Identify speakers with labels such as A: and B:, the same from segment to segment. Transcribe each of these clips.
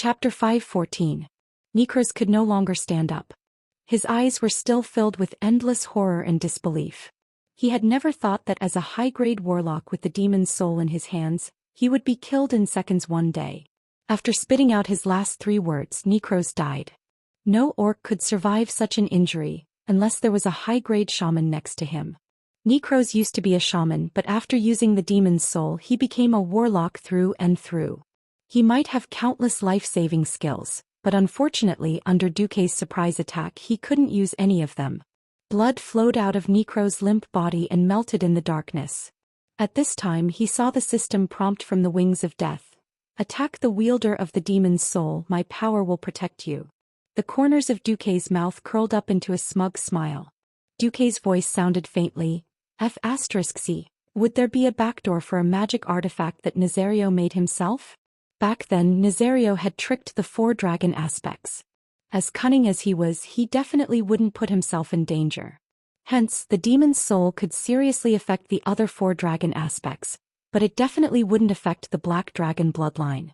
A: Chapter 514. Necros could no longer stand up. His eyes were still filled with endless horror and disbelief. He had never thought that as a high-grade warlock with the demon's soul in his hands, he would be killed in seconds one day. After spitting out his last 3 words, Necros died. No orc could survive such an injury, unless there was a high-grade shaman next to him. Necros used to be a shaman, but after using the demon's soul he became a warlock through and through. He might have countless life-saving skills, but unfortunately under Duque's surprise attack he couldn't use any of them. Blood flowed out of Necros' limp body and melted in the darkness. At this time he saw the system prompt from the wings of death. Attack the wielder of the demon's soul, my power will protect you. The corners of Duque's mouth curled up into a smug smile. Duque's voice sounded faintly, F***C. Would there be a backdoor for a magic artifact that Nazario made himself? Back then Nazario had tricked the 4 dragon aspects. As cunning as he was, he definitely wouldn't put himself in danger. Hence, the demon's soul could seriously affect the other 4 dragon aspects, but it definitely wouldn't affect the black dragon bloodline.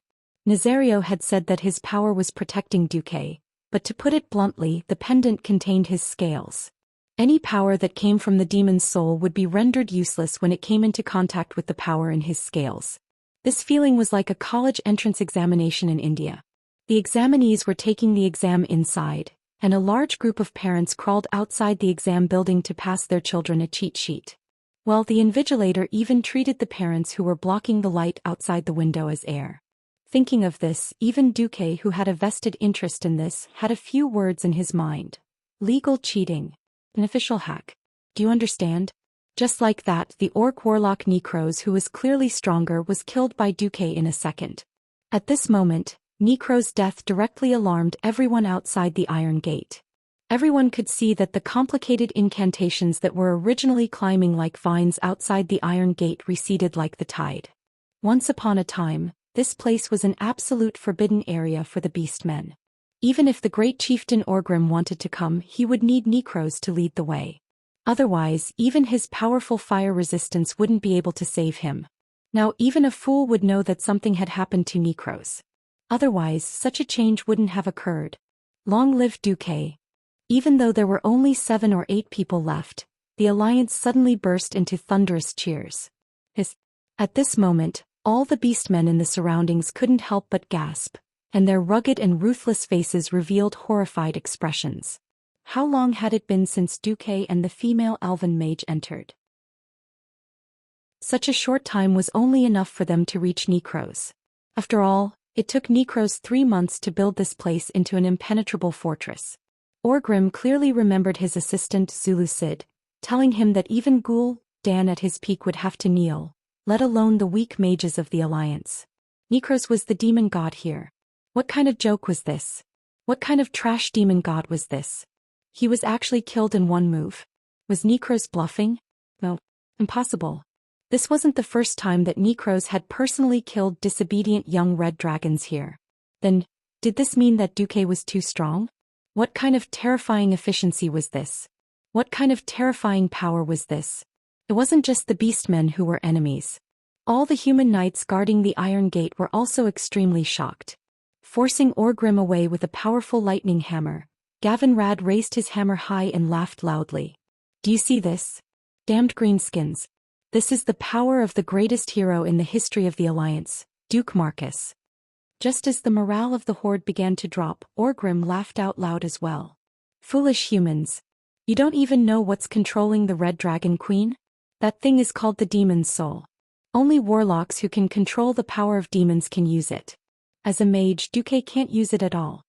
A: Nazario had said that his power was protecting Duque, but to put it bluntly, the pendant contained his scales. Any power that came from the demon's soul would be rendered useless when it came into contact with the power in his scales. This feeling was like a college entrance examination in India. The examinees were taking the exam inside, and a large group of parents crawled outside the exam building to pass their children a cheat sheet. Well, the invigilator even treated the parents who were blocking the light outside the window as air. Thinking of this, even Duque, who had a vested interest in this, had a few words in his mind. Legal cheating. An official hack. Do you understand? Just like that, the orc warlock Necros, who was clearly stronger, was killed by Duque in a second. At this moment, Necros' death directly alarmed everyone outside the Iron Gate. Everyone could see that the complicated incantations that were originally climbing like vines outside the Iron Gate receded like the tide. Once upon a time, this place was an absolute forbidden area for the beastmen. Even if the great chieftain Orgrim wanted to come, he would need Necros to lead the way. Otherwise, even his powerful fire resistance wouldn't be able to save him. Now even a fool would know that something had happened to Necros. Otherwise, such a change wouldn't have occurred. Long live Duque. Even though there were only 7 or 8 people left, the alliance suddenly burst into thunderous cheers. At this moment, all the beastmen in the surroundings couldn't help but gasp, and their rugged and ruthless faces revealed horrified expressions. How long had it been since Duque and the female elven mage entered? Such a short time was only enough for them to reach Necros. After all, it took Necros 3 months to build this place into an impenetrable fortress. Orgrim clearly remembered his assistant Zulucid, telling him that even Gul'-Dan at his peak would have to kneel, let alone the weak mages of the Alliance. Necros was the demon god here. What kind of joke was this? What kind of trash demon god was this? He was actually killed in one move. Was Necros bluffing? No. Impossible. This wasn't the first time that Necros had personally killed disobedient young red dragons here. Then, did this mean that Duque was too strong? What kind of terrifying efficiency was this? What kind of terrifying power was this? It wasn't just the beastmen who were enemies. All the human knights guarding the Iron Gate were also extremely shocked. Forcing Orgrim away with a powerful lightning hammer, Gavin Rad raised his hammer high and laughed loudly. Do you see this? Damned greenskins. This is the power of the greatest hero in the history of the Alliance, Duke Marcus. Just as the morale of the horde began to drop, Orgrim laughed out loud as well. Foolish humans. You don't even know what's controlling the Red Dragon Queen? That thing is called the demon's soul. Only warlocks who can control the power of demons can use it. As a mage, Duque can't use it at all.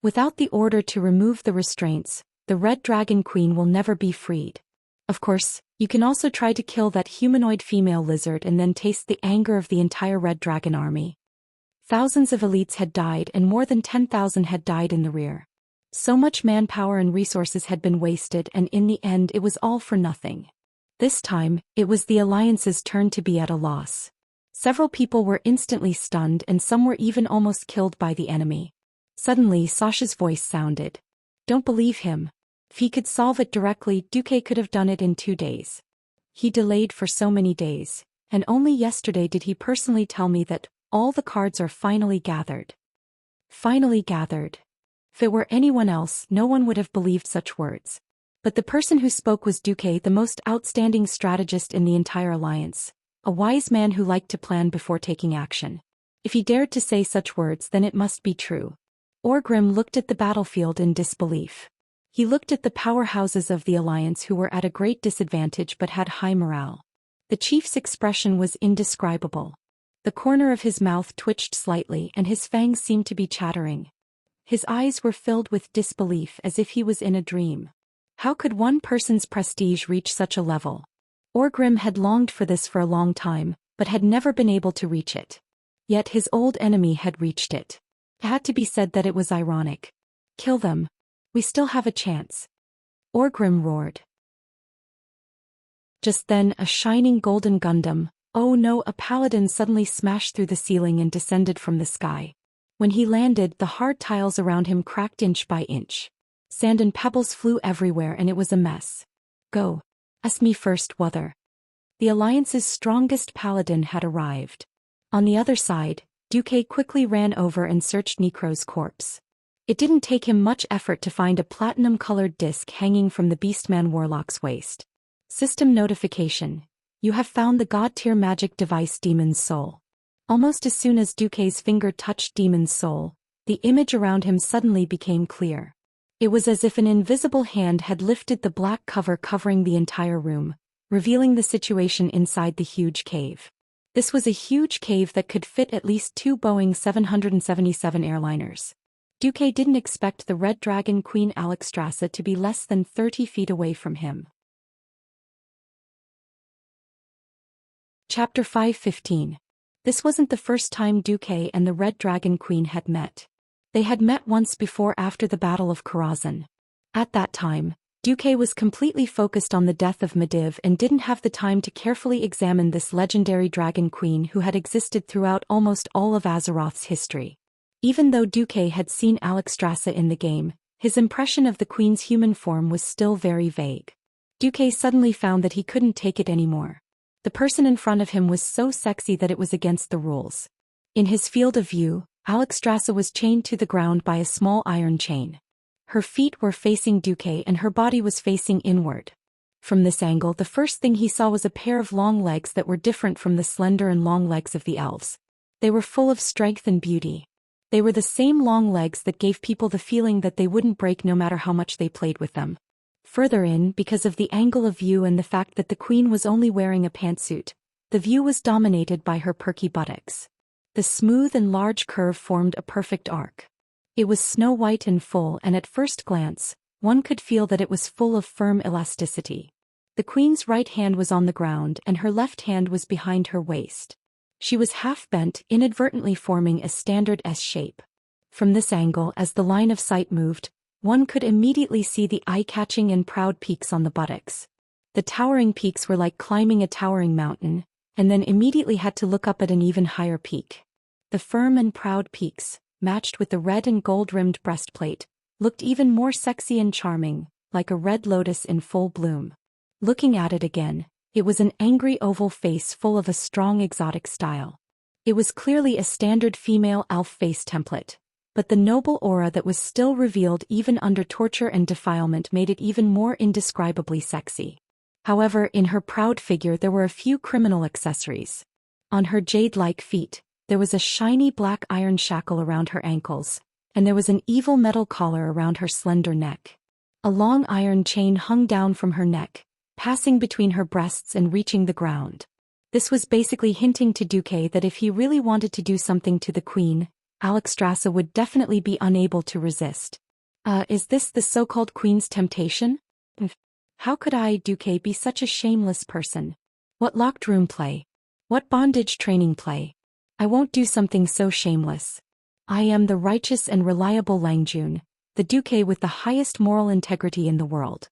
A: Without the order to remove the restraints, the Red Dragon Queen will never be freed. Of course, you can also try to kill that humanoid female lizard and then taste the anger of the entire Red Dragon army. Thousands of elites had died and more than 10,000 had died in the rear. So much manpower and resources had been wasted, and in the end it was all for nothing. This time, it was the Alliance's turn to be at a loss. Several people were instantly stunned and some were even almost killed by the enemy. Suddenly Sasha's voice sounded. Don't believe him. If he could solve it directly, Duque could have done it in 2 days. He delayed for so many days, and only yesterday did he personally tell me that all the cards are finally gathered. finally gathered. If it were anyone else, no one would have believed such words. But the person who spoke was Duque, the most outstanding strategist in the entire alliance, a wise man who liked to plan before taking action. If he dared to say such words, then it must be true. Orgrim looked at the battlefield in disbelief. He looked at the powerhouses of the alliance who were at a great disadvantage but had high morale. The chief's expression was indescribable. The corner of his mouth twitched slightly and his fangs seemed to be chattering. His eyes were filled with disbelief as if he was in a dream. How could one person's prestige reach such a level? Orgrim had longed for this for a long time, but had never been able to reach it. Yet his old enemy had reached it. It had to be said that it was ironic. Kill them. We still have a chance. Orgrim roared. Just then a shining golden Gundam, oh no, a paladin suddenly smashed through the ceiling and descended from the sky. When he landed, the hard tiles around him cracked inch by inch. Sand and pebbles flew everywhere and it was a mess. Go. Ask me first, Wother. The Alliance's strongest paladin had arrived. On the other side, Duque quickly ran over and searched Necro's corpse. It didn't take him much effort to find a platinum-colored disc hanging from the Beastman Warlock's waist. System notification. You have found the god-tier magic device Demon's Soul. Almost as soon as Duque's finger touched Demon's Soul, the image around him suddenly became clear. It was as if an invisible hand had lifted the black cover covering the entire room, revealing the situation inside the huge cave. This was a huge cave that could fit at least 2 Boeing 777 airliners. Duque didn't expect the Red Dragon Queen Alexstrasza to be less than 30 feet away from him. Chapter 5:15. This wasn't the first time Duque and the Red Dragon Queen had met. They had met once before after the Battle of Karazhan. At that time, Duque was completely focused on the death of Medivh and didn't have the time to carefully examine this legendary dragon queen who had existed throughout almost all of Azeroth's history. Even though Duque had seen Alexstrasza in the game, his impression of the queen's human form was still very vague. Duque suddenly found that he couldn't take it anymore. The person in front of him was so sexy that it was against the rules. In his field of view, Alexstrasza was chained to the ground by a small iron chain. Her feet were facing Duque and her body was facing inward. From this angle, the first thing he saw was a pair of long legs that were different from the slender and long legs of the elves. They were full of strength and beauty. They were the same long legs that gave people the feeling that they wouldn't break no matter how much they played with them. Further in, because of the angle of view and the fact that the queen was only wearing a pantsuit, the view was dominated by her perky buttocks. The smooth and large curve formed a perfect arc. It was snow-white and full, and at first glance, one could feel that it was full of firm elasticity. The queen's right hand was on the ground and her left hand was behind her waist. She was half-bent, inadvertently forming a standard S shape. From this angle, as the line of sight moved, one could immediately see the eye-catching and proud peaks on the buttocks. The towering peaks were like climbing a towering mountain, and then immediately had to look up at an even higher peak. The firm and proud peaks, matched with the red and gold-rimmed breastplate, looked even more sexy and charming, like a red lotus in full bloom. Looking at it again, it was an angry oval face full of a strong exotic style. It was clearly a standard female elf face template, but the noble aura that was still revealed even under torture and defilement made it even more indescribably sexy. However, in her proud figure there were a few criminal accessories. On her jade-like feet, there was a shiny black iron shackle around her ankles, and there was an evil metal collar around her slender neck. A long iron chain hung down from her neck, passing between her breasts and reaching the ground. This was basically hinting to Duque that if he really wanted to do something to the queen, Alexstrasza would definitely be unable to resist. Is this the so-called queen's temptation? How could I, Duque, be such a shameless person? What locked room play? What bondage training play? I won't do something so shameless. I am the righteous and reliable Langjun, the Duque with the highest moral integrity in the world.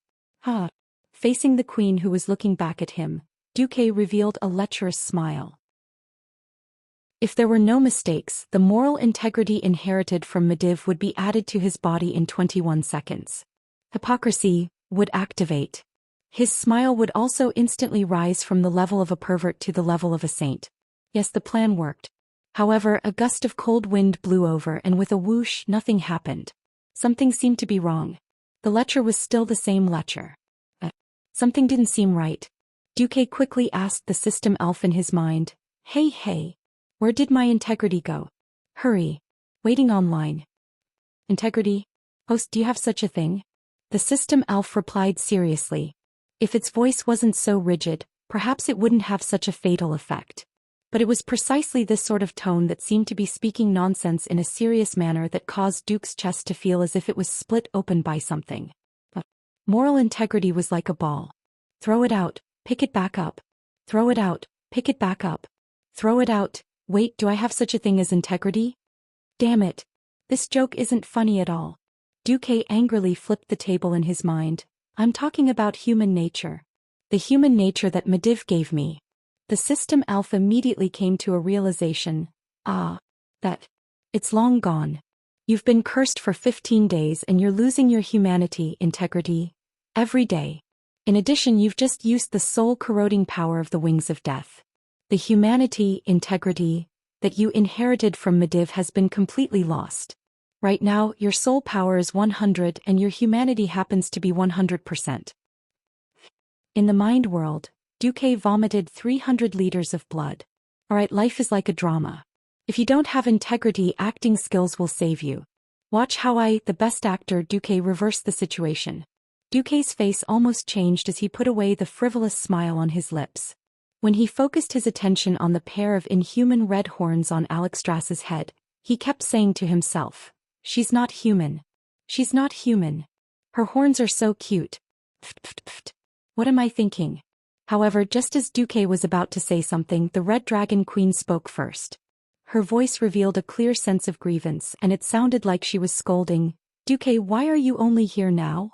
A: Facing the queen who was looking back at him, Duque revealed a lecherous smile. If there were no mistakes, the moral integrity inherited from Medivh would be added to his body in 21 seconds. Hypocrisy would activate. His smile would also instantly rise from the level of a pervert to the level of a saint. Yes, the plan worked. However, a gust of cold wind blew over and with a whoosh, nothing happened. Something seemed to be wrong. The lecture was still the same lecture. Something didn't seem right. Duque quickly asked the system elf in his mind, Hey, where did my integrity go? Hurry. Waiting online. Integrity? Host, do you have such a thing? The system elf replied seriously. If its voice wasn't so rigid, perhaps it wouldn't have such a fatal effect. But it was precisely this sort of tone that seemed to be speaking nonsense in a serious manner that caused Duke's chest to feel as if it was split open by something. Moral integrity was like a ball. Throw it out, pick it back up. Throw it out, pick it back up. Throw it out. Wait, do I have such a thing as integrity? Damn it. This joke isn't funny at all. Duque angrily flipped the table in his mind. I'm talking about human nature. The human nature that Mediv gave me. The system elf immediately came to a realization. That. It's long gone. You've been cursed for 15 days and you're losing your humanity, integrity, every day. In addition, you've just used the soul-corroding power of the wings of death. The humanity, integrity, that you inherited from Mediv has been completely lost. Right now, your soul power is 100 and your humanity happens to be 100%. In the mind world, Duque vomited 300 liters of blood. Alright, life is like a drama. If you don't have integrity, acting skills will save you. Watch how I, the best actor, Duque, reverse the situation. Duque's face almost changed as he put away the frivolous smile on his lips. When he focused his attention on the pair of inhuman red horns on Alexstras's head, he kept saying to himself, She's not human. She's not human. Her horns are so cute. What am I thinking? However, just as Duque was about to say something, the Red Dragon Queen spoke first. Her voice revealed a clear sense of grievance and it sounded like she was scolding, Duque, why are you only here now?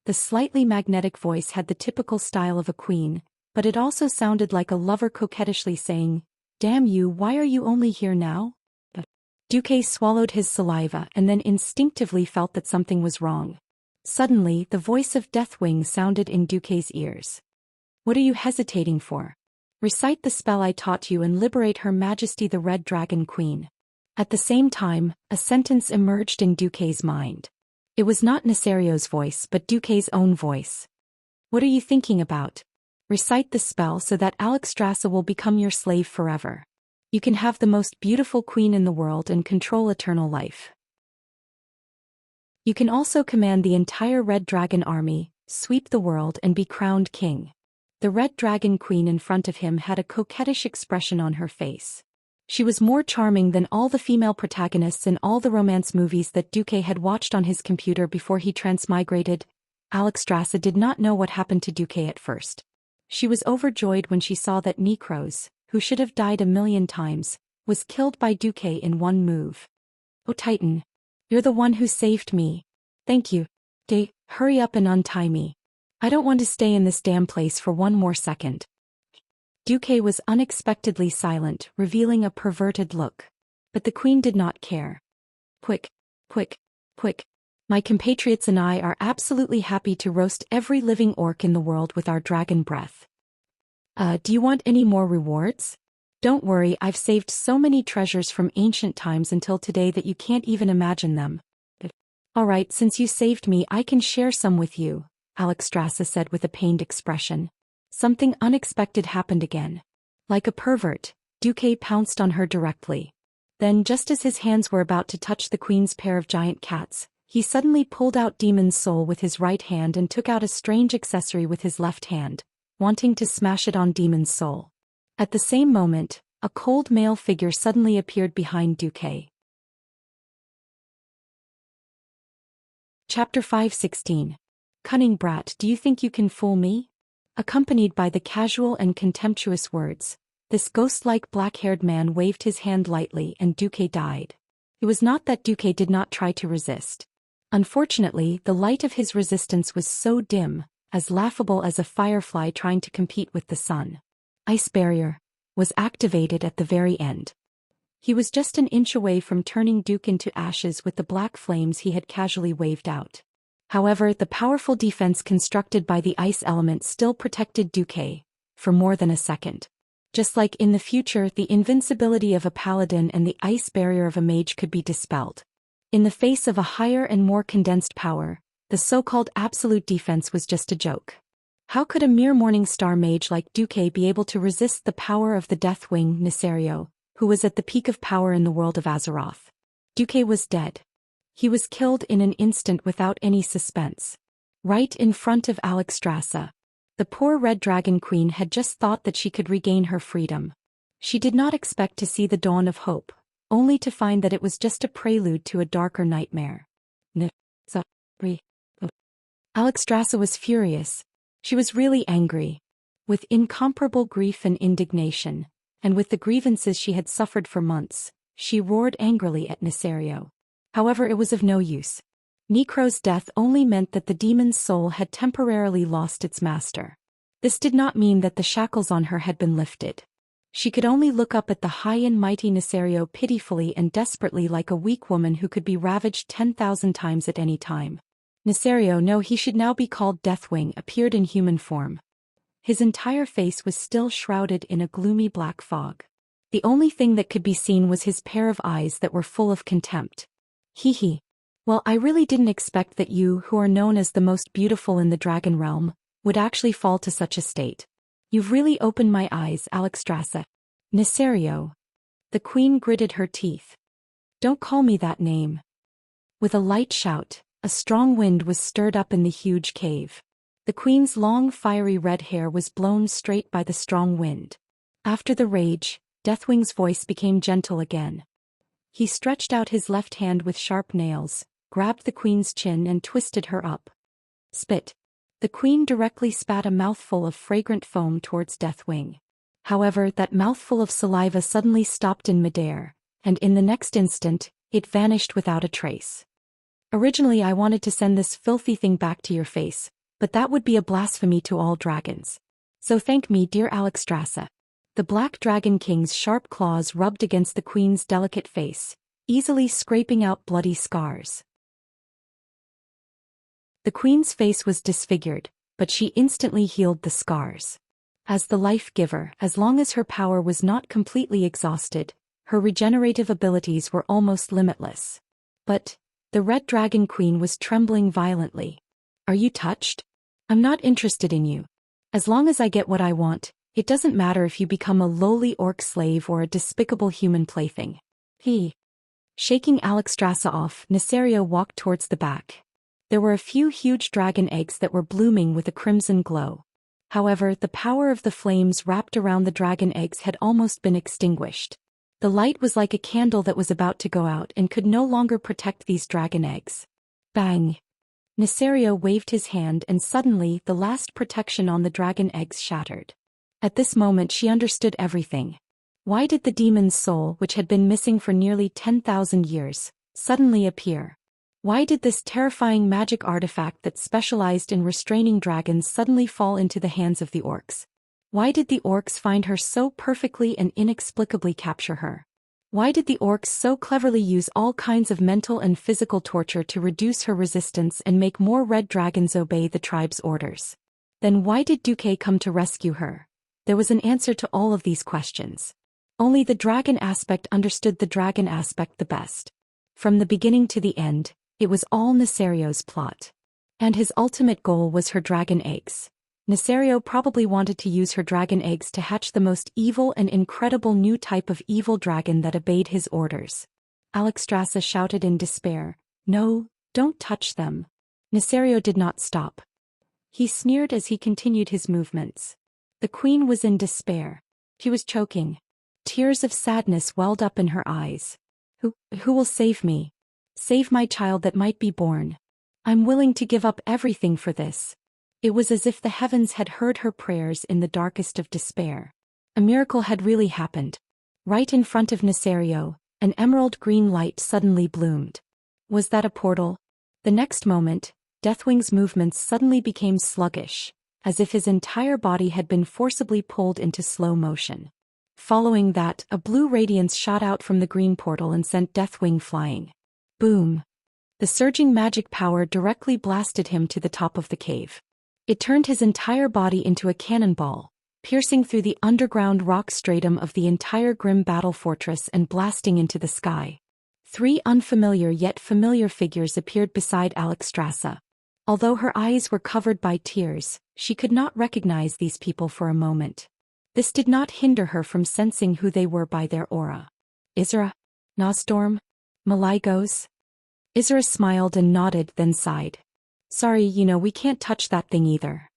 A: The slightly magnetic voice had the typical style of a queen, but it also sounded like a lover coquettishly saying, Damn you, why are you only here now? Duque swallowed his saliva and then instinctively felt that something was wrong. Suddenly, the voice of Deathwing sounded in Duque's ears. What are you hesitating for? Recite the spell I taught you and liberate Her Majesty the Red Dragon Queen. At the same time, a sentence emerged in Duque's mind. It was not Nesario's voice but Duque's own voice. What are you thinking about? Recite the spell so that Alexstrasza will become your slave forever. You can have the most beautiful queen in the world and control eternal life. You can also command the entire Red Dragon army, sweep the world and be crowned king. The Red Dragon Queen in front of him had a coquettish expression on her face. She was more charming than all the female protagonists in all the romance movies that Duque had watched on his computer before he transmigrated. Alexstrasza did not know what happened to Duque at first. She was overjoyed when she saw that Necros, who should have died 1,000,000 times, was killed by Duque in one move. Oh Titan. You're the one who saved me. Thank you. Hurry up and untie me. I don't want to stay in this damn place for one more second. Duque was unexpectedly silent, revealing a perverted look. But the queen did not care. Quick. My compatriots and I are absolutely happy to roast every living orc in the world with our dragon breath. Do you want any more rewards? Don't worry, I've saved so many treasures from ancient times until today that you can't even imagine them. Alright, since you saved me, I can share some with you, Alexstrasza said with a pained expression. Something unexpected happened again. Like a pervert, Duque pounced on her directly. Then, just as his hands were about to touch the queen's pair of giant cats, he suddenly pulled out Demon's soul with his right hand and took out a strange accessory with his left hand, wanting to smash it on Demon's soul. At the same moment, a cold male figure suddenly appeared behind Duque. Chapter 5:16. Cunning brat, do you think you can fool me? Accompanied by the casual and contemptuous words, this ghost-like black-haired man waved his hand lightly and Duque died. It was not that Duque did not try to resist. Unfortunately, the light of his resistance was so dim, as laughable as a firefly trying to compete with the sun. Ice barrier was activated at the very end. He was just an inch away from turning Duque into ashes with the black flames he had casually waved out. However, the powerful defense constructed by the ice element still protected Duque for more than a second. Just like in the future, the invincibility of a paladin and the ice barrier of a mage could be dispelled. In the face of a higher and more condensed power, the so-called absolute defense was just a joke. How could a mere morning star mage like Duque be able to resist the power of the Deathwing Nisario, who was at the peak of power in the world of Azeroth? Duque was dead. He was killed in an instant without any suspense. Right in front of Alexstrasza. The poor Red Dragon Queen had just thought that she could regain her freedom. She did not expect to see the dawn of hope, only to find that it was just a prelude to a darker nightmare. Alexstrasza was furious. She was really angry. With incomparable grief and indignation, and with the grievances she had suffered for months, she roared angrily at Nisario. However, it was of no use. Necro's death only meant that the demon's soul had temporarily lost its master. This did not mean that the shackles on her had been lifted. She could only look up at the high and mighty Nisario pitifully and desperately, like a weak woman who could be ravaged 10,000 times at any time. Nisario, no, he should now be called Deathwing, appeared in human form. His entire face was still shrouded in a gloomy black fog. The only thing that could be seen was his pair of eyes that were full of contempt. Hee. Well, I really didn't expect that you, who are known as the most beautiful in the dragon realm, would actually fall to such a state. You've really opened my eyes, Alexstrasza. Nisario. The queen gritted her teeth. Don't call me that name. With a light shout, a strong wind was stirred up in the huge cave. The queen's long fiery red hair was blown straight by the strong wind. After the rage, Deathwing's voice became gentle again. He stretched out his left hand with sharp nails, grabbed the queen's chin and twisted her up. Spit. The queen directly spat a mouthful of fragrant foam towards Deathwing. However, that mouthful of saliva suddenly stopped in midair, and in the next instant, it vanished without a trace. Originally, I wanted to send this filthy thing back to your face, but that would be a blasphemy to all dragons. So thank me, dear Alexstrasza. The Black Dragon King's sharp claws rubbed against the queen's delicate face, easily scraping out bloody scars. The queen's face was disfigured, but she instantly healed the scars. As the life-giver, as long as her power was not completely exhausted, her regenerative abilities were almost limitless. But the Red Dragon Queen was trembling violently. Are you touched? I'm not interested in you. As long as I get what I want, it doesn't matter if you become a lowly orc slave or a despicable human plaything. Shaking Alexstrasza off, Nisario walked towards the back. There were a few huge dragon eggs that were blooming with a crimson glow. However, the power of the flames wrapped around the dragon eggs had almost been extinguished. The light was like a candle that was about to go out and could no longer protect these dragon eggs. Bang! Nisario waved his hand and suddenly the last protection on the dragon eggs shattered. At this moment she understood everything. Why did the demon's soul, which had been missing for nearly 10,000 years, suddenly appear? Why did this terrifying magic artifact that specialized in restraining dragons suddenly fall into the hands of the orcs? Why did the orcs find her so perfectly and inexplicably capture her? Why did the orcs so cleverly use all kinds of mental and physical torture to reduce her resistance and make more red dragons obey the tribe's orders? Then why did Duque come to rescue her? There was an answer to all of these questions. Only the dragon aspect understood the dragon aspect the best. From the beginning to the end, it was all Nisario's plot. And his ultimate goal was her dragon eggs. Nisario probably wanted to use her dragon eggs to hatch the most evil and incredible new type of evil dragon that obeyed his orders. Alexstrasza shouted in despair, "No, don't touch them." Nisario did not stop. He sneered as he continued his movements. The queen was in despair. She was choking. Tears of sadness welled up in her eyes. Who will save me? Save my child that might be born. I'm willing to give up everything for this. It was as if the heavens had heard her prayers in the darkest of despair. A miracle had really happened. Right in front of Nisario, an emerald green light suddenly bloomed. Was that a portal? The next moment, Deathwing's movements suddenly became sluggish, as if his entire body had been forcibly pulled into slow motion. Following that, a blue radiance shot out from the green portal and sent Deathwing flying. Boom! The surging magic power directly blasted him to the top of the cave. It turned his entire body into a cannonball, piercing through the underground rock stratum of the entire grim battle fortress and blasting into the sky. 3 unfamiliar yet familiar figures appeared beside Alexstrasza. Although her eyes were covered by tears, she could not recognize these people for a moment. This did not hinder her from sensing who they were by their aura. Isra? Nostorm? Maligos? Isra smiled and nodded, then sighed. Sorry, we can't touch that thing either.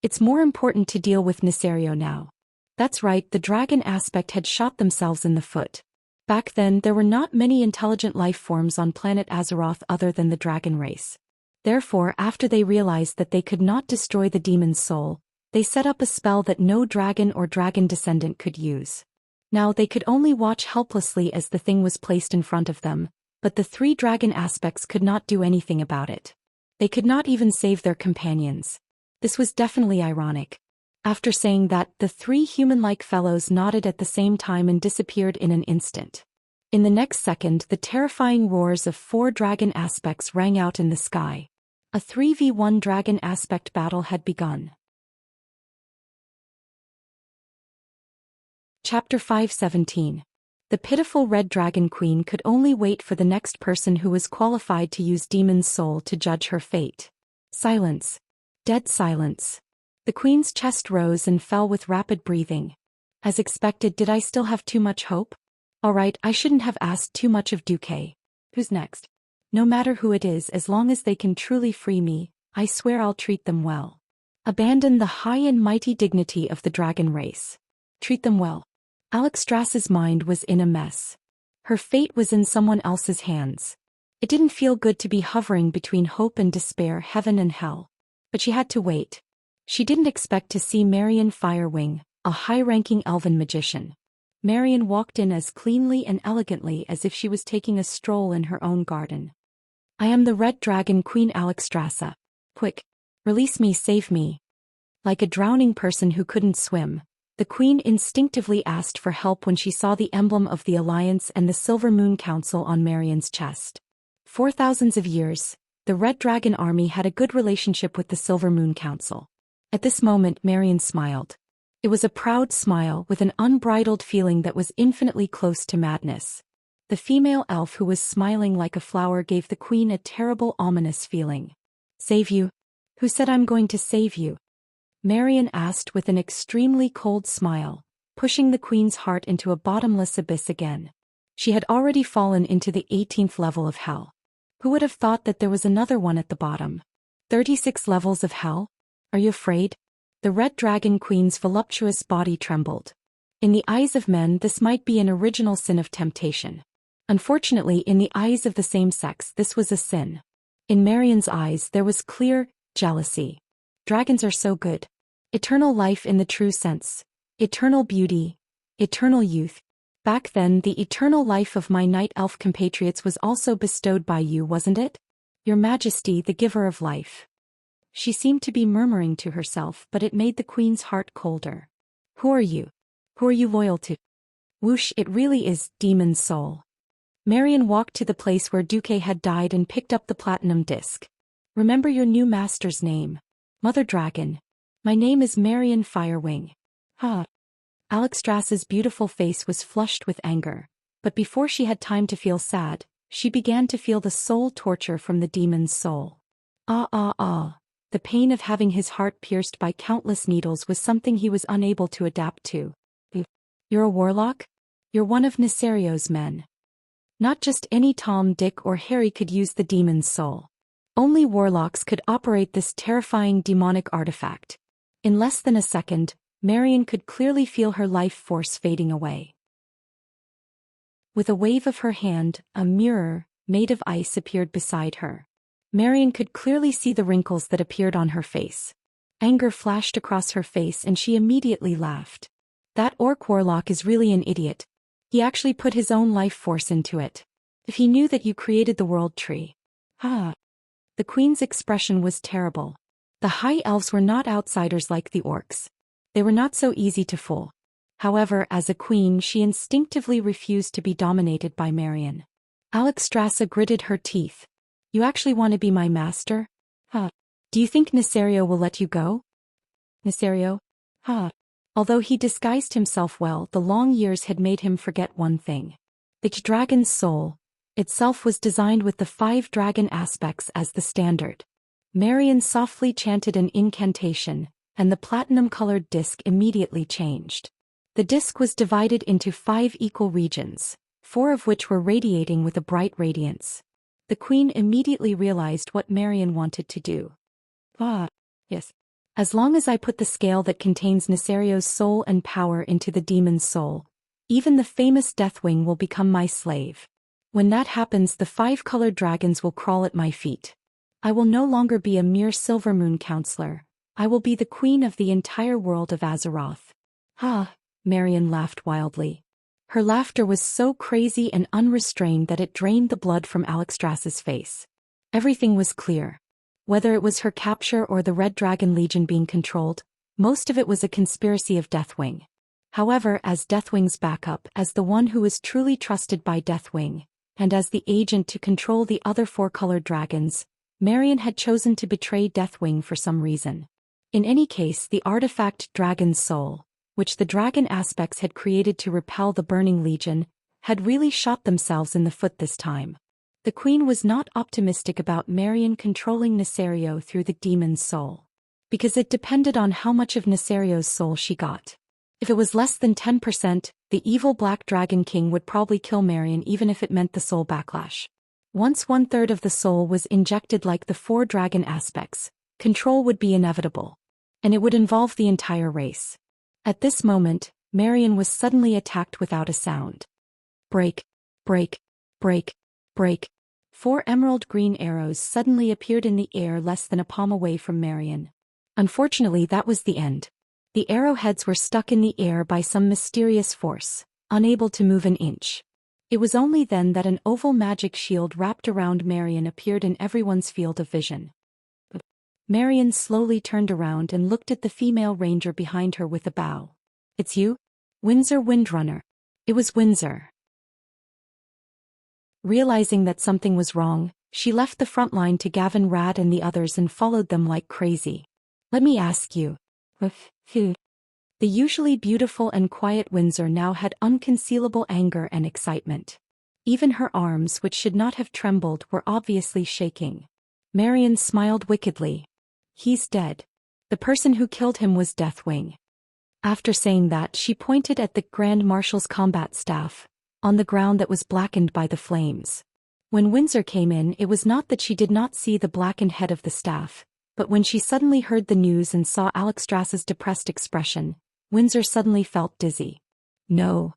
A: It's more important to deal with Nesario now. That's right, the dragon aspect had shot themselves in the foot. Back then there were not many intelligent life forms on planet Azeroth other than the dragon race. Therefore, after they realized that they could not destroy the demon's soul, they set up a spell that no dragon or dragon descendant could use. Now they could only watch helplessly as the thing was placed in front of them, but the 3 dragon aspects could not do anything about it. They could not even save their companions. This was definitely ironic. After saying that, the 3 human-like fellows nodded at the same time and disappeared in an instant. In the next second, the terrifying roars of 4 dragon aspects rang out in the sky. A 3v1 dragon aspect battle had begun. Chapter 5:17. The pitiful Red Dragon Queen could only wait for the next person who was qualified to use Demon's Soul to judge her fate. Silence. Dead silence. The Queen's chest rose and fell with rapid breathing. As expected, did I still have too much hope? Alright, I shouldn't have asked too much of Duque. Who's next? No matter who it is, as long as they can truly free me, I swear I'll treat them well. Abandon the high and mighty dignity of the dragon race. Treat them well. Alexstrasza's mind was in a mess. Her fate was in someone else's hands. It didn't feel good to be hovering between hope and despair, heaven and hell. But she had to wait. She didn't expect to see Marion Firewing, a high-ranking elven magician. Marion walked in as cleanly and elegantly as if she was taking a stroll in her own garden. I am the Red Dragon Queen Alexstrasza. Quick. Release me, save me. Like a drowning person who couldn't swim, the Queen instinctively asked for help when she saw the emblem of the Alliance and the Silver Moon Council on Marion's chest. For thousands of years, the Red Dragon Army had a good relationship with the Silver Moon Council. At this moment, Marion smiled. It was a proud smile with an unbridled feeling that was infinitely close to madness. The female elf who was smiling like a flower gave the Queen a terrible, ominous feeling. Save you? Who said I'm going to save you? Marion asked with an extremely cold smile, pushing the Queen's heart into a bottomless abyss again. She had already fallen into the 18th level of hell. Who would have thought that there was another one at the bottom? 36 levels of hell? Are you afraid? The Red Dragon Queen's voluptuous body trembled. In the eyes of men, this might be an original sin of temptation. Unfortunately, in the eyes of the same sex, this was a sin. In Marion's eyes, there was clear jealousy. Dragons are so good. Eternal life in the true sense. Eternal beauty. Eternal youth. Back then, the eternal life of my night elf compatriots was also bestowed by you, wasn't it? Your Majesty, the giver of life. She seemed to be murmuring to herself, but it made the Queen's heart colder. Who are you? Who are you loyal to? Whoosh, it really is Demon's Soul. Marion walked to the place where Duque had died and picked up the platinum disc. Remember your new master's name. Mother Dragon. My name is Marion Firewing. Ha. Alexstrasza's beautiful face was flushed with anger, but before she had time to feel sad, she began to feel the soul torture from the demon's soul. The pain of having his heart pierced by countless needles was something he was unable to adapt to. You're a warlock? You're one of Nesario's men. Not just any Tom, Dick, or Harry could use the demon's soul. Only warlocks could operate this terrifying demonic artifact. In less than a second, Marion could clearly feel her life force fading away. With a wave of her hand, a mirror, made of ice, appeared beside her. Marion could clearly see the wrinkles that appeared on her face. Anger flashed across her face and she immediately laughed. That orc warlock is really an idiot. He actually put his own life force into it. If he knew that you created the world tree. The Queen's expression was terrible. The high elves were not outsiders like the orcs. They were not so easy to fool. However, as a queen, she instinctively refused to be dominated by Marion. Alexstrasza gritted her teeth. You actually want to be my master? Do you think Nesario will let you go? Nesario? Ah. Although he disguised himself well, the long years had made him forget one thing. The dragon's soul itself was designed with the 5 dragon aspects as the standard. Marion softly chanted an incantation, and the platinum-colored disc immediately changed. The disc was divided into 5 equal regions, 4 of which were radiating with a bright radiance. The queen immediately realized what Marion wanted to do. Ah, yes. As long as I put the scale that contains Nesario's soul and power into the demon's soul, even the famous Deathwing will become my slave. When that happens, the 5-colored dragons will crawl at my feet. I will no longer be a mere Silvermoon counselor. I will be the queen of the entire world of Azeroth. Ah, Marion laughed wildly. Her laughter was so crazy and unrestrained that it drained the blood from Alexstras's face. Everything was clear. Whether it was her capture or the Red Dragon Legion being controlled, most of it was a conspiracy of Deathwing. However, as Deathwing's backup, as the one who was truly trusted by Deathwing, and as the agent to control the other 4-colored dragons, Marion had chosen to betray Deathwing for some reason. In any case, the artifact Dragon's Soul, which the dragon aspects had created to repel the Burning Legion, had really shot themselves in the foot this time. The queen was not optimistic about Marion controlling Nesario through the demon's soul, because it depended on how much of Nesario's soul she got. If it was less than 10%, the evil Black Dragon King would probably kill Marion even if it meant the soul backlash. Once 1/3 of the soul was injected like the 4 dragon aspects, control would be inevitable. And it would involve the entire race. At this moment, Marion was suddenly attacked without a sound. Break, break, break, break. 4 emerald green arrows suddenly appeared in the air less than a palm away from Marion. Unfortunately, that was the end. The arrowheads were stuck in the air by some mysterious force, unable to move an inch. It was only then that an oval magic shield wrapped around Marion appeared in everyone's field of vision. Marion slowly turned around and looked at the female ranger behind her with a bow. "It's you? Windsor Windrunner." It was Windsor. Realizing that something was wrong, she left the front line to Gavin Rad and the others and followed them like crazy. "Let me ask you." The usually beautiful and quiet Windsor now had unconcealable anger and excitement. Even her arms, which should not have trembled, were obviously shaking. Marion smiled wickedly. "He's dead. The person who killed him was Deathwing." After saying that, she pointed at the Grand Marshal's combat staff, on the ground that was blackened by the flames. When Windsor came in, it was not that she did not see the blackened head of the staff, but when she suddenly heard the news and saw Alexstras's depressed expression, Windsor suddenly felt dizzy. No.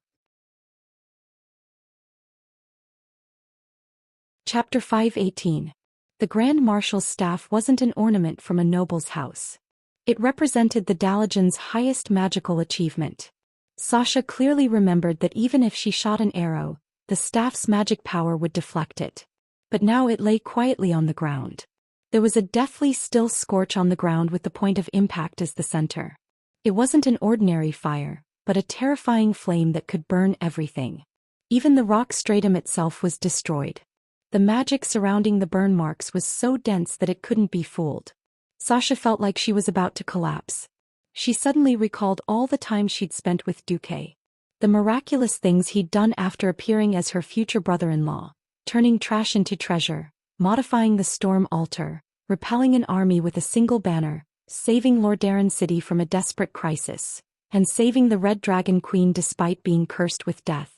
A: Chapter 518. The Grand Marshal's staff wasn't an ornament from a noble's house. It represented the Dalajan's highest magical achievement. Sasha clearly remembered that even if she shot an arrow, the staff's magic power would deflect it. But now it lay quietly on the ground. There was a deathly still scorch on the ground with the point of impact as the center. It wasn't an ordinary fire, but a terrifying flame that could burn everything. Even the rock stratum itself was destroyed. The magic surrounding the burn marks was so dense that it couldn't be fooled. Sasha felt like she was about to collapse. She suddenly recalled all the time she'd spent with Duque. The miraculous things he'd done after appearing as her future brother-in-law, turning trash into treasure, modifying the storm altar, repelling an army with a single banner, saving Lordaeron City from a desperate crisis, and saving the Red Dragon Queen despite being cursed with death.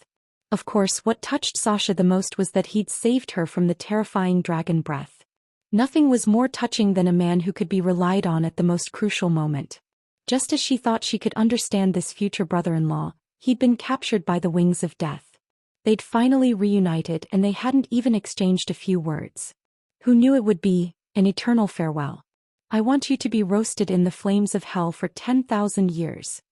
A: Of course, what touched Sasha the most was that he'd saved her from the terrifying dragon breath. Nothing was more touching than a man who could be relied on at the most crucial moment. Just as she thought she could understand this future brother-in-law, he'd been captured by the wings of death. They'd finally reunited and they hadn't even exchanged a few words. Who knew it would be an eternal farewell? "I want you to be roasted in the flames of hell for 10,000 years.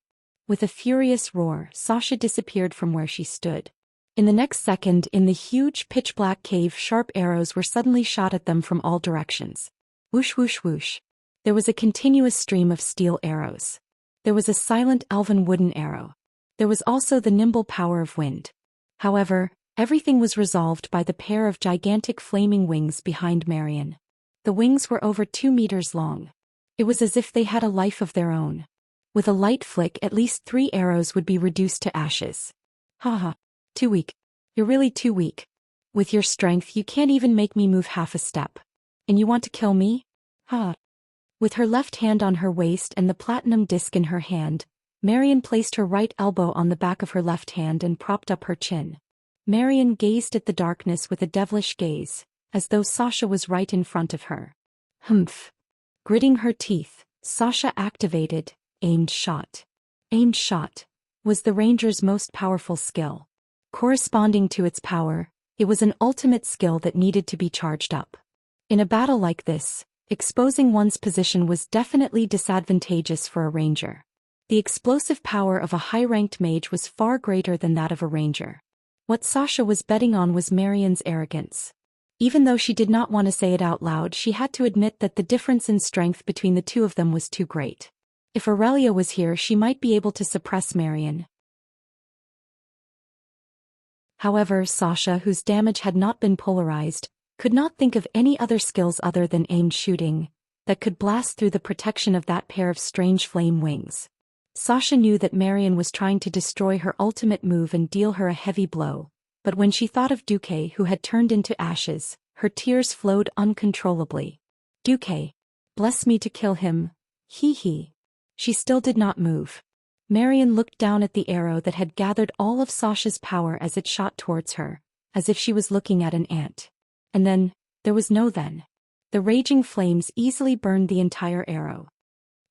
A: With a furious roar, Sasha disappeared from where she stood. In the next second, in the huge pitch-black cave, sharp arrows were suddenly shot at them from all directions. Whoosh whoosh whoosh. There was a continuous stream of steel arrows. There was a silent elven wooden arrow. There was also the nimble power of wind. However, everything was resolved by the pair of gigantic flaming wings behind Marion. The wings were over 2 meters long. It was as if they had a life of their own. With a light flick, at least 3 arrows would be reduced to ashes. Haha. Too weak. You're really too weak. With your strength, you can't even make me move half a step. And you want to kill me? Ha. With her left hand on her waist and the platinum disc in her hand, Marion placed her right elbow on the back of her left hand and propped up her chin. Marion gazed at the darkness with a devilish gaze, as though Sasha was right in front of her. Humph. Gritting her teeth, Sasha activated, aimed shot. Aimed shot was the ranger's most powerful skill. Corresponding to its power, it was an ultimate skill that needed to be charged up. In a battle like this, exposing one's position was definitely disadvantageous for a ranger. The explosive power of a high-ranked mage was far greater than that of a ranger. What Sasha was betting on was Marion's arrogance. Even though she did not want to say it out loud, she had to admit that the difference in strength between the two of them was too great. If Aurelia was here, she might be able to suppress Marion. However, Sasha, whose damage had not been polarized, could not think of any other skills other than aimed shooting that could blast through the protection of that pair of strange flame wings. Sasha knew that Marion was trying to destroy her ultimate move and deal her a heavy blow, but when she thought of Duque, who had turned into ashes, her tears flowed uncontrollably. Duque. Bless me to kill him. Hee. She still did not move. Marion looked down at the arrow that had gathered all of Sasha's power as it shot towards her, as if she was looking at an ant. And then, there was no then. The raging flames easily burned the entire arrow.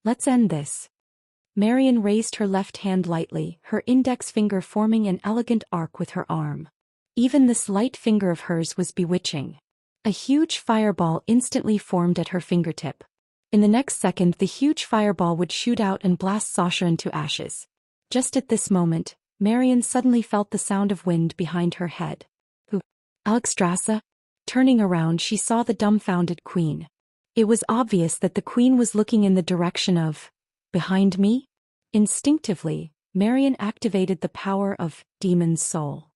A: Let's end this. Marion raised her left hand lightly, her index finger forming an elegant arc with her arm. Even this light finger of hers was bewitching. A huge fireball instantly formed at her fingertip. In the next second, the huge fireball would shoot out and blast Sasha into ashes. Just at this moment, Marion suddenly felt the sound of wind behind her head. Who? Alexstrasza? Turning around, she saw the dumbfounded queen. It was obvious that the queen was looking in the direction of, behind me? Instinctively, Marion activated the power of Demon's Soul.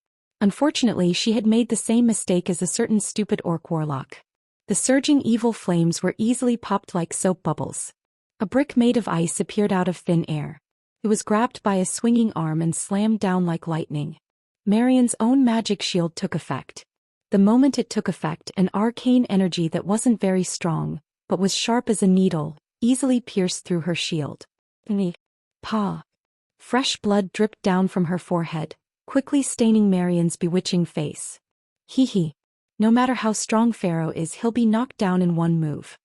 A: Unfortunately, she had made the same mistake as a certain stupid orc warlock. The surging evil flames were easily popped like soap bubbles. A brick made of ice appeared out of thin air. It was grabbed by a swinging arm and slammed down like lightning. Marion's own magic shield took effect. The moment it took effect, an arcane energy that wasn't very strong, but was sharp as a needle, easily pierced through her shield. Pa! Fresh blood dripped down from her forehead, quickly staining Marion's bewitching face. Hee. No matter how strong Pharaoh is, he'll be knocked down in one move.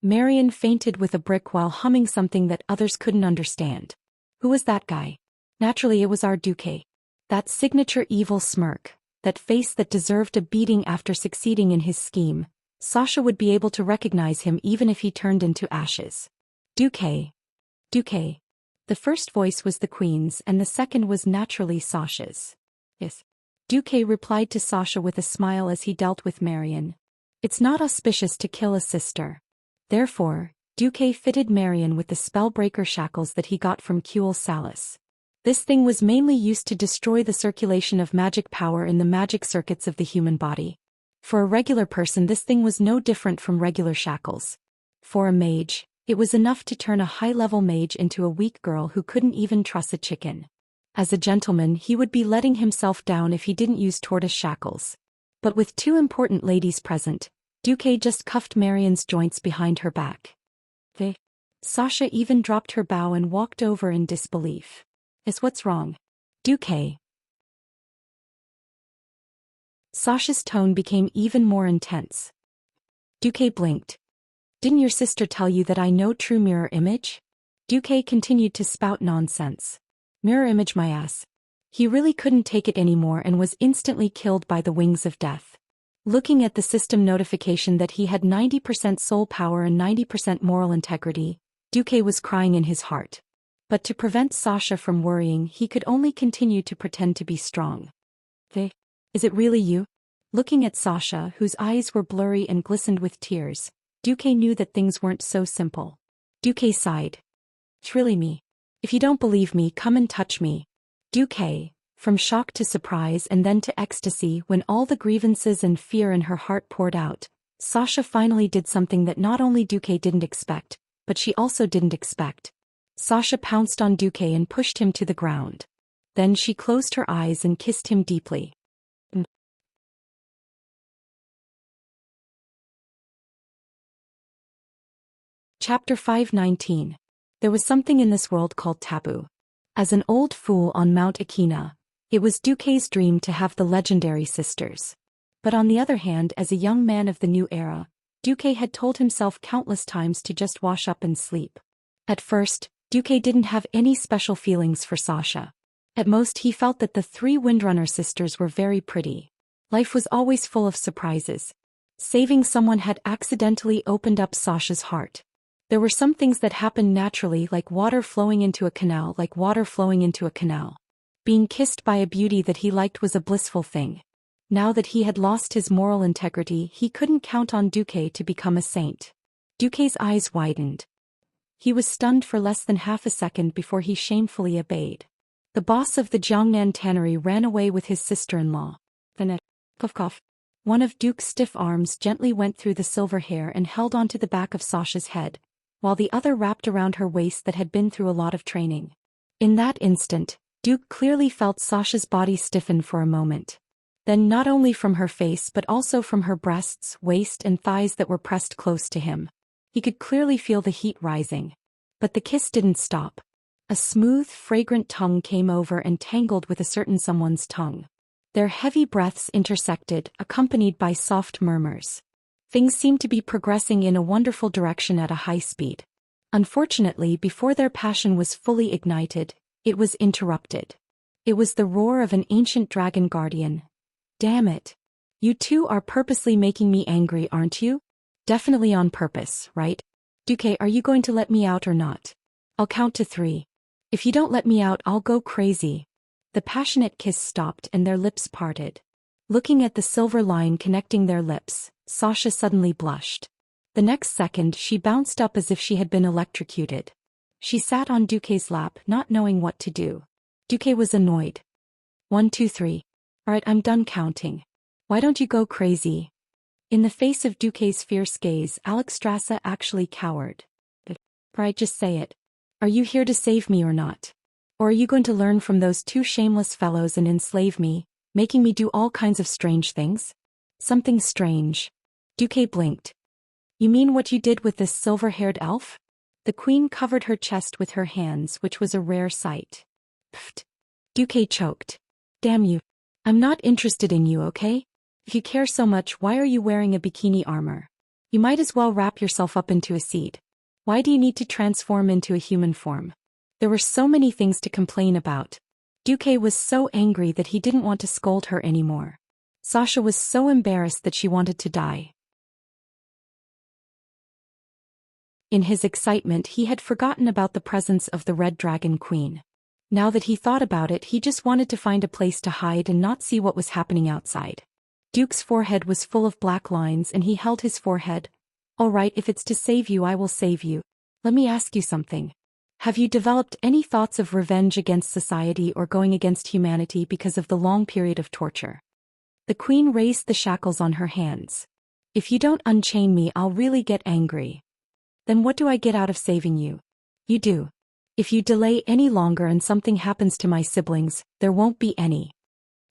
A: Marion fainted with a brick while humming something that others couldn't understand. Who was that guy? Naturally, it was our Duque. That signature evil smirk, that face that deserved a beating after succeeding in his scheme. Sasha would be able to recognize him even if he turned into ashes. Duque. The first voice was the queen's and the second was naturally Sasha's. Yes. Duque replied to Sasha with a smile as he dealt with Marion. It's not auspicious to kill a sister. Therefore, Duque fitted Marion with the spellbreaker shackles that he got from Kuel Salus. This thing was mainly used to destroy the circulation of magic power in the magic circuits of the human body. For a regular person, this thing was no different from regular shackles. For a mage, it was enough to turn a high-level mage into a weak girl who couldn't even truss a chicken. As a gentleman, he would be letting himself down if he didn't use tortoise shackles. But with 2 important ladies present, Duque just cuffed Marion's joints behind her back. Sasha even dropped her bow and walked over in disbelief. What's wrong? Duque. Sasha's tone became even more intense. Duque blinked. Didn't your sister tell you that I know true mirror image? Duque continued to spout nonsense. Mirror image my ass. He really couldn't take it anymore and was instantly killed by the wings of death. Looking at the system notification that he had 90% soul power and 90% moral integrity, Duque was crying in his heart. But to prevent Sasha from worrying, he could only continue to pretend to be strong. Is it really you? Looking at Sasha, whose eyes were blurry and glistened with tears, Duque knew that things weren't so simple. Duque sighed. It's really me. If you don't believe me, come and touch me. Duque, from shock to surprise and then to ecstasy when all the grievances and fear in her heart poured out, Sasha finally did something that not only Duque didn't expect, but she also didn't expect. Sasha pounced on Duque and pushed him to the ground. Then she closed her eyes and kissed him deeply. Chapter 519. There was something in this world called taboo. As an old fool on Mount Akina, it was Duque's dream to have the legendary sisters. But on the other hand, as a young man of the new era, Duque had told himself countless times to just wash up and sleep. At first, Duque didn't have any special feelings for Sasha. At most he felt that the three Windrunner sisters were very pretty. Life was always full of surprises. Saving someone had accidentally opened up Sasha's heart. There were some things that happened naturally, like water flowing into a canal. Being kissed by a beauty that he liked was a blissful thing. Now that he had lost his moral integrity, he couldn't count on Duque to become a saint. Duque's eyes widened. He was stunned for less than half a second before he shamefully obeyed. The boss of the Jiangnan tannery ran away with his sister-in-law. Then one of Duke's stiff arms gently went through the silver hair and held onto the back of Sasha's head, while the other wrapped around her waist that had been through a lot of training. In that instant, Duke clearly felt Sasha's body stiffen for a moment. Then not only from her face but also from her breasts, waist and thighs that were pressed close to him. He could clearly feel the heat rising. But the kiss didn't stop. A smooth, fragrant tongue came over and tangled with a certain someone's tongue. Their heavy breaths intersected, accompanied by soft murmurs. Things seemed to be progressing in a wonderful direction at a high speed. Unfortunately, before their passion was fully ignited, it was interrupted. It was the roar of an ancient dragon guardian. Damn it. You two are purposely making me angry, aren't you? Definitely on purpose, right? Duque, are you going to let me out or not? I'll count to 3. If you don't let me out, I'll go crazy. The passionate kiss stopped and their lips parted. Looking at the silver line connecting their lips, Sasha suddenly blushed. The next second she bounced up as if she had been electrocuted. She sat on Duque's lap, not knowing what to do. Duque was annoyed. 1, 2, 3. Alright, I'm done counting. Why don't you go crazy? In the face of Duque's fierce gaze, Alchemy actually cowered. Alright, just say it. Are you here to save me or not? Or are you going to learn from those two shameless fellows and enslave me, making me do all kinds of strange things? Something strange. Duque blinked. You mean what you did with this silver-haired elf? The queen covered her chest with her hands, which was a rare sight. Pfft. Duque choked. Damn you. I'm not interested in you, okay? If you care so much, why are you wearing a bikini armor? You might as well wrap yourself up into a seed. Why do you need to transform into a human form? There were so many things to complain about. Duque was so angry that he didn't want to scold her anymore. Sasha was so embarrassed that she wanted to die. In his excitement, he had forgotten about the presence of the Red Dragon Queen. Now that he thought about it, he just wanted to find a place to hide and not see what was happening outside. Duke's forehead was full of black lines and he held his forehead. All right, if it's to save you, I will save you. Let me ask you something. Have you developed any thoughts of revenge against society or going against humanity because of the long period of torture? The queen raised the shackles on her hands. If you don't unchain me, I'll really get angry. Then what do I get out of saving you? You do. If you delay any longer and something happens to my siblings, there won't be any.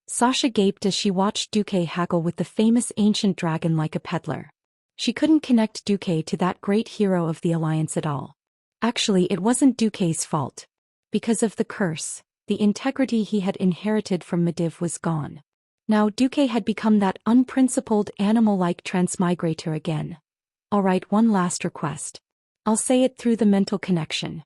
A: Sasha gaped as she watched Duque haggle with the famous ancient dragon like a peddler. She couldn't connect Duque to that great hero of the alliance at all. Actually, it wasn't Duque's fault. Because of the curse, the integrity he had inherited from Medivh was gone. Now Duque had become that unprincipled animal-like transmigrator again. Alright, one last request. I'll say it through the mental connection.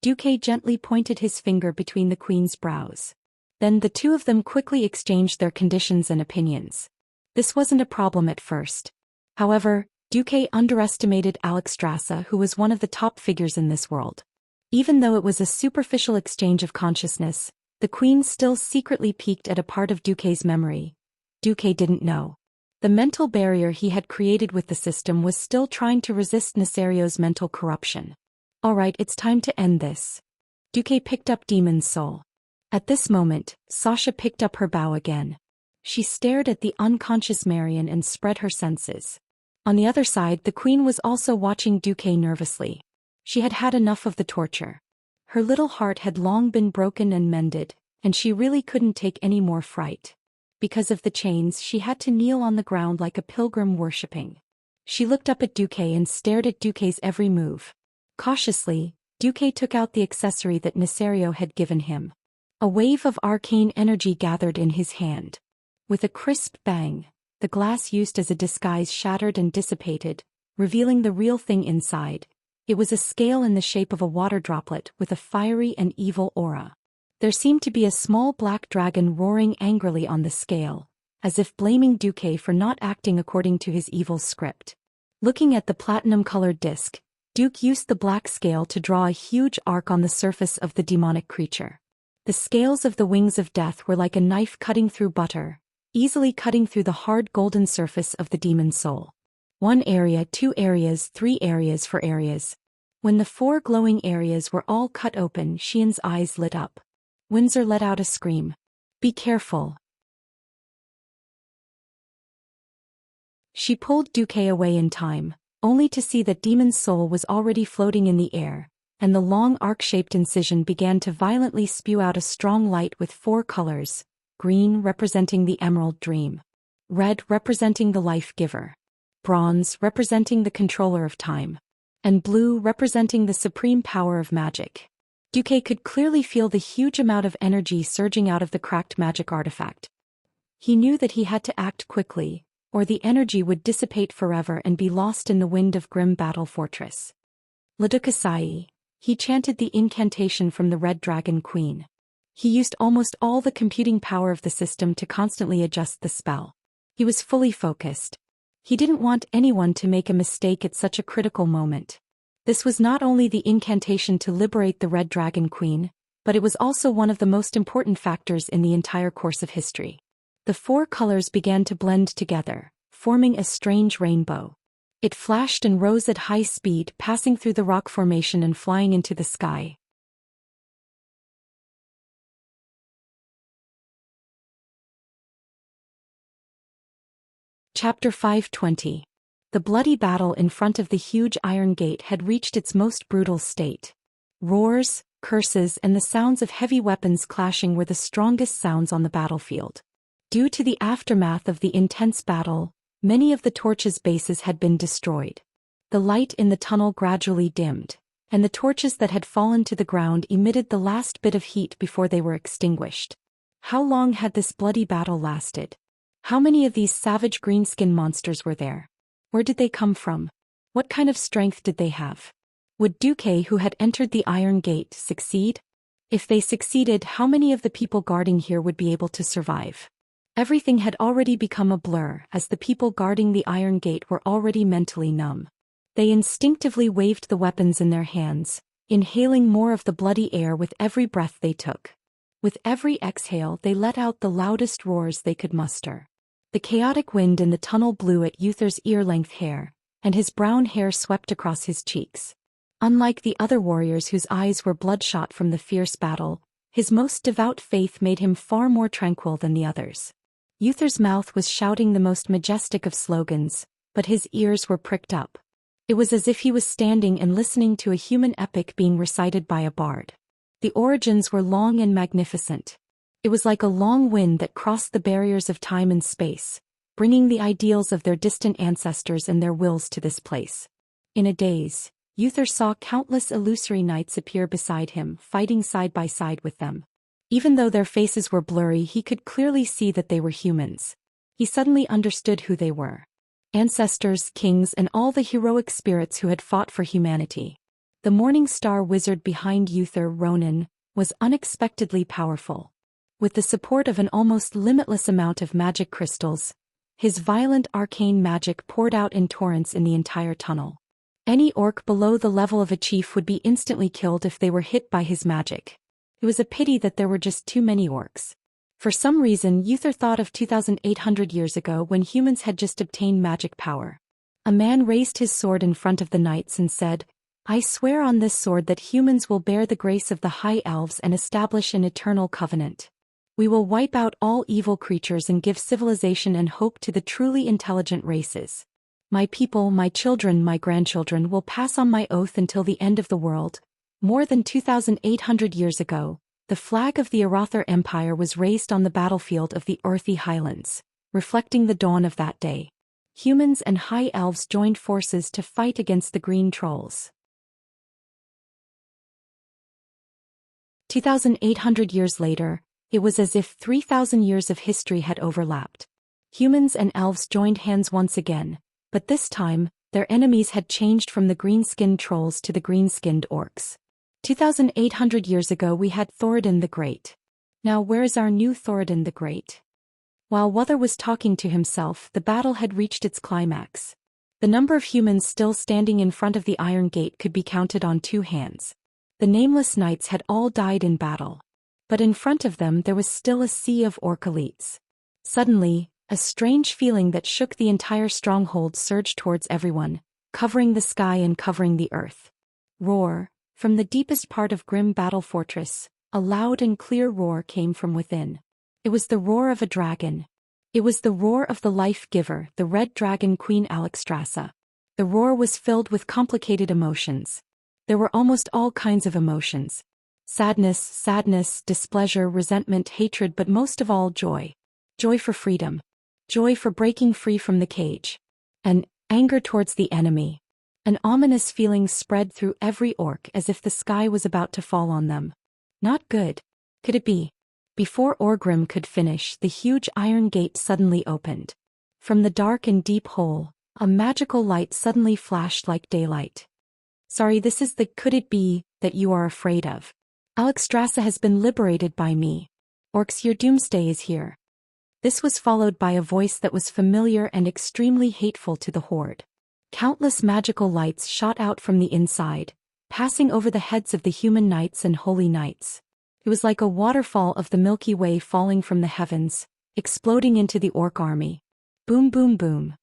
A: Duque gently pointed his finger between the queen's brows. Then the two of them quickly exchanged their conditions and opinions. This wasn't a problem at first. However, Duque underestimated Alchemy, who was one of the top figures in this world. Even though it was a superficial exchange of consciousness, the queen still secretly peeked at a part of Duque's memory. Duque didn't know. The mental barrier he had created with the system was still trying to resist Nesario's mental corruption. Alright, it's time to end this. Duque picked up Demon's Soul. At this moment, Sasha picked up her bow again. She stared at the unconscious Marion and spread her senses. On the other side, the queen was also watching Duque nervously. She had had enough of the torture. Her little heart had long been broken and mended, and she really couldn't take any more fright. Because of the chains, she had to kneel on the ground like a pilgrim worshipping. She looked up at Duque and stared at Duque's every move. Cautiously, Duque took out the accessory that Nesario had given him. A wave of arcane energy gathered in his hand. With a crisp bang, the glass used as a disguise shattered and dissipated, revealing the real thing inside. It was a scale in the shape of a water droplet with a fiery and evil aura. There seemed to be a small black dragon roaring angrily on the scale, as if blaming Duque for not acting according to his evil script. Looking at the platinum-colored disc, Duque used the black scale to draw a huge arc on the surface of the demonic creature. The scales of the wings of death were like a knife cutting through butter, easily cutting through the hard golden surface of the demon's soul. 1 area, 2 areas, 3 areas, 4 areas. When the 4 glowing areas were all cut open, Xian's eyes lit up. Windsor let out a scream. "Be careful." She pulled Duque away in time, only to see that demon's soul was already floating in the air, and the long arc-shaped incision began to violently spew out a strong light with 4 colors: green representing the emerald dream, red representing the life-giver, bronze representing the controller of time, and blue representing the supreme power of magic. Duque could clearly feel the huge amount of energy surging out of the cracked magic artifact. He knew that he had to act quickly, or the energy would dissipate forever and be lost in the wind of grim battle fortress. Ladukasai. He chanted the incantation from the Red Dragon Queen. He used almost all the computing power of the system to constantly adjust the spell. He was fully focused. He didn't want anyone to make a mistake at such a critical moment. This was not only the incantation to liberate the Red Dragon Queen, but it was also one of the most important factors in the entire course of history. The 4 colors began to blend together, forming a strange rainbow. It flashed and rose at high speed, passing through the rock formation and flying into the sky. Chapter 520. The bloody battle in front of the huge iron gate had reached its most brutal state. Roars, curses, and the sounds of heavy weapons clashing were the strongest sounds on the battlefield. Due to the aftermath of the intense battle, many of the torches' bases had been destroyed. The light in the tunnel gradually dimmed, and the torches that had fallen to the ground emitted the last bit of heat before they were extinguished. How long had this bloody battle lasted? How many of these savage greenskin monsters were there? Where did they come from? What kind of strength did they have? Would Duque, who had entered the Iron Gate, succeed? If they succeeded, how many of the people guarding here would be able to survive? Everything had already become a blur, as the people guarding the Iron Gate were already mentally numb. They instinctively waved the weapons in their hands, inhaling more of the bloody air with every breath they took. With every exhale, they let out the loudest roars they could muster. The chaotic wind in the tunnel blew at Uther's ear-length hair, and his brown hair swept across his cheeks. Unlike the other warriors whose eyes were bloodshot from the fierce battle, his most devout faith made him far more tranquil than the others. Uther's mouth was shouting the most majestic of slogans, but his ears were pricked up. It was as if he was standing and listening to a human epic being recited by a bard. The origins were long and magnificent. It was like a long wind that crossed the barriers of time and space, bringing the ideals of their distant ancestors and their wills to this place. In a daze, Uther saw countless illusory knights appear beside him, fighting side by side with them. Even though their faces were blurry, he could clearly see that they were humans. He suddenly understood who they were. Ancestors, kings, and all the heroic spirits who had fought for humanity. The Morning Star wizard behind Uther, Ronan, was unexpectedly powerful. With the support of an almost limitless amount of magic crystals, his violent arcane magic poured out in torrents in the entire tunnel. Any orc below the level of a chief would be instantly killed if they were hit by his magic. It was a pity that there were just too many orcs. For some reason, Uther thought of 2,800 years ago when humans had just obtained magic power. A man raised his sword in front of the knights and said, "I swear on this sword that humans will bear the grace of the high elves and establish an eternal covenant. We will wipe out all evil creatures and give civilization and hope to the truly intelligent races. My people, my children, my grandchildren will pass on my oath until the end of the world. More than 2,800 years ago, the flag of the Arather Empire was raised on the battlefield of the Earthy Highlands, reflecting the dawn of that day. Humans and high elves joined forces to fight against the green trolls. 2,800 years later, it was as if 3,000 years of history had overlapped. Humans and elves joined hands once again, but this time, their enemies had changed from the green-skinned trolls to the green-skinned orcs. 2,800 years ago we had Thoradin the Great. Now where is our new Thoradin the Great? While Wuther was talking to himself, the battle had reached its climax. The number of humans still standing in front of the Iron Gate could be counted on 2 hands. The nameless knights had all died in battle. But in front of them there was still a sea of orc elites. Suddenly, a strange feeling that shook the entire stronghold surged towards everyone, covering the sky and covering the earth. Roar. From the deepest part of Grim Battle Fortress, a loud and clear roar came from within. It was the roar of a dragon. It was the roar of the life-giver, the red dragon Queen Alexstrasza. The roar was filled with complicated emotions. There were almost all kinds of emotions. Sadness, displeasure, resentment, hatred, but most of all joy. Joy for freedom. Joy for breaking free from the cage. And anger towards the enemy. An ominous feeling spread through every orc as if the sky was about to fall on them. Not good. Could it be? Before Orgrim could finish, the huge iron gate suddenly opened. From the dark and deep hole, a magical light suddenly flashed like daylight. Sorry, this is the could it be that you are afraid of. Alexstrasza has been liberated by me. Orcs, your doomsday is here. This was followed by a voice that was familiar and extremely hateful to the horde. Countless magical lights shot out from the inside, passing over the heads of the human knights and holy knights. It was like a waterfall of the Milky Way falling from the heavens, exploding into the orc army. Boom, boom, boom.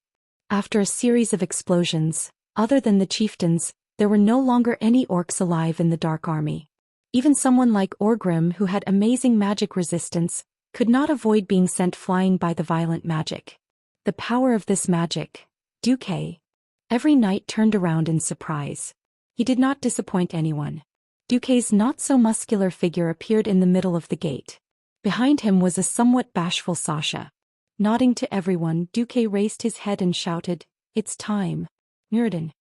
A: After a series of explosions, other than the chieftains, there were no longer any orcs alive in the Dark Army. Even someone like Orgrim, who had amazing magic resistance, could not avoid being sent flying by the violent magic. The power of this magic. Duque. Every knight turned around in surprise. He did not disappoint anyone. Duque's not-so-muscular figure appeared in the middle of the gate. Behind him was a somewhat bashful Sasha. Nodding to everyone, Duque raised his head and shouted, "It's time. Muradin."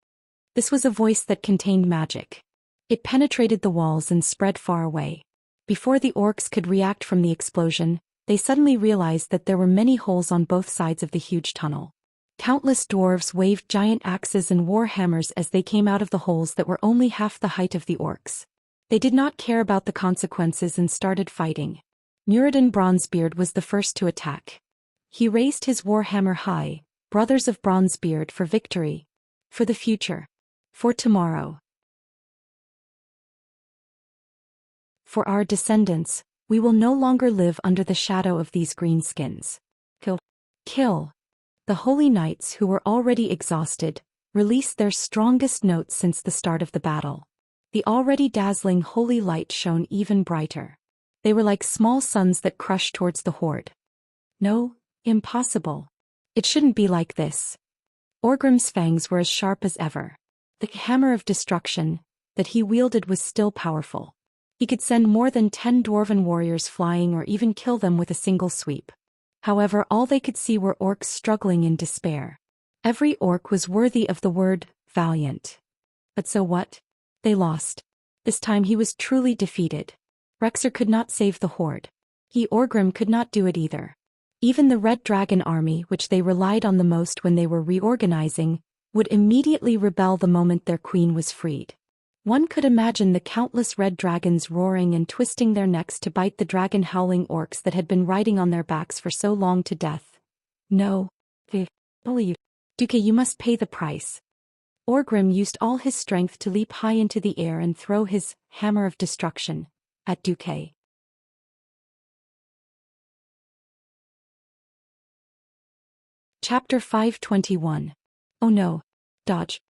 A: This was a voice that contained magic. It penetrated the walls and spread far away. Before the orcs could react from the explosion, they suddenly realized that there were many holes on both sides of the huge tunnel. Countless dwarves waved giant axes and war hammers as they came out of the holes that were only half the height of the orcs. They did not care about the consequences and started fighting. Muradin Bronzebeard was the first to attack. He raised his war hammer high, "Brothers of Bronzebeard, for victory. For the future. For tomorrow. For our descendants, we will no longer live under the shadow of these greenskins. Kill. Kill." The holy knights, who were already exhausted, released their strongest notes since the start of the battle. The already dazzling holy light shone even brighter. They were like small suns that crushed towards the horde. No, impossible. It shouldn't be like this. Orgrim's fangs were as sharp as ever. The hammer of destruction that he wielded was still powerful. He could send more than 10 dwarven warriors flying or even kill them with a single sweep. However, all they could see were orcs struggling in despair. Every orc was worthy of the word valiant. But so what? They lost. This time he was truly defeated. Rexer could not save the horde. He, Orgrim, could not do it either. Even the Red Dragon army, which they relied on the most when they were reorganizing, would immediately rebel the moment their queen was freed. One could imagine the countless red dragons roaring and twisting their necks to bite the dragon-howling orcs that had been riding on their backs for so long to death. No. Believe. Duque, you must pay the price. Orgrim used all his strength to leap high into the air and throw his hammer of destruction at Duque. Chapter 521. Oh no. Dodge.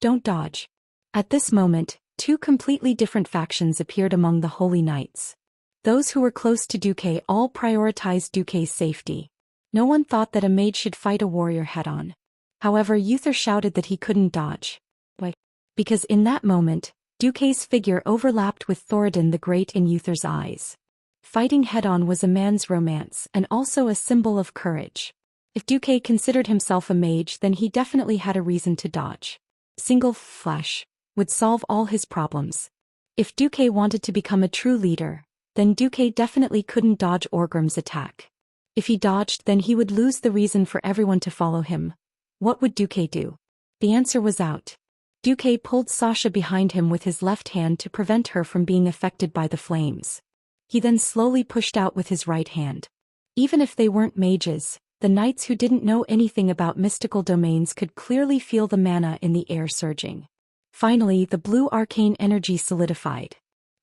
A: Don't dodge. At this moment, 2 completely different factions appeared among the Holy Knights. Those who were close to Duque all prioritized Duque's safety. No one thought that a mage should fight a warrior head-on. However, Uther shouted that he couldn't dodge. Why? Because in that moment, Duque's figure overlapped with Thoradin the Great in Uther's eyes. Fighting head-on was a man's romance and also a symbol of courage. If Duque considered himself a mage, then he definitely had a reason to dodge. Single flash would solve all his problems. If Duque wanted to become a true leader, then Duque definitely couldn't dodge Orgrim's attack. If he dodged, then he would lose the reason for everyone to follow him. What would Duque do? The answer was out. Duque pulled Sasha behind him with his left hand to prevent her from being affected by the flames. He then slowly pushed out with his right hand. Even if they weren't mages, the knights who didn't know anything about mystical domains could clearly feel the mana in the air surging. Finally, the blue arcane energy solidified.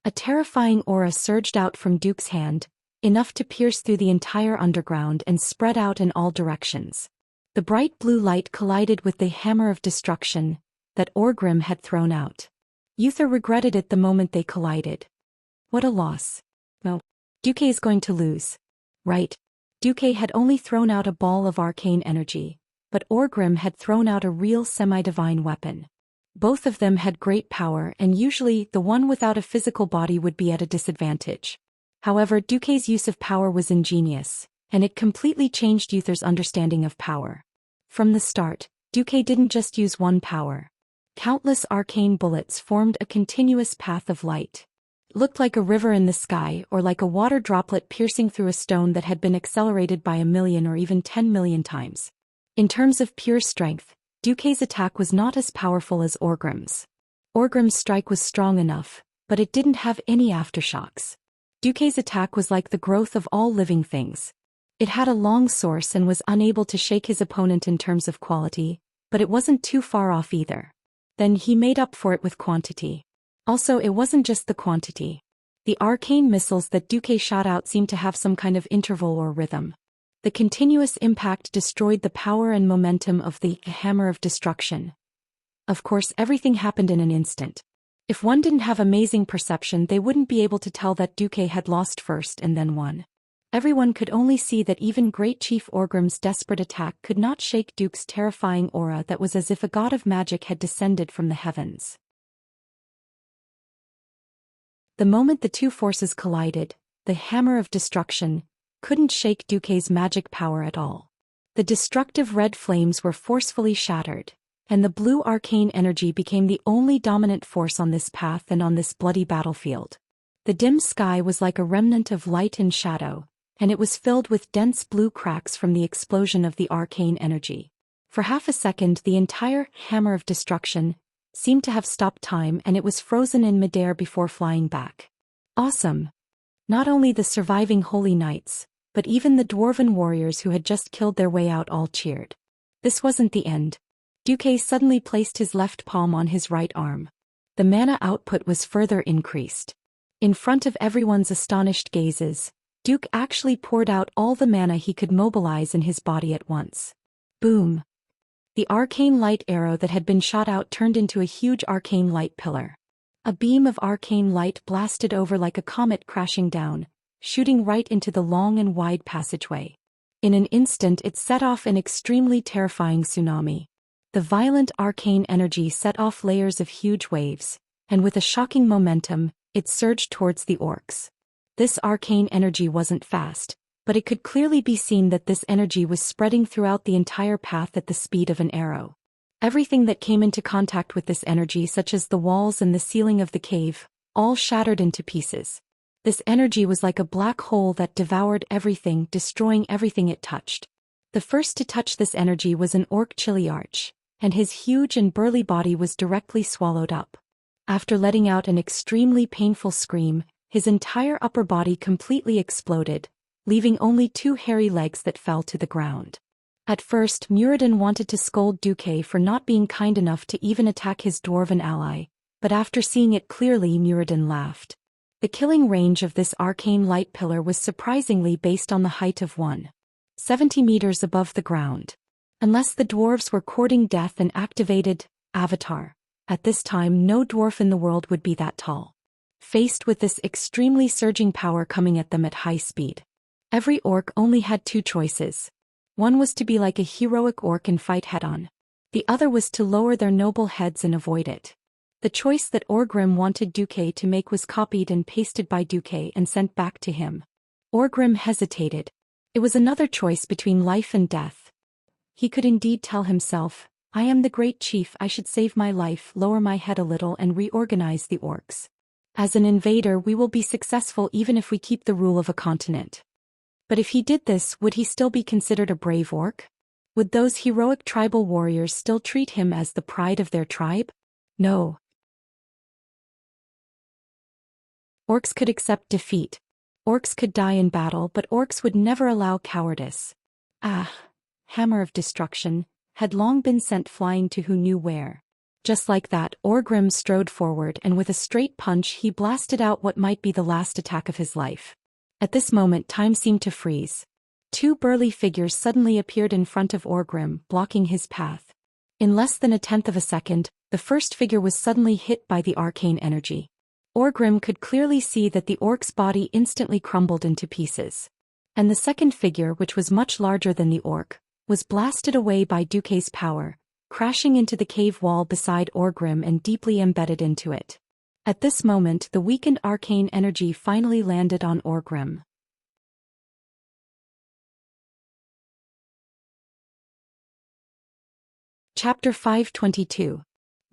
A: A terrifying aura surged out from Duke's hand, enough to pierce through the entire underground and spread out in all directions. The bright blue light collided with the hammer of destruction that Orgrim had thrown out. Uther regretted it the moment they collided. What a loss. Well, Duque is going to lose. Right. Duque had only thrown out a ball of arcane energy, but Orgrim had thrown out a real semi-divine weapon. Both of them had great power, and usually the one without a physical body would be at a disadvantage. However, Duque's use of power was ingenious, and it completely changed Uther's understanding of power. From the start, Duque didn't just use one power. Countless arcane bullets formed a continuous path of light. It looked like a river in the sky, or like a water droplet piercing through a stone that had been accelerated by 1,000,000 or even 10,000,000 times. In terms of pure strength, Duque's attack was not as powerful as Orgrim's. Orgrim's strike was strong enough, but it didn't have any aftershocks. Duque's attack was like the growth of all living things. It had a long source and was unable to shake his opponent in terms of quality, but it wasn't too far off either. Then he made up for it with quantity. Also, it wasn't just the quantity. The arcane missiles that Duque shot out seemed to have some kind of interval or rhythm. The continuous impact destroyed the power and momentum of the hammer of destruction. Of course, everything happened in an instant. If one didn't have amazing perception, they wouldn't be able to tell that Duque had lost first and then won. Everyone could only see that even Great Chief Orgrim's desperate attack could not shake Duke's terrifying aura that was as if a god of magic had descended from the heavens. The moment the two forces collided, the hammer of destruction couldn't shake Duque's magic power at all. The destructive red flames were forcefully shattered, and the blue arcane energy became the only dominant force on this path and on this bloody battlefield. The dim sky was like a remnant of light and shadow, and it was filled with dense blue cracks from the explosion of the arcane energy. For half a second, the entire hammer of destruction seemed to have stopped time, and it was frozen in midair before flying back. Awesome! Not only the surviving holy knights, but even the dwarven warriors who had just killed their way out all cheered. This wasn't the end. Duque suddenly placed his left palm on his right arm. The mana output was further increased. In front of everyone's astonished gazes, Duke actually poured out all the mana he could mobilize in his body at once. Boom! The arcane light arrow that had been shot out turned into a huge arcane light pillar. A beam of arcane light blasted over like a comet crashing down, shooting right into the long and wide passageway. In an instant, it set off an extremely terrifying tsunami. The violent arcane energy set off layers of huge waves, and with a shocking momentum, it surged towards the orcs. This arcane energy wasn't fast, but it could clearly be seen that this energy was spreading throughout the entire path at the speed of an arrow. Everything that came into contact with this energy, such as the walls and the ceiling of the cave, all shattered into pieces. This energy was like a black hole that devoured everything, destroying everything it touched. The first to touch this energy was an orc Chiliarch, and his huge and burly body was directly swallowed up. After letting out an extremely painful scream, his entire upper body completely exploded, leaving only two hairy legs that fell to the ground. At first, Muradin wanted to scold Duque for not being kind enough to even attack his dwarven ally, but after seeing it clearly, Muradin laughed. The killing range of this arcane light pillar was surprisingly based on the height of 170 meters above the ground. Unless the dwarves were courting death and activated Avatar, at this time no dwarf in the world would be that tall. Faced with this extremely surging power coming at them at high speed, every orc only had two choices. One was to be like a heroic orc and fight head-on. The other was to lower their noble heads and avoid it. The choice that Orgrim wanted Duque to make was copied and pasted by Duque and sent back to him. Orgrim hesitated. It was another choice between life and death. He could indeed tell himself, I am the great chief, I should save my life, lower my head a little and reorganize the orcs. As an invader we will be successful even if we keep the rule of a continent. But if he did this, would he still be considered a brave orc? Would those heroic tribal warriors still treat him as the pride of their tribe? No. Orcs could accept defeat. Orcs could die in battle, but orcs would never allow cowardice. Hammer of destruction, had long been sent flying to who knew where. Just like that, Orgrim strode forward and with a straight punch he blasted out what might be the last attack of his life. At this moment time seemed to freeze. Two burly figures suddenly appeared in front of Orgrim, blocking his path. In less than a tenth of a second, the first figure was suddenly hit by the arcane energy. Orgrim could clearly see that the orc's body instantly crumbled into pieces. And the second figure, which was much larger than the orc, was blasted away by Duque's power, crashing into the cave wall beside Orgrim and deeply embedded into it. At this moment the weakened arcane energy finally landed on Orgrim. Chapter 522.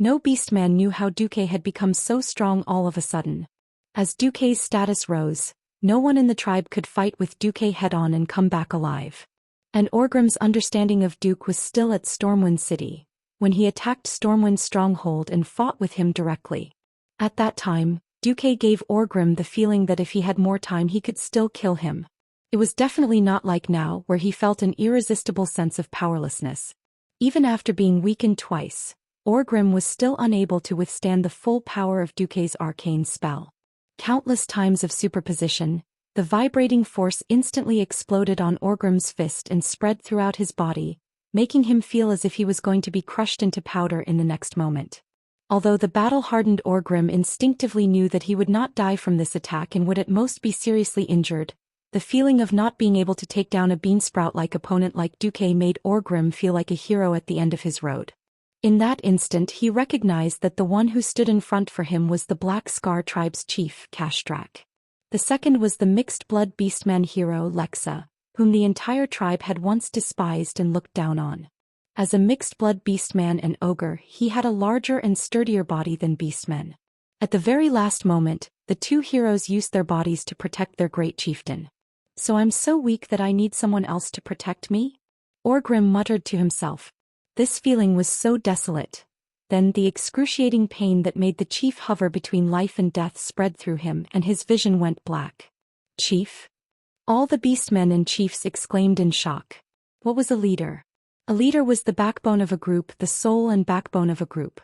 A: No beastman knew how Duque had become so strong all of a sudden. As Duque's status rose, no one in the tribe could fight with Duque head-on and come back alive. And Orgrim's understanding of Duque was still at Stormwind City, when he attacked Stormwind's stronghold and fought with him directly. At that time, Duque gave Orgrim the feeling that if he had more time he could still kill him. It was definitely not like now, where he felt an irresistible sense of powerlessness. Even after being weakened twice, Orgrim was still unable to withstand the full power of Duque's arcane spell. Countless times of superposition, the vibrating force instantly exploded on Orgrim's fist and spread throughout his body, making him feel as if he was going to be crushed into powder in the next moment. Although the battle-hardened Orgrim instinctively knew that he would not die from this attack and would at most be seriously injured, the feeling of not being able to take down a beansprout-like opponent like Duque made Orgrim feel like a hero at the end of his road. In that instant he recognized that the one who stood in front for him was the Black Scar tribe's chief, Kastrak. The second was the mixed-blood beastman hero Lexa, whom the entire tribe had once despised and looked down on. As a mixed-blood beastman and ogre, he had a larger and sturdier body than beastmen. At the very last moment, the two heroes used their bodies to protect their great chieftain. So I'm so weak that I need someone else to protect me? Orgrim muttered to himself. This feeling was so desolate. Then the excruciating pain that made the chief hover between life and death spread through him and his vision went black. Chief? All the beastmen and chiefs exclaimed in shock. What was a leader? A leader was the backbone of a group, the soul and backbone of a group.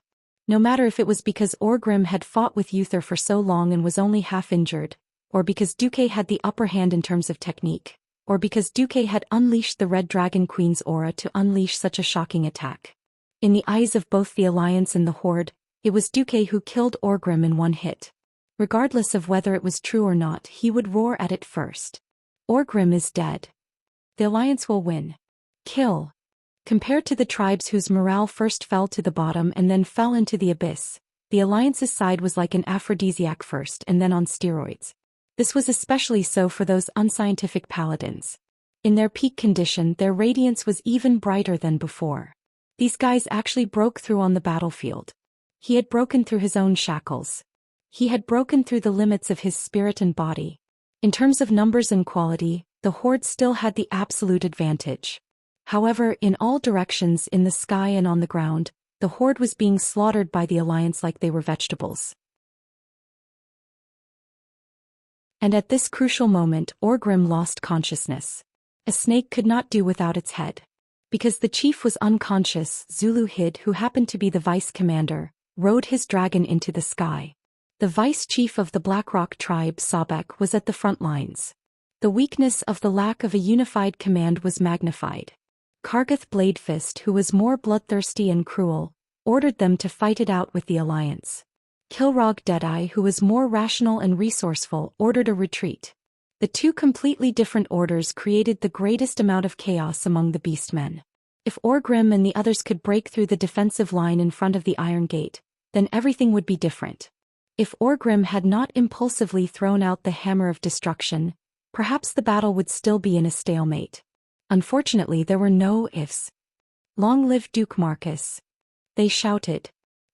A: No matter if it was because Orgrim had fought with Uther for so long and was only half injured, or because Duque had the upper hand in terms of technique, or because Duque had unleashed the Red Dragon Queen's aura to unleash such a shocking attack. In the eyes of both the Alliance and the Horde, it was Duque who killed Orgrim in one hit. Regardless of whether it was true or not, he would roar at it first. Orgrim is dead. The Alliance will win. Kill. Compared to the tribes whose morale first fell to the bottom and then fell into the abyss, the Alliance's side was like an aphrodisiac first and then on steroids. This was especially so for those unscientific paladins. In their peak condition, their radiance was even brighter than before. These guys actually broke through on the battlefield. He had broken through his own shackles. He had broken through the limits of his spirit and body. In terms of numbers and quality, the Horde still had the absolute advantage. However, in all directions, in the sky and on the ground, the Horde was being slaughtered by the Alliance like they were vegetables. And at this crucial moment, Orgrim lost consciousness. A snake could not do without its head. Because the chief was unconscious, Zulu Hid, who happened to be the vice commander, rode his dragon into the sky. The vice chief of the Blackrock tribe, Sabek, was at the front lines. The weakness of the lack of a unified command was magnified. Kargath Bladefist, who was more bloodthirsty and cruel, ordered them to fight it out with the Alliance. Kilrog Deadeye, who was more rational and resourceful, ordered a retreat. The two completely different orders created the greatest amount of chaos among the beastmen. If Orgrim and the others could break through the defensive line in front of the Iron Gate, then everything would be different. If Orgrim had not impulsively thrown out the hammer of destruction, perhaps the battle would still be in a stalemate. Unfortunately, there were no ifs. Long live Duke Marcus! They shouted.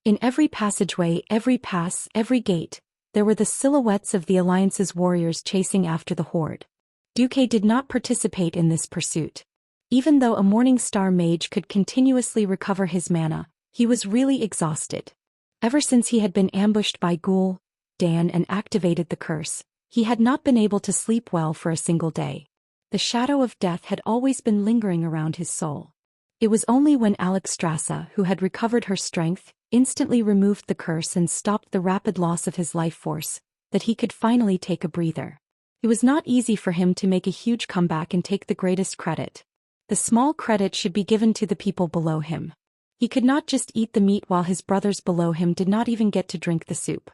A: In every passageway, every pass, every gate, there were the silhouettes of the Alliance's warriors chasing after the horde. Duque did not participate in this pursuit. Even though a Morning Star mage could continuously recover his mana, he was really exhausted. Ever since he had been ambushed by Ghoul, Dan and activated the curse, he had not been able to sleep well for a single day. The shadow of death had always been lingering around his soul. It was only when Alexstrasza, who had recovered her strength, instantly removed the curse and stopped the rapid loss of his life force, that he could finally take a breather. It was not easy for him to make a huge comeback and take the greatest credit. The small credit should be given to the people below him. He could not just eat the meat while his brothers below him did not even get to drink the soup.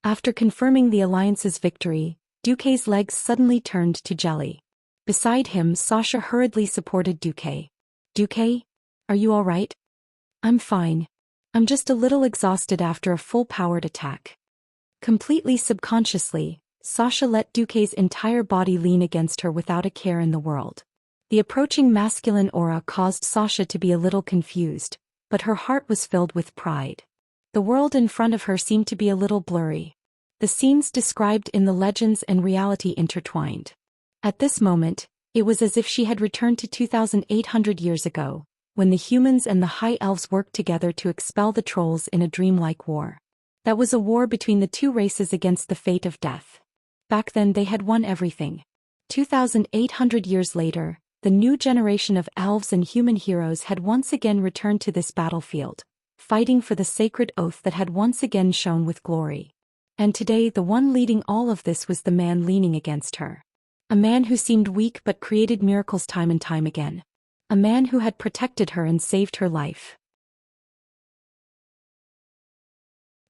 A: After confirming the Alliance's victory, Duque's legs suddenly turned to jelly. Beside him, Sasha hurriedly supported Duque. Duque? Are you all right? I'm fine. I'm just a little exhausted after a full-powered attack. Completely subconsciously, Sasha let Duque's entire body lean against her without a care in the world. The approaching masculine aura caused Sasha to be a little confused, but her heart was filled with pride. The world in front of her seemed to be a little blurry. The scenes described in the legends and reality intertwined. At this moment, it was as if she had returned to 2,800 years ago, when the humans and the High Elves worked together to expel the trolls in a dreamlike war. That was a war between the two races against the fate of death. Back then they had won everything. 2,800 years later, the new generation of elves and human heroes had once again returned to this battlefield, fighting for the sacred oath that had once again shone with glory. And today the one leading all of this was the man leaning against her. A man who seemed weak but created miracles time and time again. A man who had protected her and saved her life.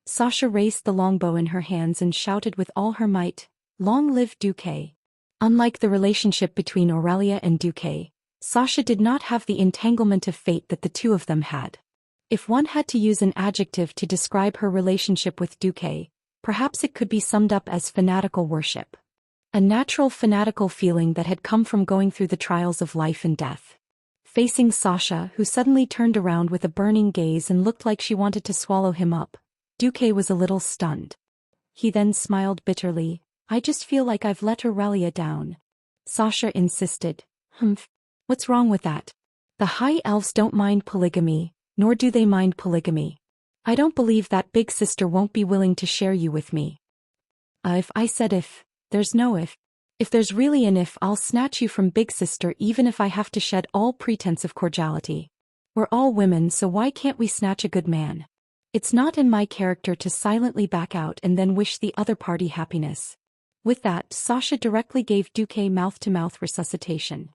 A: Sasha raised the longbow in her hands and shouted with all her might, "Long live Duque!" Unlike the relationship between Aurelia and Duque, Sasha did not have the entanglement of fate that the two of them had. If one had to use an adjective to describe her relationship with Duque, perhaps it could be summed up as fanatical worship. A natural fanatical feeling that had come from going through the trials of life and death. Facing Sasha, who suddenly turned around with a burning gaze and looked like she wanted to swallow him up, Duque was a little stunned. He then smiled bitterly. "I just feel like I've let Aurelia down." Sasha insisted. "Humph. What's wrong with that? The High Elves don't mind polygamy, nor do they mind polygamy. I don't believe that big sister won't be willing to share you with me." If I said if, there's no if. If there's really an if, I'll snatch you from big sister even if I have to shed all pretense of cordiality. We're all women, so why can't we snatch a good man? It's not in my character to silently back out and then wish the other party happiness. With that, Sasha directly gave Duque mouth-to-mouth resuscitation.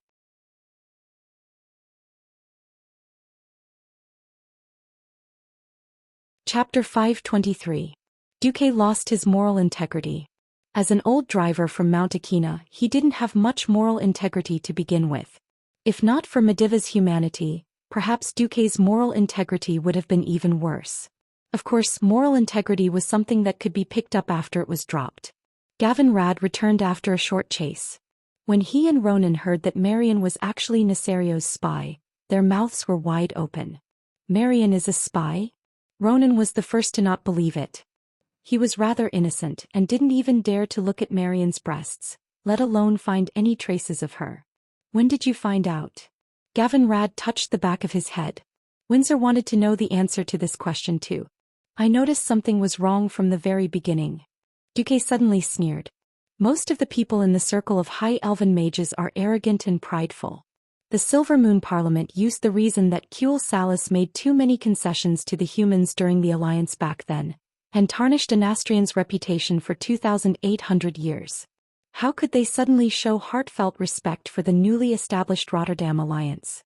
A: Chapter 523. Duque lost his moral integrity. As an old driver from Mount Akina, he didn't have much moral integrity to begin with. If not for Mediva's humanity, perhaps Duque's moral integrity would have been even worse. Of course, moral integrity was something that could be picked up after it was dropped. Gavin Rad returned after a short chase. When he and Ronan heard that Marion was actually Nesario's spy, their mouths were wide open. Marion is a spy? Ronan was the first to not believe it. He was rather innocent and didn't even dare to look at Marion's breasts, let alone find any traces of her. When did you find out? Gavin Rad touched the back of his head. Windsor wanted to know the answer to this question too. I noticed something was wrong from the very beginning. Duque suddenly sneered. Most of the people in the circle of high elven mages are arrogant and prideful. The Silver Moon Parliament used the reason that Kuel Salas made too many concessions to the humans during the Alliance back then, and tarnished Anastrian's reputation for 2,800 years. How could they suddenly show heartfelt respect for the newly established Rotterdam Alliance?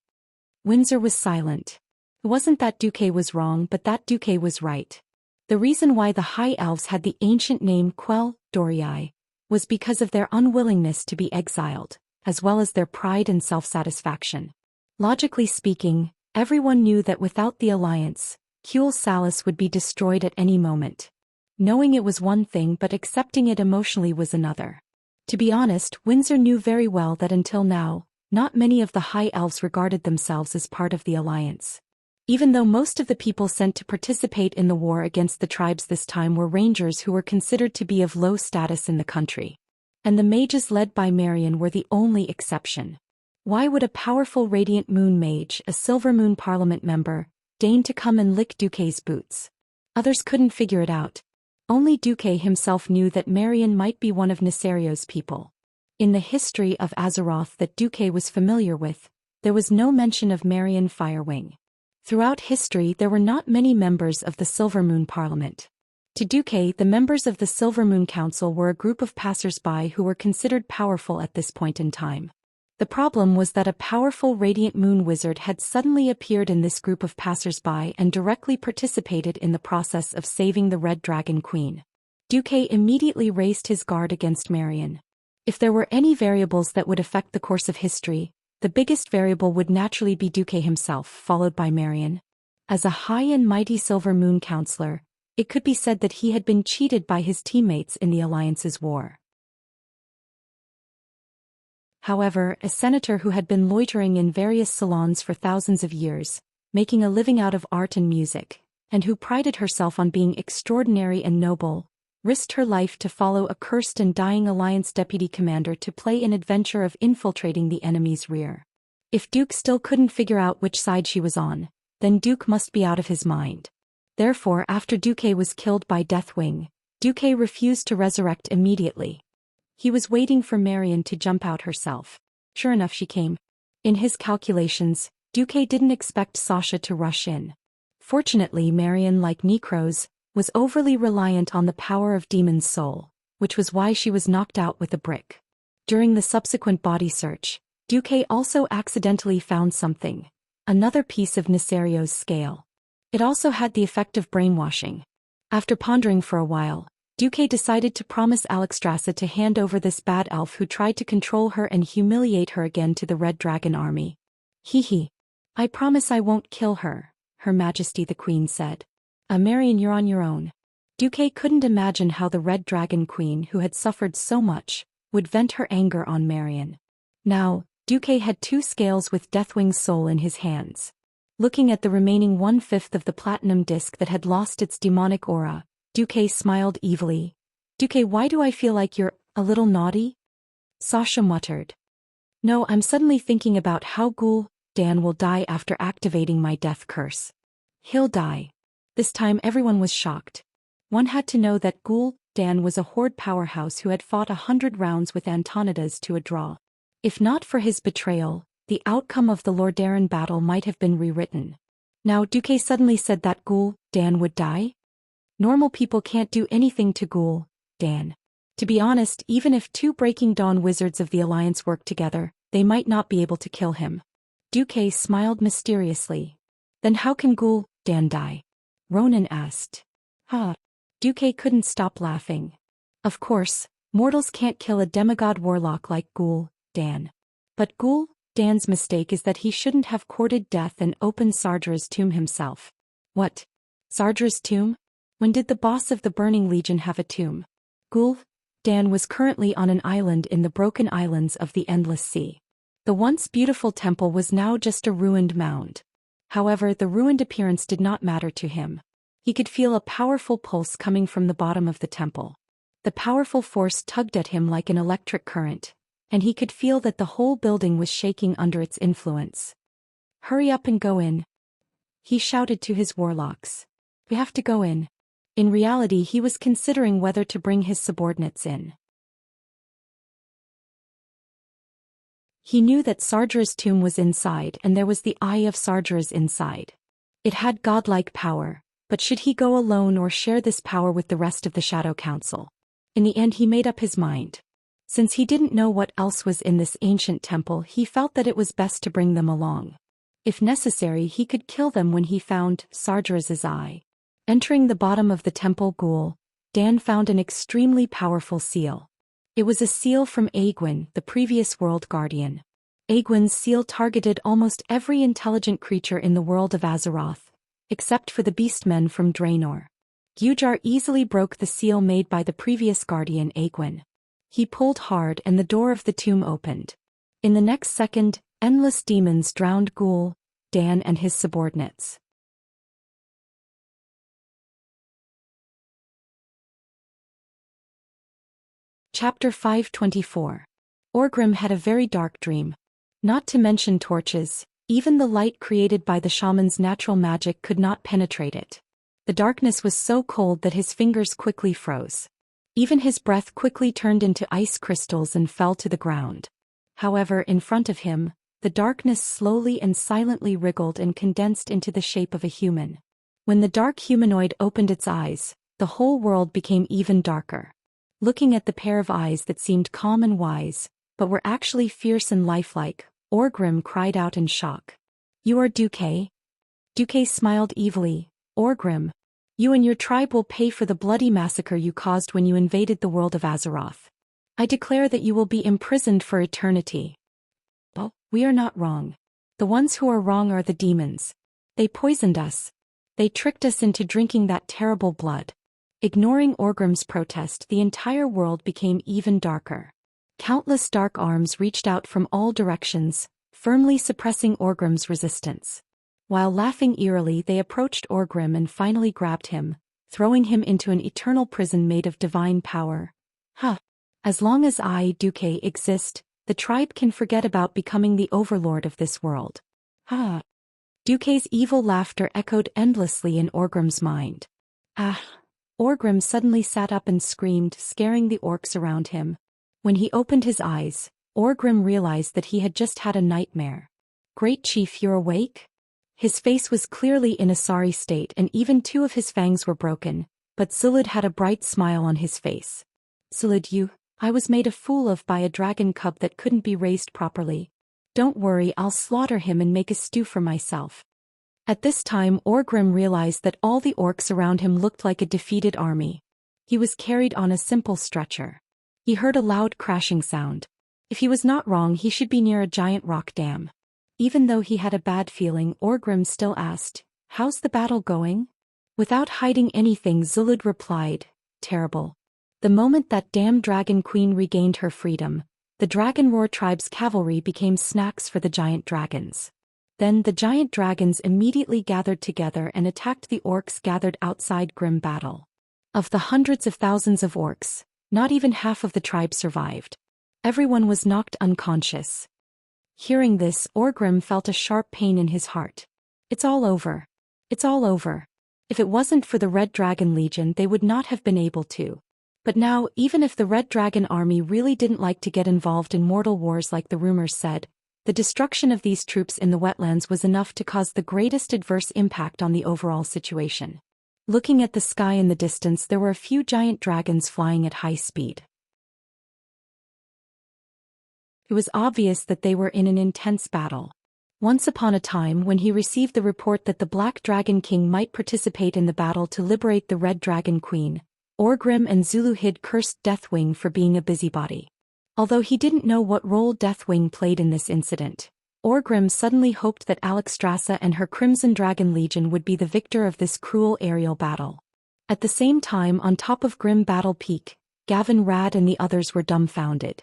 A: Windsor was silent. It wasn't that Duque was wrong, but that Duque was right. The reason why the High Elves had the ancient name Quell Dorii was because of their unwillingness to be exiled, as well as their pride and self-satisfaction. Logically speaking, everyone knew that without the Alliance, Kuel Salis would be destroyed at any moment. Knowing it was one thing but accepting it emotionally was another. To be honest, Windsor knew very well that until now, not many of the High Elves regarded themselves as part of the alliance. Even though most of the people sent to participate in the war against the tribes this time were rangers who were considered to be of low status in the country. And the mages led by Marion were the only exception. Why would a powerful Radiant Moon mage, a Silver Moon Parliament member, deign to come and lick Duque's boots? Others couldn't figure it out. Only Duque himself knew that Marion might be one of Nesario's people. In the history of Azeroth that Duque was familiar with, there was no mention of Marion Firewing. Throughout history there were not many members of the Silver Moon Parliament. To Duque, the members of the Silver Moon Council were a group of passers-by who were considered powerful at this point in time. The problem was that a powerful Radiant Moon wizard had suddenly appeared in this group of passers-by and directly participated in the process of saving the Red Dragon Queen. Duque immediately raised his guard against Marion. If there were any variables that would affect the course of history, the biggest variable would naturally be Duque himself, followed by Marion. As a high and mighty Silver Moon counselor, it could be said that he had been cheated by his teammates in the Alliance's war. However, a senator who had been loitering in various salons for thousands of years, making a living out of art and music, and who prided herself on being extraordinary and noble, risked her life to follow a cursed and dying Alliance deputy commander to play an adventure of infiltrating the enemy's rear. If Duke still couldn't figure out which side she was on, then Duke must be out of his mind. Therefore, after Duque was killed by Deathwing, Duque refused to resurrect immediately. He was waiting for Marion to jump out herself. Sure enough, she came. In his calculations, Duque didn't expect Sasha to rush in. Fortunately, Marion, like Necros, was overly reliant on the power of Demon's soul, which was why she was knocked out with a brick. During the subsequent body search, Duque also accidentally found something, another piece of Nesario's scale. It also had the effect of brainwashing. After pondering for a while, Duque decided to promise Alexstrasza to hand over this bad elf who tried to control her and humiliate her again to the Red Dragon army. Hee. I promise I won't kill her, Her Majesty the Queen said. Marion, you're on your own. Duque couldn't imagine how the Red Dragon Queen, who had suffered so much, would vent her anger on Marion. Now, Duque had two scales with Deathwing's soul in his hands. Looking at the remaining 1/5 of the platinum disc that had lost its demonic aura, Duque smiled evilly. Duque, why do I feel like you're a little naughty? Sasha muttered. No, I'm suddenly thinking about how Ghoul Dan will die after activating my death curse. He'll die. This time everyone was shocked. One had to know that Ghoul Dan was a horde powerhouse who had fought 100 rounds with Antonidas to a draw. If not for his betrayal, the outcome of the Lordaeron battle might have been rewritten. Now Duque suddenly said that Ghoul Dan would die? Normal people can't do anything to Ghoul Dan. To be honest, even if two Breaking Dawn wizards of the Alliance worked together, they might not be able to kill him. Duque smiled mysteriously. Then how can Ghoul Dan die? Ronan asked. Duque couldn't stop laughing. Of course, mortals can't kill a demigod warlock like Ghoul Dan. But Ghoul Dan's mistake is that he shouldn't have courted death and opened Sardra's tomb himself. What? Sardra's tomb? When did the boss of the Burning Legion have a tomb? Ghoul Dan was currently on an island in the Broken Islands of the Endless Sea. The once beautiful temple was now just a ruined mound. However, the ruined appearance did not matter to him. He could feel a powerful pulse coming from the bottom of the temple. The powerful force tugged at him like an electric current, and he could feel that the whole building was shaking under its influence. Hurry up and go in, he shouted to his warlocks. We have to go in. In reality, he was considering whether to bring his subordinates in. He knew that Sardra's tomb was inside and there was the Eye of Sardra's inside. It had godlike power, but should he go alone or share this power with the rest of the Shadow Council? In the end he made up his mind. Since he didn't know what else was in this ancient temple, he felt that it was best to bring them along. If necessary, he could kill them when he found Sardra's eye. Entering the bottom of the temple, Ghoul Dan found an extremely powerful seal. It was a seal from Aegwynn, the previous world guardian. Aegwynn's seal targeted almost every intelligent creature in the world of Azeroth. except for the beastmen from Draenor. Gyujar easily broke the seal made by the previous guardian Aegwin. He pulled hard and the door of the tomb opened. In the next second, endless demons drowned Ghoul, Dan and his subordinates. Chapter 524. Orgrim had a very dark dream. Not to mention torches, even the light created by the shaman's natural magic could not penetrate it. The darkness was so cold that his fingers quickly froze. Even his breath quickly turned into ice crystals and fell to the ground. However, in front of him, the darkness slowly and silently wriggled and condensed into the shape of a human. When the dark humanoid opened its eyes, the whole world became even darker. Looking at the pair of eyes that seemed calm and wise, but were actually fierce and lifelike, Orgrim cried out in shock. "You are Duque?" Duque smiled evilly. "Orgrim, you and your tribe will pay for the bloody massacre you caused when you invaded the world of Azeroth. I declare that you will be imprisoned for eternity." "Oh, we are not wrong. The ones who are wrong are the demons. They poisoned us. They tricked us into drinking that terrible blood." Ignoring Orgrim's protest, the entire world became even darker. Countless dark arms reached out from all directions, firmly suppressing Orgrim's resistance. While laughing eerily, they approached Orgrim and finally grabbed him, throwing him into an eternal prison made of divine power. "Huh. As long as I, Duque, exist, the tribe can forget about becoming the overlord of this world." "Ah." Duque's evil laughter echoed endlessly in Orgrim's mind. "Ah." Orgrim suddenly sat up and screamed, scaring the orcs around him. When he opened his eyes, Orgrim realized that he had just had a nightmare. "Great Chief, you're awake?" His face was clearly in a sorry state and even two of his fangs were broken, but Zulud had a bright smile on his face. "Zulud, I was made a fool of by a dragon cub that couldn't be raised properly. Don't worry, I'll slaughter him and make a stew for myself." At this time Orgrim realized that all the orcs around him looked like a defeated army. He was carried on a simple stretcher. He heard a loud crashing sound. If he was not wrong, he should be near a giant rock dam. Even though he had a bad feeling, Orgrim still asked, "How's the battle going?" Without hiding anything, Zulud replied, "Terrible." The moment that damn dragon queen regained her freedom, the Dragon Roar tribe's cavalry became snacks for the giant dragons. Then the giant dragons immediately gathered together and attacked the orcs gathered outside grim battle. Of the hundreds of thousands of orcs, not even half of the tribe survived. Everyone was knocked unconscious. Hearing this, Orgrim felt a sharp pain in his heart. "It's all over. It's all over. If it wasn't for the Red Dragon Legion, they would not have been able to." But now, even if the Red Dragon army really didn't like to get involved in mortal wars like the rumors said, the destruction of these troops in the wetlands was enough to cause the greatest adverse impact on the overall situation. Looking at the sky in the distance, there were a few giant dragons flying at high speed. It was obvious that they were in an intense battle. Once upon a time, when he received the report that the Black Dragon King might participate in the battle to liberate the Red Dragon Queen, Orgrim and Zuluhid cursed Deathwing for being a busybody. Although he didn't know what role Deathwing played in this incident, Orgrim suddenly hoped that Alexstrasza and her Crimson Dragon Legion would be the victor of this cruel aerial battle. At the same time, on top of Grim Battle Peak, Gavin Rad and the others were dumbfounded.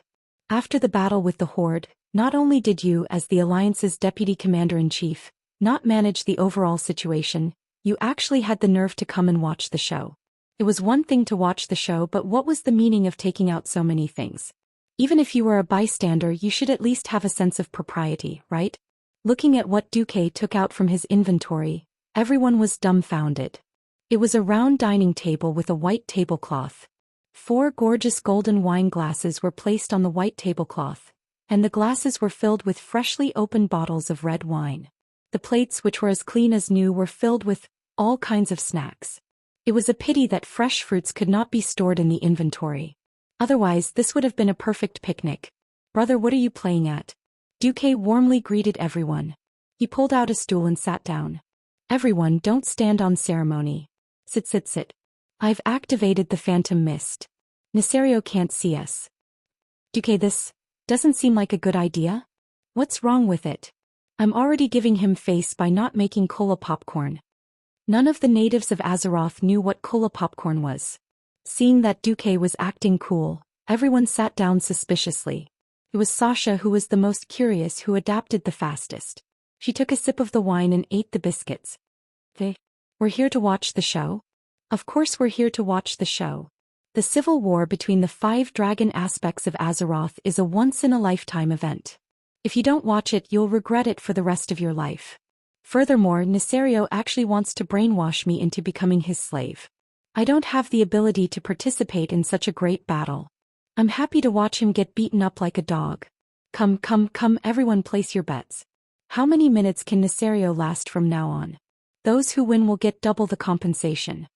A: After the battle with the Horde, not only did you, as the Alliance's Deputy Commander-in-Chief, not manage the overall situation, you actually had the nerve to come and watch the show. It was one thing to watch the show, but what was the meaning of taking out so many things? Even if you were a bystander, you should at least have a sense of propriety, right? Looking at what Duque took out from his inventory, everyone was dumbfounded. It was a round dining table with a white tablecloth. 4 gorgeous golden wine glasses were placed on the white tablecloth, and the glasses were filled with freshly opened bottles of red wine. The plates, which were as clean as new, were filled with all kinds of snacks. It was a pity that fresh fruits could not be stored in the inventory. Otherwise, this would have been a perfect picnic. "Brother, what are you playing at?" Duque warmly greeted everyone. He pulled out a stool and sat down. "Everyone, don't stand on ceremony. Sit, sit, sit. I've activated the Phantom Mist. Nesario can't see us." "Duque, this doesn't seem like a good idea. What's wrong with it?" "I'm already giving him face by not making cola popcorn." None of the natives of Azeroth knew what cola popcorn was. Seeing that Duque was acting cool, everyone sat down suspiciously. It was Sasha who was the most curious, who adapted the fastest. She took a sip of the wine and ate the biscuits. We're here to watch the show? Of course we're here to watch the show. The civil war between the 5 dragon aspects of Azeroth is a once-in-a-lifetime event. If you don't watch it, you'll regret it for the rest of your life. Furthermore, Nesario actually wants to brainwash me into becoming his slave. I don't have the ability to participate in such a great battle. I'm happy to watch him get beaten up like a dog. Come, everyone, place your bets. How many minutes can Nesario last from now on? Those who win will get double the compensation.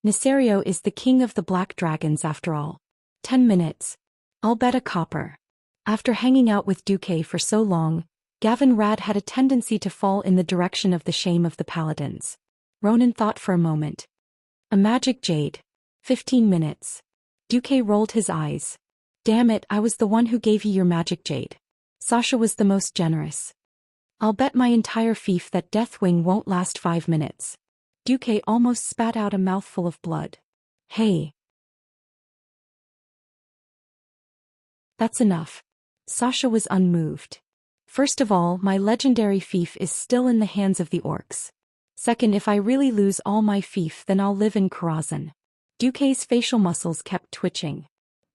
A: Nesario is the king of the black dragons after all. 10 minutes. I'll bet a copper. After hanging out with Duque for so long, Gavin Rad had a tendency to fall in the direction of the shame of the paladins. Ronan thought for a moment. A magic jade. 15 minutes. Duque rolled his eyes. Damn it, I was the one who gave you your magic jade. Sasha was the most generous. I'll bet my entire fief that Deathwing won't last 5 minutes. Duque almost spat out a mouthful of blood. Hey. That's enough. Sasha was unmoved. First of all, my legendary fief is still in the hands of the orcs. Second, if I really lose all my fief, then I'll live in Karazhan. Duque's facial muscles kept twitching.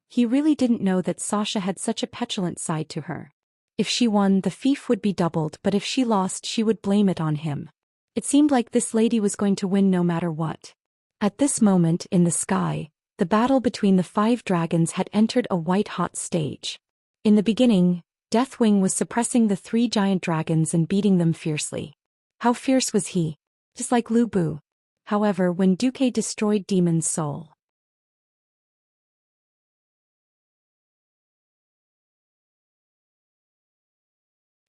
A: He really didn't know that Sasha had such a petulant side to her. If she won, the fief would be doubled, but if she lost, she would blame it on him. It seemed like this lady was going to win no matter what. At this moment, in the sky, the battle between the 5 dragons had entered a white-hot stage. In the beginning, Deathwing was suppressing the 3 giant dragons and beating them fiercely. How fierce was he? Just like Lu Bu. However, when Duque destroyed Demon's soul.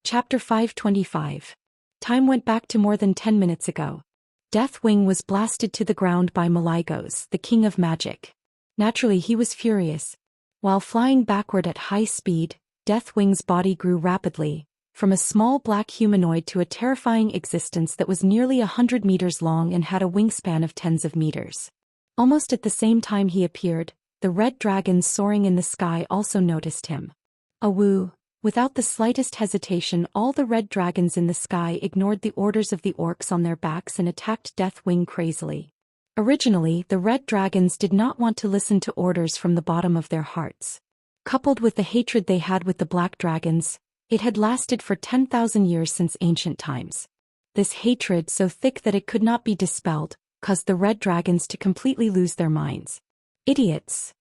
A: Chapter 525. Time went back to more than 10 minutes ago. Deathwing was blasted to the ground by Maligos, the king of magic. Naturally, he was furious. While flying backward at high speed, Deathwing's body grew rapidly, from a small black humanoid to a terrifying existence that was nearly 100 meters long and had a wingspan of tens of meters. Almost at the same time he appeared, the red dragons soaring in the sky also noticed him. Awoo! Without the slightest hesitation, all the red dragons in the sky ignored the orders of the orcs on their backs and attacked Deathwing crazily. Originally, the red dragons did not want to listen to orders from the bottom of their hearts. Coupled with the hatred they had with the black dragons, it had lasted for 10,000 years since ancient times. This hatred, so thick that it could not be dispelled, caused the red dragons to completely lose their minds. Idiots!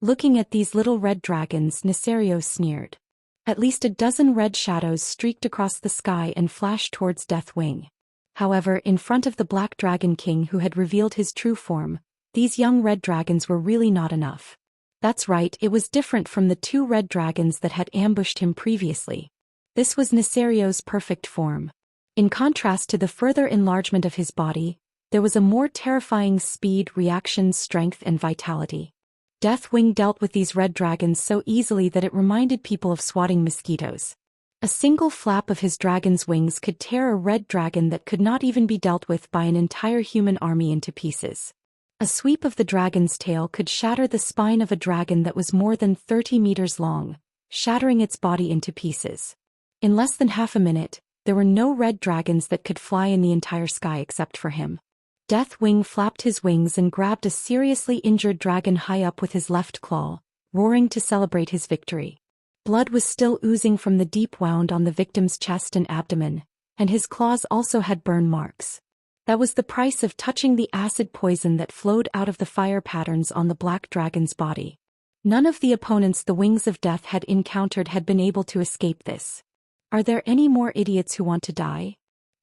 A: Looking at these little red dragons, Nesario sneered. At least a dozen red shadows streaked across the sky and flashed towards Deathwing. However, in front of the Black Dragon King who had revealed his true form, these young red dragons were really not enough. That's right, it was different from the 2 red dragons that had ambushed him previously. This was Nesario's perfect form. In contrast to the further enlargement of his body, there was a more terrifying speed, reaction, strength, and vitality. Deathwing dealt with these red dragons so easily that it reminded people of swatting mosquitoes. A single flap of his dragon's wings could tear a red dragon that could not even be dealt with by an entire human army into pieces. A sweep of the dragon's tail could shatter the spine of a dragon that was more than 30 meters long, shattering its body into pieces. In less than half a minute, there were no red dragons that could fly in the entire sky except for him. Deathwing flapped his wings and grabbed a seriously injured dragon high up with his left claw, roaring to celebrate his victory. Blood was still oozing from the deep wound on the victim's chest and abdomen, and his claws also had burn marks. That was the price of touching the acid poison that flowed out of the fire patterns on the black dragon's body. None of the opponents the Wings of Death had encountered had been able to escape this. Are there any more idiots who want to die?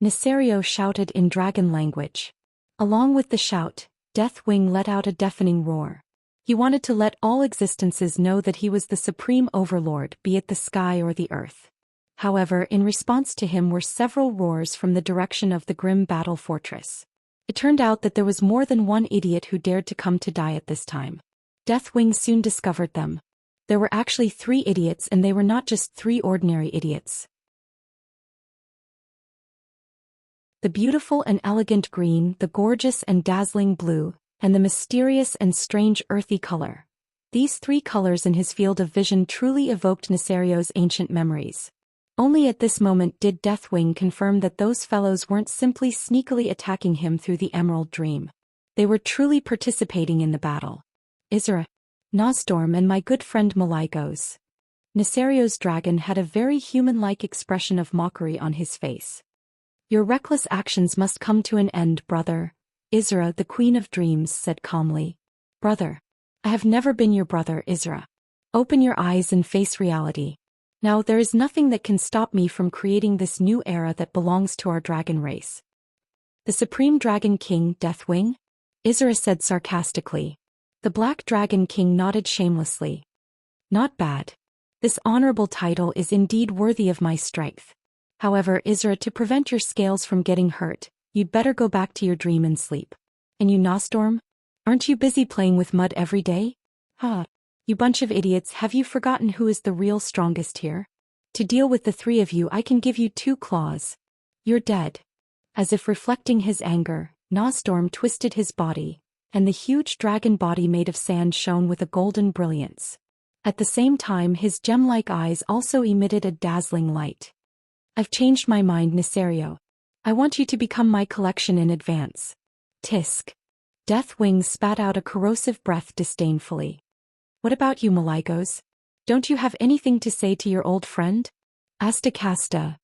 A: Nesario shouted in dragon language. Along with the shout, Deathwing let out a deafening roar. He wanted to let all existences know that he was the supreme overlord, be it the sky or the earth. However, in response to him were several roars from the direction of the grim battle fortress. It turned out that there was more than one idiot who dared to come to die at this time. Deathwing soon discovered them. There were actually 3 idiots, and they were not just 3 ordinary idiots. The beautiful and elegant green, the gorgeous and dazzling blue, and the mysterious and strange earthy color. These three colors in his field of vision truly evoked Nesario's ancient memories. Only at this moment did Deathwing confirm that those fellows weren't simply sneakily attacking him through the Emerald Dream. They were truly participating in the battle. Isra, Nosdorm and my good friend Maligos. Nesario's dragon had a very human-like expression of mockery on his face. Your reckless actions must come to an end, brother. Isra, the Queen of Dreams, said calmly. Brother. I have never been your brother, Isra. Open your eyes and face reality. Now there is nothing that can stop me from creating this new era that belongs to our dragon race. The Supreme Dragon King, Deathwing? Isra said sarcastically. The Black Dragon King nodded shamelessly. Not bad. This honorable title is indeed worthy of my strength. However, Isra, to prevent your scales from getting hurt, you'd better go back to your dream and sleep. And you, Nosdorm? Aren't you busy playing with mud every day? You bunch of idiots, have you forgotten who is the real strongest here? To deal with the three of you, I can give you 2 claws. You're dead. As if reflecting his anger, Nosdorm twisted his body, and the huge dragon body made of sand shone with a golden brilliance. At the same time, his gem-like eyes also emitted a dazzling light. I've changed my mind, Nesario. I want you to become my collection in advance. Tisk. Deathwing spat out a corrosive breath disdainfully. What about you, Maligos? Don't you have anything to say to your old friend? Astakasta.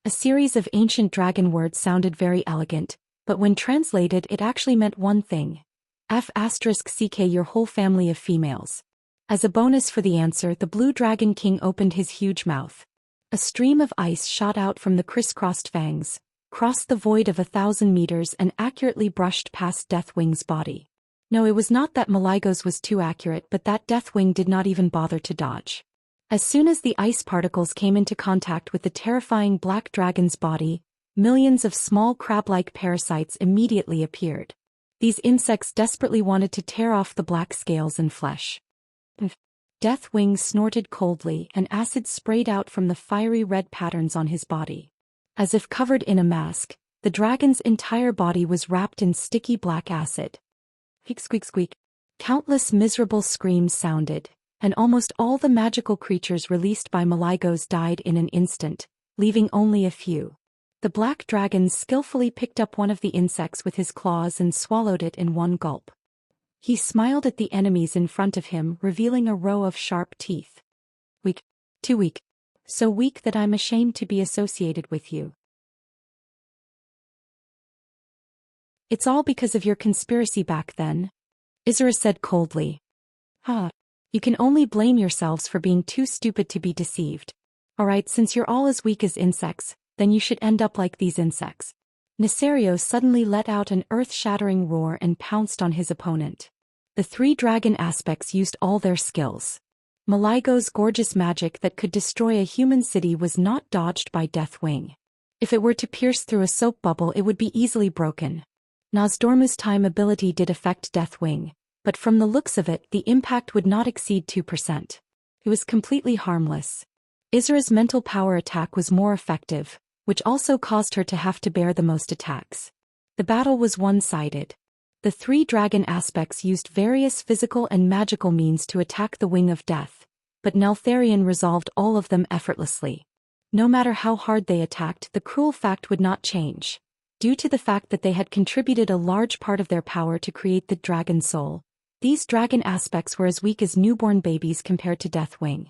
A: A series of ancient dragon words sounded very elegant, but when translated it actually meant one thing. F*ck your whole family of females. As a bonus for the answer, the Blue Dragon King opened his huge mouth. A stream of ice shot out from the crisscrossed fangs, crossed the void of 1,000 meters and accurately brushed past Deathwing's body. No, it was not that Maligos was too accurate, but that Deathwing did not even bother to dodge. As soon as the ice particles came into contact with the terrifying black dragon's body, millions of small crab-like parasites immediately appeared. These insects desperately wanted to tear off the black scales and flesh. Deathwing snorted coldly, and acid sprayed out from the fiery red patterns on his body. As if covered in a mask, the dragon's entire body was wrapped in sticky black acid. Squeak, squeak, squeak. Countless miserable screams sounded, and almost all the magical creatures released by Maligos died in an instant, leaving only a few. The black dragon skillfully picked up one of the insects with his claws and swallowed it in one gulp. He smiled at the enemies in front of him, revealing a row of sharp teeth. Weak. Too weak. So weak that I'm ashamed to be associated with you. It's all because of your conspiracy back then, Isra said coldly. You can only blame yourselves for being too stupid to be deceived. Alright, since you're all as weak as insects, then you should end up like these insects. Nesario suddenly let out an earth-shattering roar and pounced on his opponent. The 3 dragon aspects used all their skills. Maligos' gorgeous magic that could destroy a human city was not dodged by Deathwing. If it were to pierce through a soap bubble, it would be easily broken. Nosdormu's time ability did affect Deathwing, but from the looks of it, the impact would not exceed 2%. It was completely harmless. Isra's mental power attack was more effective, which also caused her to have to bear the most attacks. The battle was one-sided. The 3 dragon aspects used various physical and magical means to attack the Wing of Death, but Neltharion resolved all of them effortlessly. No matter how hard they attacked, the cruel fact would not change. Due to the fact that they had contributed a large part of their power to create the dragon soul, these dragon aspects were as weak as newborn babies compared to Deathwing.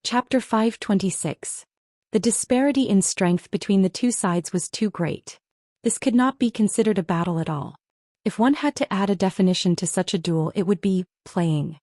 A: Chapter 526. The disparity in strength between the two sides was too great. This could not be considered a battle at all. If one had to add a definition to such a duel, it would be playing.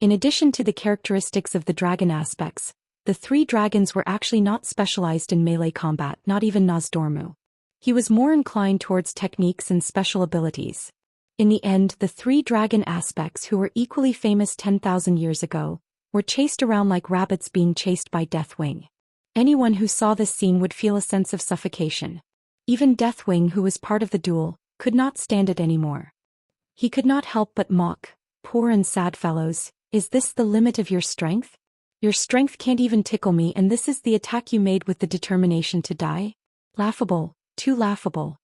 A: In addition to the characteristics of the dragon aspects, the 3 dragons were actually not specialized in melee combat, not even Nosdormu. He was more inclined towards techniques and special abilities. In the end, the 3 dragon aspects, who were equally famous 10,000 years ago, were chased around like rabbits being chased by Deathwing. Anyone who saw this scene would feel a sense of suffocation. Even Deathwing, who was part of the duel, could not stand it anymore. He could not help but mock. Poor and sad fellows, is this the limit of your strength? Your strength can't even tickle me, and this is the attack you made with the determination to die? Laughable, too laughable.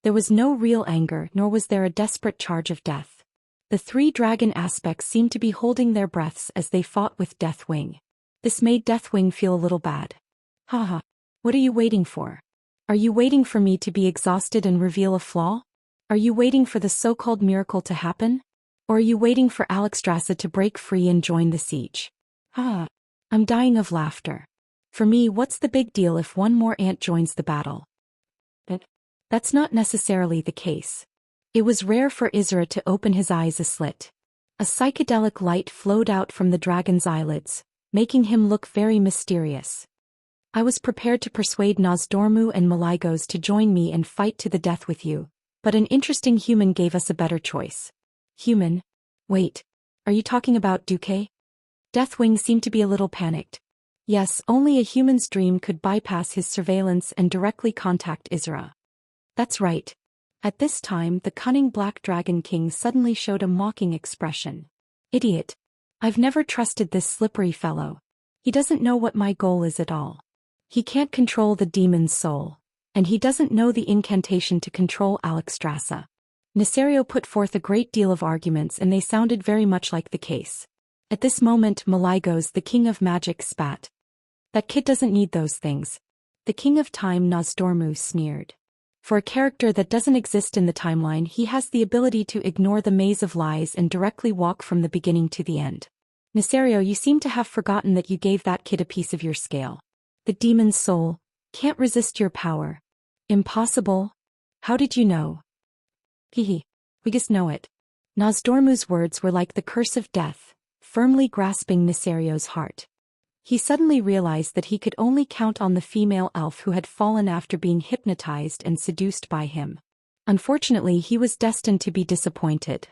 A: There was no real anger, nor was there a desperate charge of death. The three dragon aspects seemed to be holding their breaths as they fought with Deathwing. This made Deathwing feel a little bad. Haha. What are you waiting for? Are you waiting for me to be exhausted and reveal a flaw? Are you waiting for the so-called miracle to happen? Or are you waiting for Alexstrasza to break free and join the siege? Ah. I'm dying of laughter. For me, what's the big deal if one more ant joins the battle? But that's not necessarily the case. It was rare for Isra to open his eyes a slit. A psychedelic light flowed out from the dragon's eyelids, making him look very mysterious. I was prepared to persuade Nosdormu and Malygos to join me and fight to the death with you, but an interesting human gave us a better choice. Human? Wait. Are you talking about Duque? Deathwing seemed to be a little panicked. Yes, only a human's dream could bypass his surveillance and directly contact Isra. That's right. At this time, the cunning Black Dragon King suddenly showed a mocking expression. Idiot. I've never trusted this slippery fellow. He doesn't know what my goal is at all. He can't control the demon's soul, and he doesn't know the incantation to control Alexstrasza. Nesario put forth a great deal of arguments, and they sounded very much like the case. At this moment, Malygos, the king of magic, spat. That kid doesn't need those things. The king of time, Nosdormu, sneered. For a character that doesn't exist in the timeline, he has the ability to ignore the maze of lies and directly walk from the beginning to the end. Nesario, you seem to have forgotten that you gave that kid a piece of your scale. The demon's soul can't resist your power. Impossible? How did you know? Hehe. We just know it. Nosdormu's words were like the curse of death, firmly grasping Nesario's heart. He suddenly realized that he could only count on the female elf who had fallen after being hypnotized and seduced by him. Unfortunately, he was destined to be disappointed.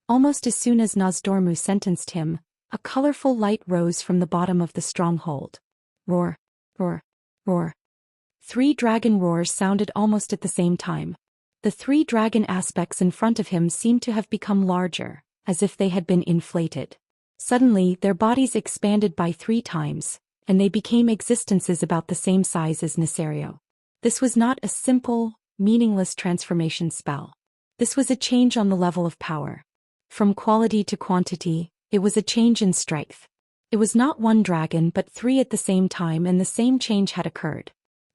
A: Almost as soon as Nosdormu sentenced him, a colorful light rose from the bottom of the stronghold. Roar, roar, roar. 3 dragon roars sounded almost at the same time. The 3 dragon aspects in front of him seemed to have become larger, as if they had been inflated. Suddenly, their bodies expanded by 3 times, and they became existences about the same size as Nesario. This was not a simple, meaningless transformation spell. This was a change on the level of power. From quality to quantity, it was a change in strength. It was not 1 dragon but 3 at the same time, and the same change had occurred.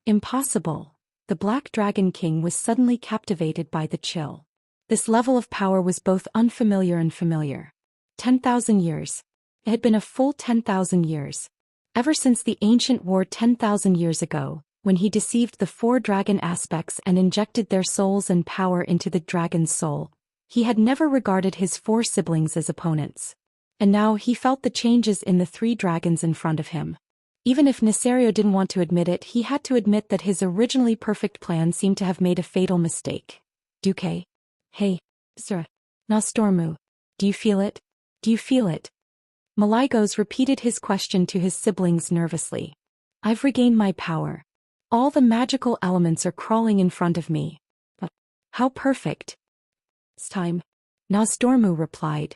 A: Impossible. The Black Dragon King was suddenly captivated by the chill. This level of power was both unfamiliar and familiar. 10,000 years. It had been a full 10,000 years. Ever since the ancient war 10,000 years ago, when he deceived the 4 dragon aspects and injected their souls and power into the dragon's soul, he had never regarded his 4 siblings as opponents. And now he felt the changes in the 3 dragons in front of him. Even if Nesario didn't want to admit it, he had to admit that his originally perfect plan seemed to have made a fatal mistake. Duque? Hey, Sir. Nosdormu. Do you feel it? Do you feel it? Malygos repeated his question to his siblings nervously. I've regained my power. All the magical elements are crawling in front of me. But how perfect. It's time. Nosdormu replied.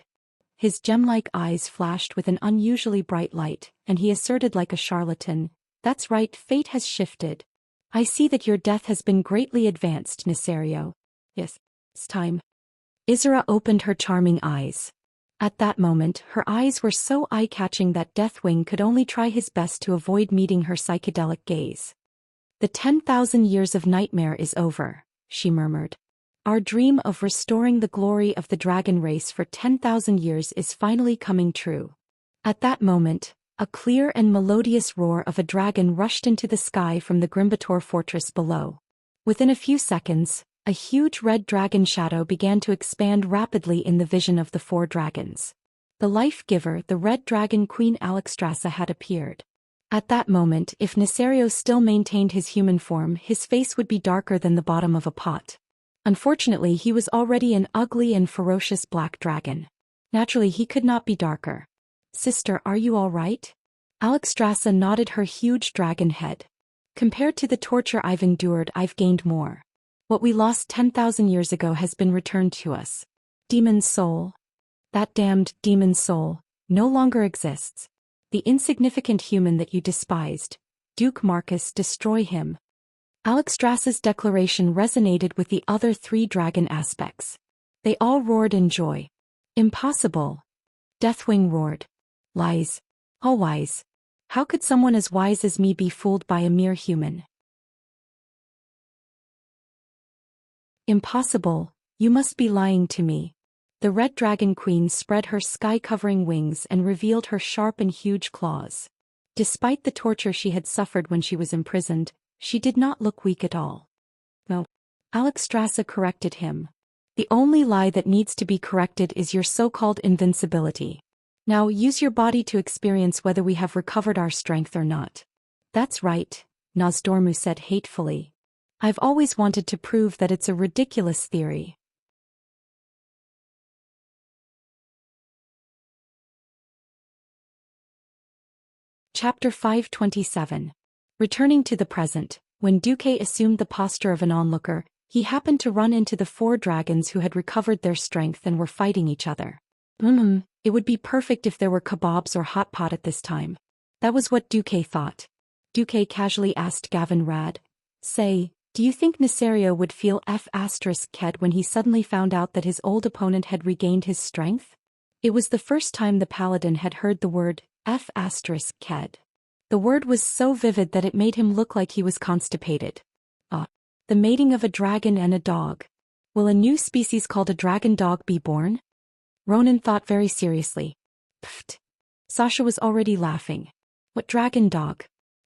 A: His gem-like eyes flashed with an unusually bright light, and he asserted like a charlatan, "That's right, fate has shifted. I see that your death has been greatly advanced, Nesario. Yes, it's time." Isra opened her charming eyes. At that moment, her eyes were so eye-catching that Deathwing could only try his best to avoid meeting her psychedelic gaze. "The 10,000 years of nightmare is over," she murmured. "Our dream of restoring the glory of the dragon race for 10,000 years is finally coming true." At that moment, a clear and melodious roar of a dragon rushed into the sky from the Grimbator fortress below. Within a few seconds, a huge red dragon shadow began to expand rapidly in the vision of the 4 dragons. The life-giver, the red dragon Queen Alexstrasza, had appeared. At that moment, if Nesario still maintained his human form, his face would be darker than the bottom of a pot. Unfortunately, he was already an ugly and ferocious black dragon. Naturally, he could not be darker. "Sister, are you all right?" Alexstrasza nodded her huge dragon head. "Compared to the torture I've endured, I've gained more. What we lost 10,000 years ago has been returned to us. Demon's soul. That damned demon soul no longer exists. The insignificant human that you despised, Duke Marcus, destroy him. Alexstrasza's declaration resonated with the other 3 dragon aspects. They all roared in joy. Impossible. Deathwing roared. Lies. All wise. How could someone as wise as me be fooled by a mere human? Impossible, you must be lying to me. The Red Dragon Queen spread her sky-covering wings and revealed her sharp and huge claws. Despite the torture she had suffered when she was imprisoned, she did not look weak at all. No. Alexstrasza corrected him. The only lie that needs to be corrected is your so-called invincibility. Now use your body to experience whether we have recovered our strength or not. That's right, Nosdormu said hatefully. I've always wanted to prove that it's a ridiculous theory. Chapter 527. Returning to the present, when Duque assumed the posture of an onlooker, he happened to run into the 4 dragons who had recovered their strength and were fighting each other. It would be perfect if there were kebabs or hot pot at this time. That was what Duque thought. Duque casually asked Gavin Rad, "Say, do you think Nesario would feel F***ked when he suddenly found out that his old opponent had regained his strength?" It was the first time the paladin had heard the word F***ked. The word was so vivid that it made him look like he was constipated. The mating of a dragon and a dog. Will a new species called a dragon dog be born? Ronan thought very seriously. Pfft. Sasha was already laughing. What dragon dog?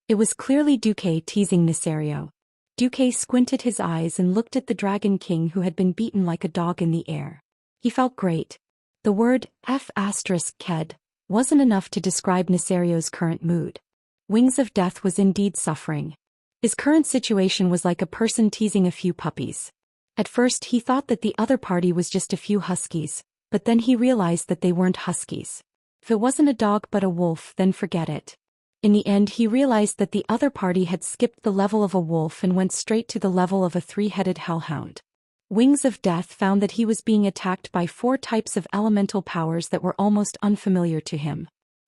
A: It was clearly Duque teasing Nesario. Duque squinted his eyes and looked at the Dragon King who had been beaten like a dog in the air. He felt great. The word F***ked wasn't enough to describe Nesario's current mood. Wings of Death was indeed suffering. His current situation was like a person teasing a few puppies. At first he thought that the other party was just a few huskies, but then he realized that they weren't huskies. If it wasn't a dog but a wolf, then forget it. In the end he realized that the other party had skipped the level of a wolf and went straight to the level of a 3-headed hellhound. Wings of Death found that he was being attacked by 4 types of elemental powers that were almost unfamiliar to him.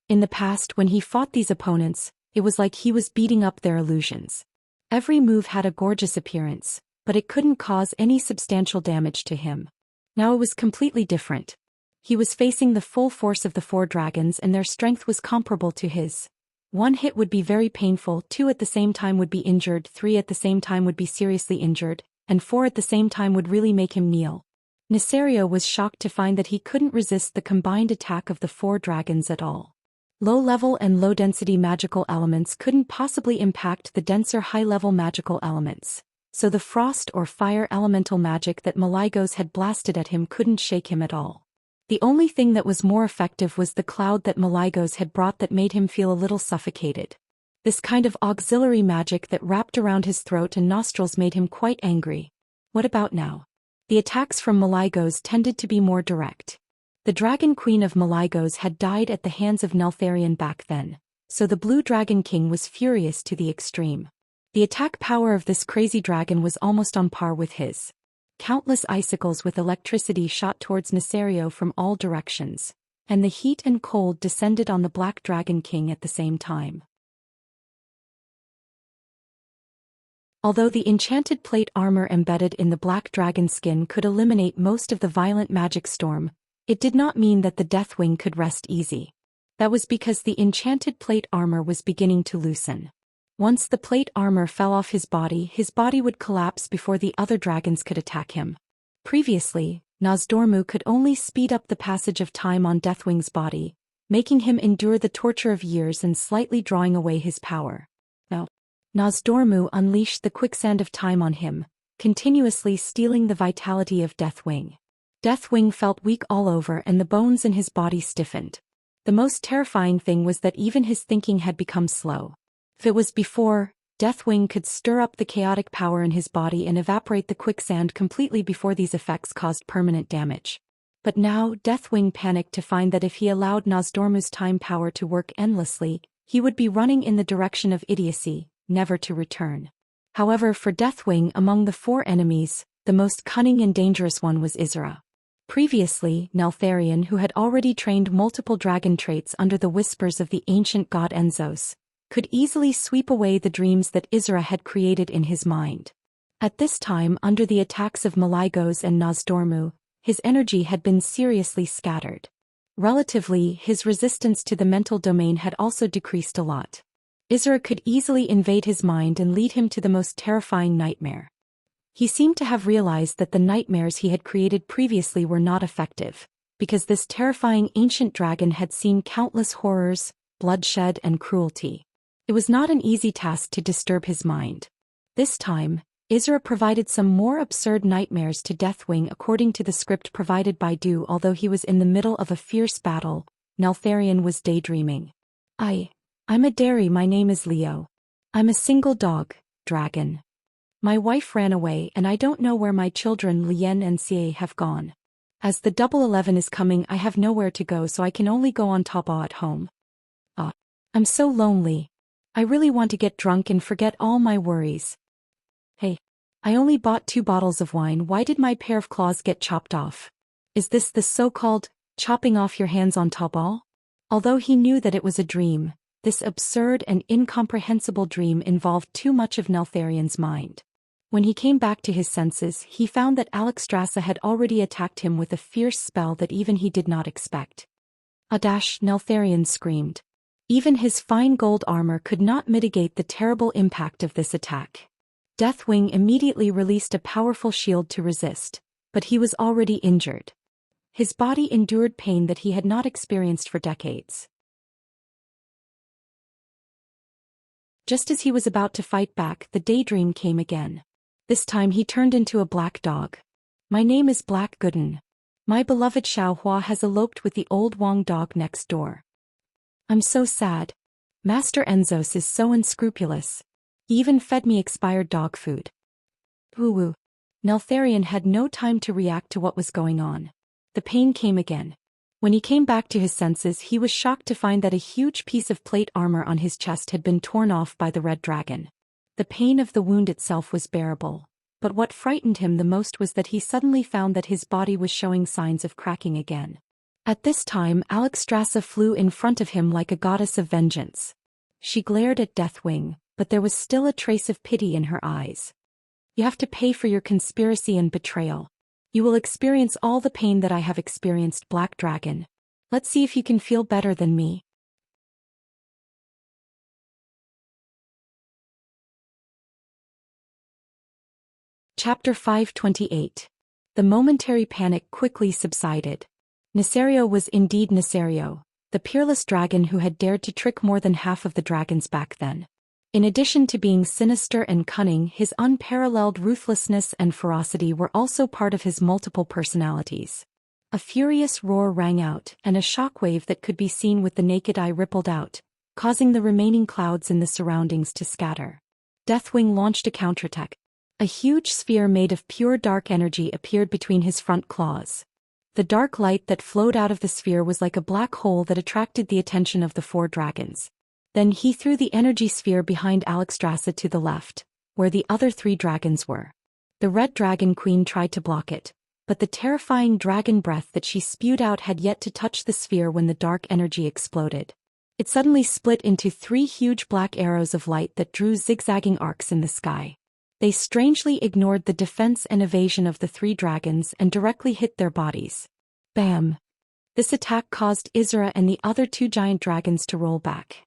A: In the past when he fought these opponents, it was like he was beating up their illusions. Every move had a gorgeous appearance, but it couldn't cause any substantial damage to him. Now it was completely different. He was facing the full force of the 4 dragons and their strength was comparable to his. 1 hit would be very painful, 2 at the same time would be injured, 3 at the same time would be seriously injured, and 4 at the same time would really make him kneel. Nesario was shocked to find that he couldn't resist the combined attack of the 4 dragons at all. Low-level and low-density magical elements couldn't possibly impact the denser high-level magical elements, so the frost or fire elemental magic that Malygos had blasted at him couldn't shake him at all. The only thing that was more effective was the cloud that Malygos had brought that made him feel a little suffocated. This kind of auxiliary magic that wrapped around his throat and nostrils made him quite angry. What about now? The attacks from Malygos tended to be more direct. The Dragon Queen of Malygos had died at the hands of Neltharion back then, so the Blue Dragon King was furious to the extreme. The attack power of this crazy dragon was almost on par with his. Countless icicles with electricity shot towards Nesario from all directions, and the heat and cold descended on the Black Dragon King at the same time. Although the enchanted plate armor embedded in the Black Dragon skin could eliminate most of the violent magic storm, it did not mean that the Deathwing could rest easy. That was because the enchanted plate armor was beginning to loosen. Once the plate armor fell off his body would collapse before the other dragons could attack him. Previously, Nosdormu could only speed up the passage of time on Deathwing's body, making him endure the torture of years and slightly drawing away his power. Now, Nosdormu unleashed the quicksand of time on him, continuously stealing the vitality of Deathwing. Deathwing felt weak all over and the bones in his body stiffened. The most terrifying thing was that even his thinking had become slow. If it was before, Deathwing could stir up the chaotic power in his body and evaporate the quicksand completely before these effects caused permanent damage. But now Deathwing panicked to find that if he allowed Nosdormu's time power to work endlessly, he would be running in the direction of idiocy, never to return. However, for Deathwing, among the 4 enemies, the most cunning and dangerous one was Isra. Previously, Neltharion, who had already trained multiple dragon traits under the whispers of the ancient god Enzos, could easily sweep away the dreams that Isra had created in his mind. At this time, under the attacks of Malygos and Nozdormu, his energy had been seriously scattered. Relatively, his resistance to the mental domain had also decreased a lot. Isra could easily invade his mind and lead him to the most terrifying nightmare. He seemed to have realized that the nightmares he had created previously were not effective, because this terrifying ancient dragon had seen countless horrors, bloodshed and cruelty. It was not an easy task to disturb his mind. This time, Isra provided some more absurd nightmares to Deathwing according to the script provided by Du. Although he was in the middle of a fierce battle, Neltharion was daydreaming. I'm a dairy. My name is Leo. I'm a single dog, dragon. My wife ran away and I don't know where my children Lien and Xie have gone. As the Double 11 is coming, I have nowhere to go, so I can only go on Taobao at home. I'm so lonely. I really want to get drunk and forget all my worries. Hey, I only bought 2 bottles of wine. Why did my pair of claws get chopped off? Is this the so-called chopping off your hands on Taobao? Although he knew that it was a dream, this absurd and incomprehensible dream involved too much of Neltharion's mind. When he came back to his senses, he found that Alexstrasza had already attacked him with a fierce spell that even he did not expect. Neltharion screamed. Even his fine gold armor could not mitigate the terrible impact of this attack. Deathwing immediately released a powerful shield to resist, but he was already injured. His body endured pain that he had not experienced for decades. Just as he was about to fight back, the daydream came again. This time he turned into a black dog. My name is Black Gooden. My beloved Xiaohua has eloped with the old Wang dog next door. I'm so sad. Master Enzos is so unscrupulous. He even fed me expired dog food. Woo-woo. Neltharion had no time to react to what was going on. The pain came again. When he came back to his senses, he was shocked to find that a huge piece of plate armor on his chest had been torn off by the red dragon. The pain of the wound itself was bearable, but what frightened him the most was that he suddenly found that his body was showing signs of cracking again. At this time, Alexstrasza flew in front of him like a goddess of vengeance. She glared at Deathwing, but there was still a trace of pity in her eyes. You have to pay for your conspiracy and betrayal. You will experience all the pain that I have experienced, Black Dragon. Let's see if you can feel better than me. Chapter 528. The momentary panic quickly subsided. Nesario was indeed Nesario, the peerless dragon who had dared to trick more than half of the dragons back then. In addition to being sinister and cunning, his unparalleled ruthlessness and ferocity were also part of his multiple personalities. A furious roar rang out, and a shockwave that could be seen with the naked eye rippled out, causing the remaining clouds in the surroundings to scatter. Deathwing launched a counterattack. A huge sphere made of pure dark energy appeared between his front claws. The dark light that flowed out of the sphere was like a black hole that attracted the attention of the 4 dragons. Then he threw the energy sphere behind Alexstrasza to the left, where the other 3 dragons were. The Red Dragon Queen tried to block it, but the terrifying dragon breath that she spewed out had yet to touch the sphere when the dark energy exploded. It suddenly split into 3 huge black arrows of light that drew zigzagging arcs in the sky. They strangely ignored the defense and evasion of the 3 dragons and directly hit their bodies. Bam! This attack caused Isra and the other 2 giant dragons to roll back.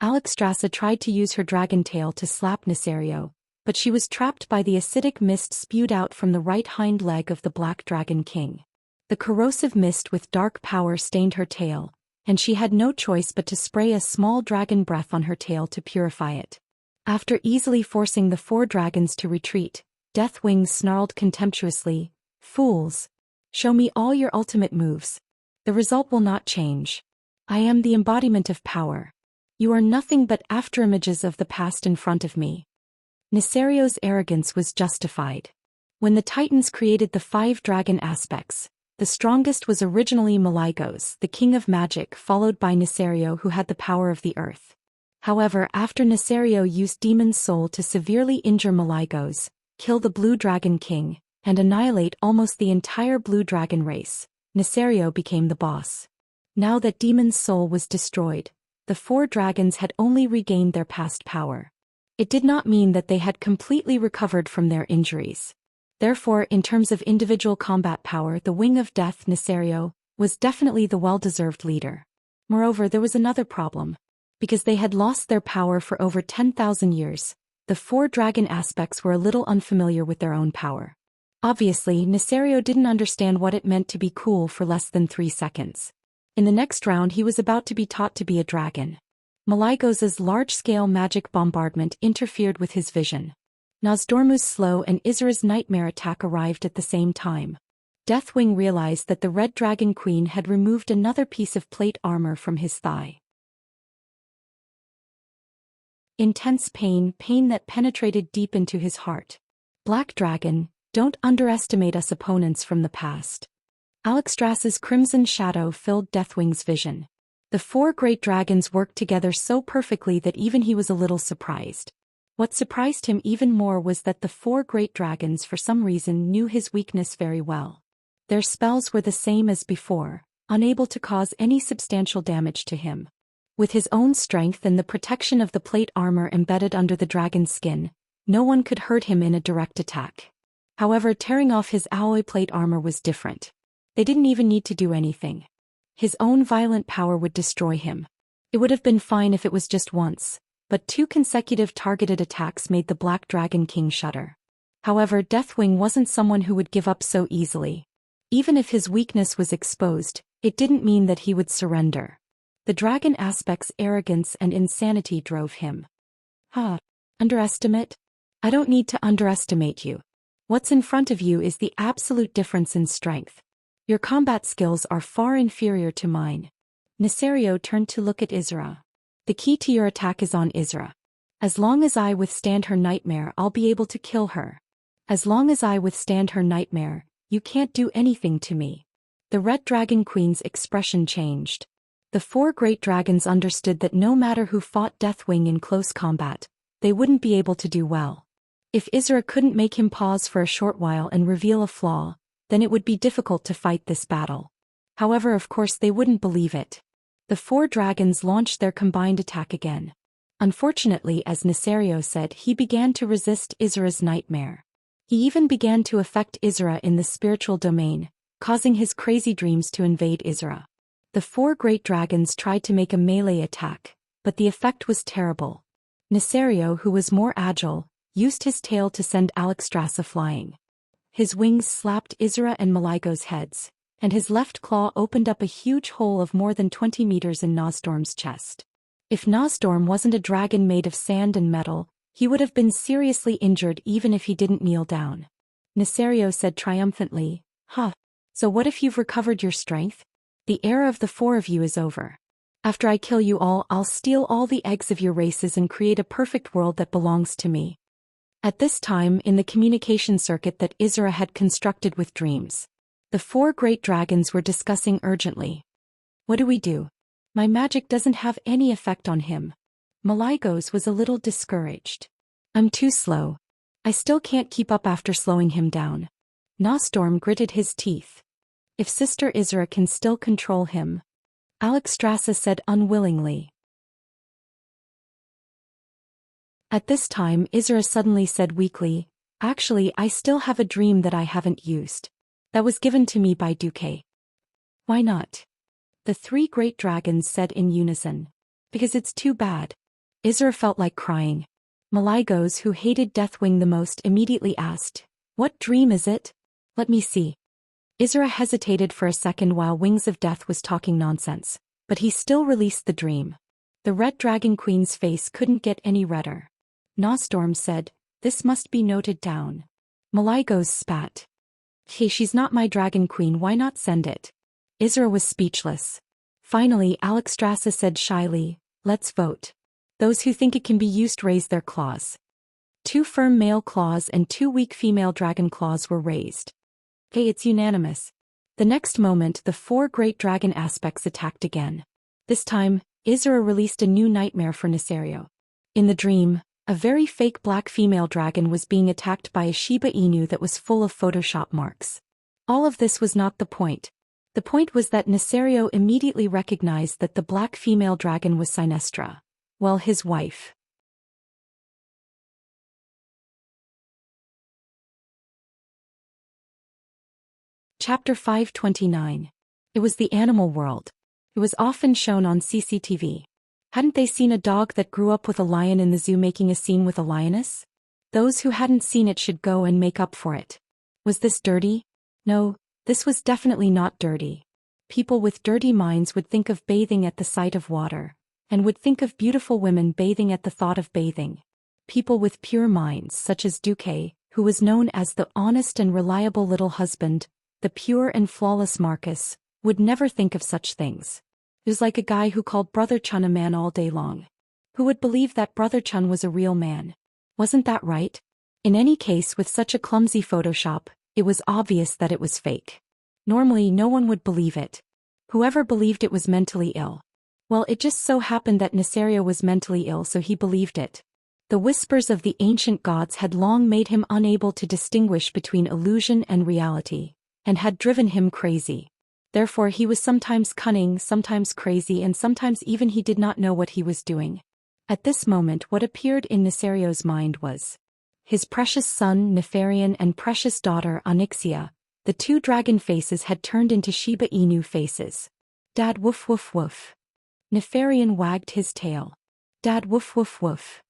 A: Alexstrasza tried to use her dragon tail to slap Nesario, but she was trapped by the acidic mist spewed out from the right hind leg of the Black Dragon King. The corrosive mist with dark power stained her tail, and she had no choice but to spray a small dragon breath on her tail to purify it. After easily forcing the 4 dragons to retreat, Deathwing snarled contemptuously, "Fools! Show me all your ultimate moves. The result will not change. I am the embodiment of power. You are nothing but afterimages of the past in front of me." Nesario's arrogance was justified. When the Titans created the 5 dragon aspects, the strongest was originally Malygos, the king of magic, followed by Nesario, who had the power of the earth. However, after Nesario used Demon's Soul to severely injure Malygos, kill the Blue Dragon King, and annihilate almost the entire blue dragon race. Nesario became the boss. Now that Demon's soul was destroyed, the 4 dragons had only regained their past power. It did not mean that they had completely recovered from their injuries. Therefore, in terms of individual combat power, the Wing of Death, Nesario, was definitely the well-deserved leader. Moreover, there was another problem. Because they had lost their power for over 10,000 years, the 4 dragon aspects were a little unfamiliar with their own power. Obviously, Nesario didn't understand what it meant to be cool for less than 3 seconds. In the next round he was about to be taught to be a dragon. Malaigos's large-scale magic bombardment interfered with his vision. Nosdormu's slow and Izra's nightmare attack arrived at the same time. Deathwing realized that the Red Dragon Queen had removed another piece of plate armor from his thigh. Intense pain that penetrated deep into his heart. Black Dragon, don't underestimate us opponents from the past. Alexstrasza's crimson shadow filled Deathwing's vision. The 4 great dragons worked together so perfectly that even he was a little surprised. What surprised him even more was that the 4 great dragons for some reason knew his weakness very well. Their spells were the same as before, unable to cause any substantial damage to him. With his own strength and the protection of the plate armor embedded under the dragon's skin, no one could hurt him in a direct attack. However, tearing off his alloy plate armor was different. They didn't even need to do anything. His own violent power would destroy him. It would have been fine if it was just once, but 2 consecutive targeted attacks made the Black Dragon King shudder. However, Deathwing wasn't someone who would give up so easily. Even if his weakness was exposed, it didn't mean that he would surrender. The dragon aspect's arrogance and insanity drove him. Underestimate? I don't need to underestimate you. What's in front of you is the absolute difference in strength. Your combat skills are far inferior to mine. Nesario turned to look at Izra. The key to your attack is on Izra. As long as I withstand her nightmare, I'll be able to kill her. As long as I withstand her nightmare, you can't do anything to me. The Red Dragon Queen's expression changed. The 4 great dragons understood that no matter who fought Deathwing in close combat, they wouldn't be able to do well. If Izra couldn't make him pause for a short while and reveal a flaw, then it would be difficult to fight this battle. However, of course they wouldn't believe it. The 4 dragons launched their combined attack again. Unfortunately, as Nesario said, he began to resist Izra's nightmare. He even began to affect Izra in the spiritual domain, causing his crazy dreams to invade Izra. The 4 great dragons tried to make a melee attack, but the effect was terrible. Nesario, who was more agile, used his tail to send Alexstrasza flying. His wings slapped Izra and Malaigo's heads, and his left claw opened up a huge hole of more than 20 meters in Nosdorm's chest. If Nosdorm wasn't a dragon made of sand and metal, he would have been seriously injured even if he didn't kneel down. Nesario said triumphantly, So what if you've recovered your strength? The era of the 4 of you is over. After I kill you all, I'll steal all the eggs of your races and create a perfect world that belongs to me. At this time, in the communication circuit that Izra had constructed with dreams, the 4 great dragons were discussing urgently. What do we do? My magic doesn't have any effect on him. Malaigos was a little discouraged. I'm too slow. I still can't keep up after slowing him down. Nosdorm gritted his teeth. If Sister Izra can still control him. Alexstrasza said unwillingly. At this time, Izra suddenly said weakly, Actually, I still have a dream that I haven't used. That was given to me by Duque. Why not? The 3 great dragons said in unison. Because it's too bad. Izra felt like crying. Malaigos, who hated Deathwing the most, immediately asked, What dream is it? Let me see. Izra hesitated for a second while Wings of Death was talking nonsense, but he still released the dream. The Red Dragon Queen's face couldn't get any redder. Nosdorm said, This must be noted down. Malaigos spat. Hey, she's not my Dragon Queen, why not send it? Izra was speechless. Finally, Alexstrasza said shyly, Let's vote. Those who think it can be used raise their claws. 2 firm male claws and 2 weak female dragon claws were raised. Okay, it's unanimous. The next moment, the 4 great dragon aspects attacked again. This time, Izra released a new nightmare for Nesario. In the dream, A very fake black female dragon was being attacked by a Shiba Inu that was full of Photoshop marks. All of this was not the point. The point was that Nesario immediately recognized that the black female dragon was Xianxia, well, his wife. Chapter 529. It was the animal world. It was often shown on CCTV. Hadn't they seen a dog that grew up with a lion in the zoo making a scene with a lioness? Those who hadn't seen it should go and make up for it. Was this dirty? No, this was definitely not dirty. People with dirty minds would think of bathing at the sight of water, and would think of beautiful women bathing at the thought of bathing. People with pure minds such as Duque, who was known as the honest and reliable little husband, the pure and flawless Marcus, would never think of such things. It was like a guy who called Brother Chun a man all day long. Who would believe that Brother Chun was a real man? Wasn't that right? In any case, with such a clumsy Photoshop, it was obvious that it was fake. Normally no one would believe it. Whoever believed it was mentally ill. Well, it just so happened that Nesario was mentally ill, so he believed it. The whispers of the ancient gods had long made him unable to distinguish between illusion and reality, and had driven him crazy. Therefore he was sometimes cunning, sometimes crazy, and sometimes even he did not know what he was doing. At this moment what appeared in Nesario's mind was his precious son Nefarian and precious daughter Onyxia. The two dragon faces had turned into Shiba Inu faces. Dad woof woof woof. Nefarian wagged his tail. Dad woof woof woof.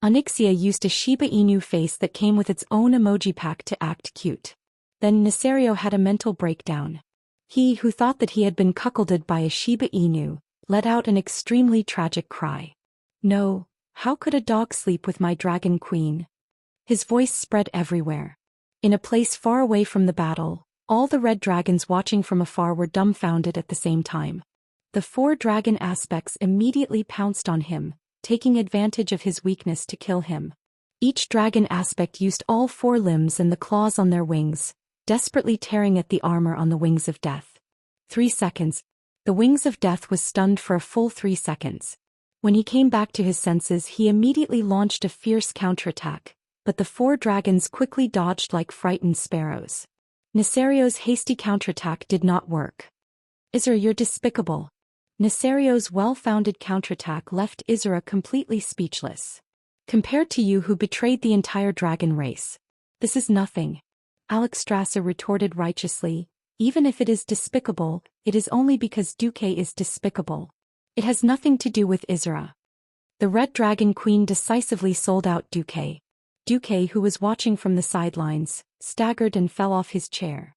A: Onyxia used a Shiba Inu face that came with its own emoji pack to act cute. Then Nesario had a mental breakdown. He, who thought that he had been cuckolded by a Shiba Inu, let out an extremely tragic cry. No, how could a dog sleep with my dragon queen? His voice spread everywhere. In a place far away from the battle, all the red dragons watching from afar were dumbfounded at the same time. The 4 dragon aspects immediately pounced on him, taking advantage of his weakness to kill him. Each dragon aspect used all 4 limbs and the claws on their wings, desperately tearing at the armor on the wings of death. 3 seconds. The wings of death was stunned for a full 3 seconds. When he came back to his senses, he immediately launched a fierce counterattack, but the 4 dragons quickly dodged like frightened sparrows. Nesario's hasty counterattack did not work. Isra, you're despicable. Nesario's well-founded counterattack left Isra completely speechless. Compared to you who betrayed the entire dragon race, this is nothing. Alexstrasza retorted righteously, even if it is despicable, it is only because Duque is despicable. It has nothing to do with Isra. The Red Dragon Queen decisively sold out Duque. Duque, who was watching from the sidelines, staggered and fell off his chair.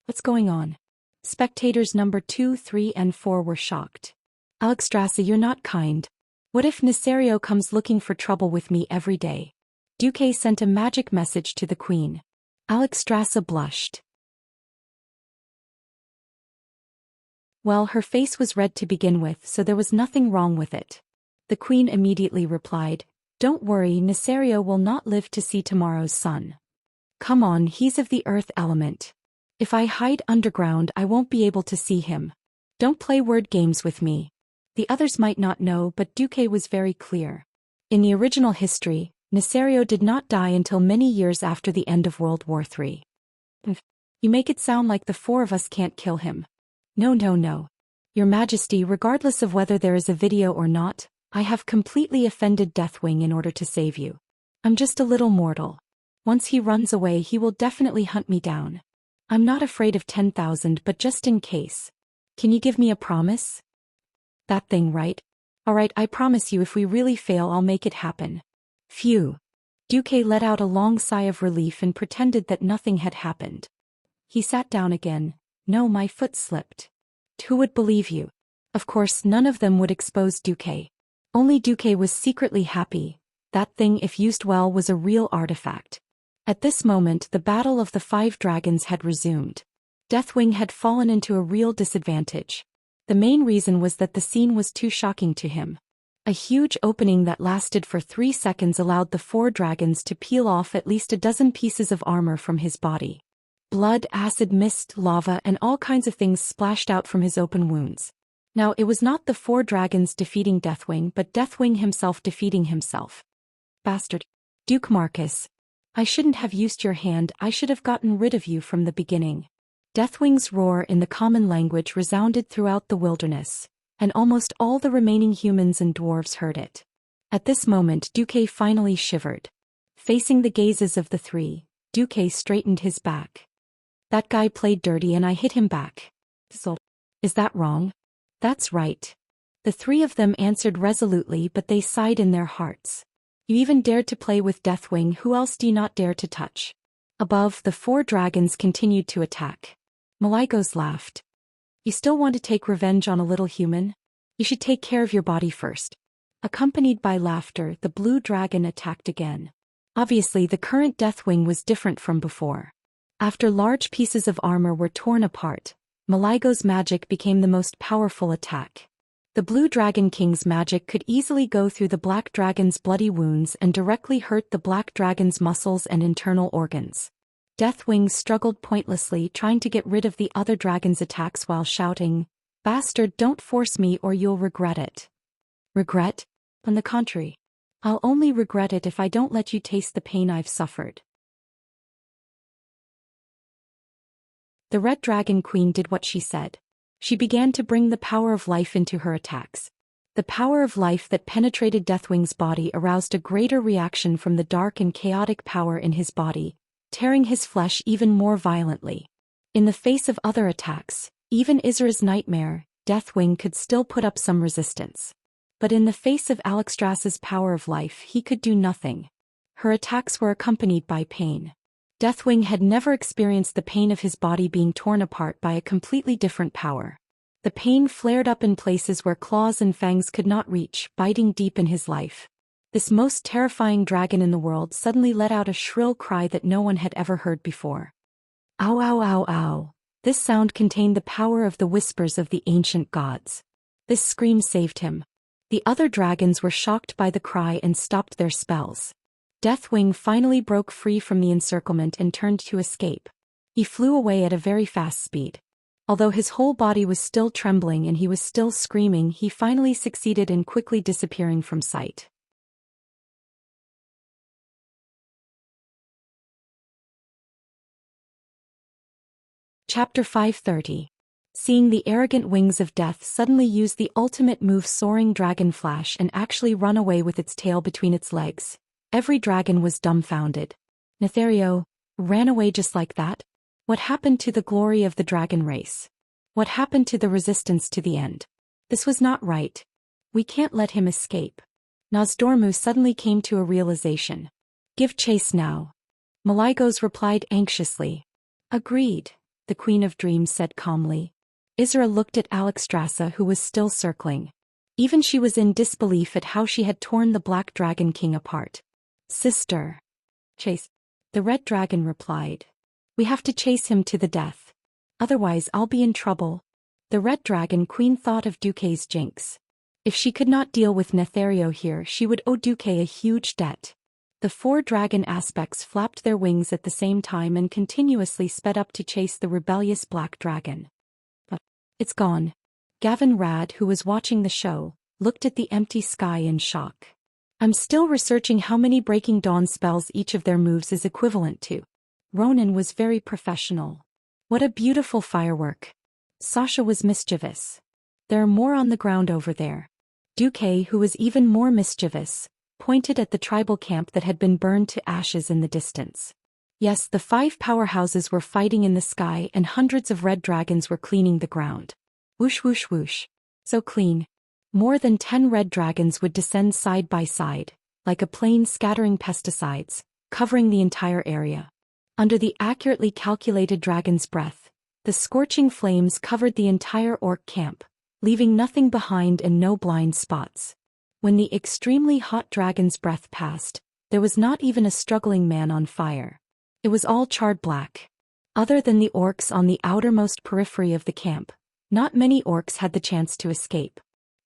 A: What's going on? Spectators number 2, 3, and 4 were shocked. Alexstrasza, you're not kind. What if Nesario comes looking for trouble with me every day? Duque sent a magic message to the queen. Alexstrasza blushed. Well, her face was red to begin with, so there was nothing wrong with it. The queen immediately replied, "Don't worry, Nesario will not live to see tomorrow's sun. Come on, he's of the earth element. If I hide underground, I won't be able to see him. Don't play word games with me." The others might not know, but Duque was very clear. In the original history, Nesario did not die until many years after the end of World War III. You make it sound like the 4 of us can't kill him. No. Your Majesty, regardless of whether there is a video or not, I have completely offended Deathwing in order to save you. I'm just a little mortal. Once he runs away, he will definitely hunt me down. I'm not afraid of 10,000, but just in case. Can you give me a promise? That thing, right? Alright, I promise you, if we really fail, I'll make it happen. Phew. Duque let out a long sigh of relief and pretended that nothing had happened. He sat down again. No, my foot slipped. Who would believe you? Of course, none of them would expose Duque. Only Duque was secretly happy. That thing, if used well, was a real artifact. At this moment, the battle of the 5 dragons had resumed. Deathwing had fallen into a real disadvantage. The main reason was that the scene was too shocking to him. A huge opening that lasted for 3 seconds allowed the 4 dragons to peel off at least a dozen pieces of armor from his body. Blood, acid, mist, lava, and all kinds of things splashed out from his open wounds. Now, it was not the 4 dragons defeating Deathwing, but Deathwing himself defeating himself. Bastard. Duke Marcus. I shouldn't have used your hand, I should have gotten rid of you from the beginning. Deathwing's roar in the common language resounded throughout the wilderness, and almost all the remaining humans and dwarves heard it. At this moment Duque finally shivered. Facing the gazes of the three, Duque straightened his back. That guy played dirty and I hit him back. So, is that wrong? That's right. The three of them answered resolutely, but they sighed in their hearts. You even dared to play with Deathwing, who else do you not dare to touch? Above, the 4 dragons continued to attack. Maligos laughed. You still want to take revenge on a little human? You should take care of your body first. Accompanied by laughter, the blue dragon attacked again. Obviously, the current Deathwing was different from before. After large pieces of armor were torn apart, Maligos' magic became the most powerful attack. The Blue Dragon King's magic could easily go through the Black Dragon's bloody wounds and directly hurt the Black Dragon's muscles and internal organs. Deathwing struggled pointlessly, trying to get rid of the other dragon's attacks while shouting, "Bastard, don't force me or you'll regret it." Regret? On the contrary. I'll only regret it if I don't let you taste the pain I've suffered. The Red Dragon Queen did what she said. She began to bring the power of life into her attacks. The power of life that penetrated Deathwing's body aroused a greater reaction from the dark and chaotic power in his body, tearing his flesh even more violently. In the face of other attacks, even Izra's nightmare, Deathwing could still put up some resistance. But in the face of Alexstrasza's power of life, he could do nothing. Her attacks were accompanied by pain. Deathwing had never experienced the pain of his body being torn apart by a completely different power. The pain flared up in places where claws and fangs could not reach, biting deep in his life. This most terrifying dragon in the world suddenly let out a shrill cry that no one had ever heard before. Ow, ow, ow, ow. This sound contained the power of the whispers of the ancient gods. This scream saved him. The other dragons were shocked by the cry and stopped their spells. Deathwing finally broke free from the encirclement and turned to escape. He flew away at a very fast speed. Although his whole body was still trembling and he was still screaming, he finally succeeded in quickly disappearing from sight. Chapter 530. Seeing the arrogant wings of death suddenly use the ultimate move Soaring Dragon Flash and actually run away with its tail between its legs, every dragon was dumbfounded. Nethario ran away just like that? What happened to the glory of the dragon race? What happened to the resistance to the end? This was not right. We can't let him escape. Nozdormu suddenly came to a realization. Give chase now. Maligos replied anxiously. Agreed, the Queen of Dreams said calmly. Izra looked at Alexstrasza, who was still circling. Even she was in disbelief at how she had torn the Black Dragon King apart. Sister. Chase. The Red Dragon replied. We have to chase him to the death. Otherwise I'll be in trouble. The Red Dragon Queen thought of Duque's jinx. If she could not deal with Nethario here, she would owe Duque a huge debt. The 4 dragon aspects flapped their wings at the same time and continuously sped up to chase the rebellious Black Dragon. But it's gone. Gavin Rad, who was watching the show, looked at the empty sky in shock. I'm still researching how many Breaking Dawn spells each of their moves is equivalent to. Ronan was very professional. What a beautiful firework. Sasha was mischievous. There are more on the ground over there. Duque, who was even more mischievous, pointed at the tribal camp that had been burned to ashes in the distance. Yes, the 5 powerhouses were fighting in the sky and hundreds of red dragons were cleaning the ground. Whoosh whoosh whoosh. So clean. More than 10 red dragons would descend side by side, like a plane scattering pesticides, covering the entire area. Under the accurately calculated dragon's breath, the scorching flames covered the entire orc camp, leaving nothing behind and no blind spots. When the extremely hot dragon's breath passed, there was not even a struggling man on fire. It was all charred black. Other than the orcs on the outermost periphery of the camp, not many orcs had the chance to escape.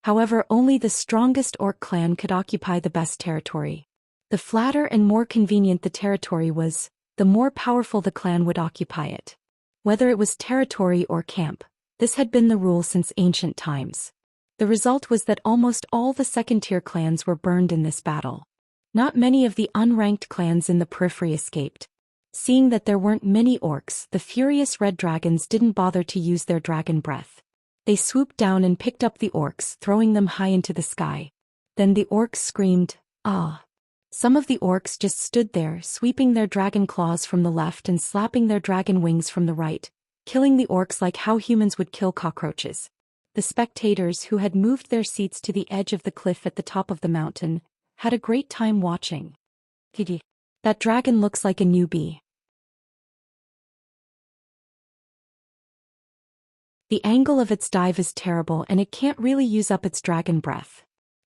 A: However, only the strongest orc clan could occupy the best territory. The flatter and more convenient the territory was, the more powerful the clan would occupy it. Whether it was territory or camp, this had been the rule since ancient times. The result was that almost all the second-tier clans were burned in this battle. Not many of the unranked clans in the periphery escaped. Seeing that there weren't many orcs, the furious red dragons didn't bother to use their dragon breath. They swooped down and picked up the orcs, throwing them high into the sky. Then the orcs screamed, "Ah!" Some of the orcs just stood there, sweeping their dragon claws from the left and slapping their dragon wings from the right, killing the orcs like how humans would kill cockroaches. The spectators, who had moved their seats to the edge of the cliff at the top of the mountain, had a great time watching. That dragon looks like a newbie. The angle of its dive is terrible and it can't really use up its dragon breath.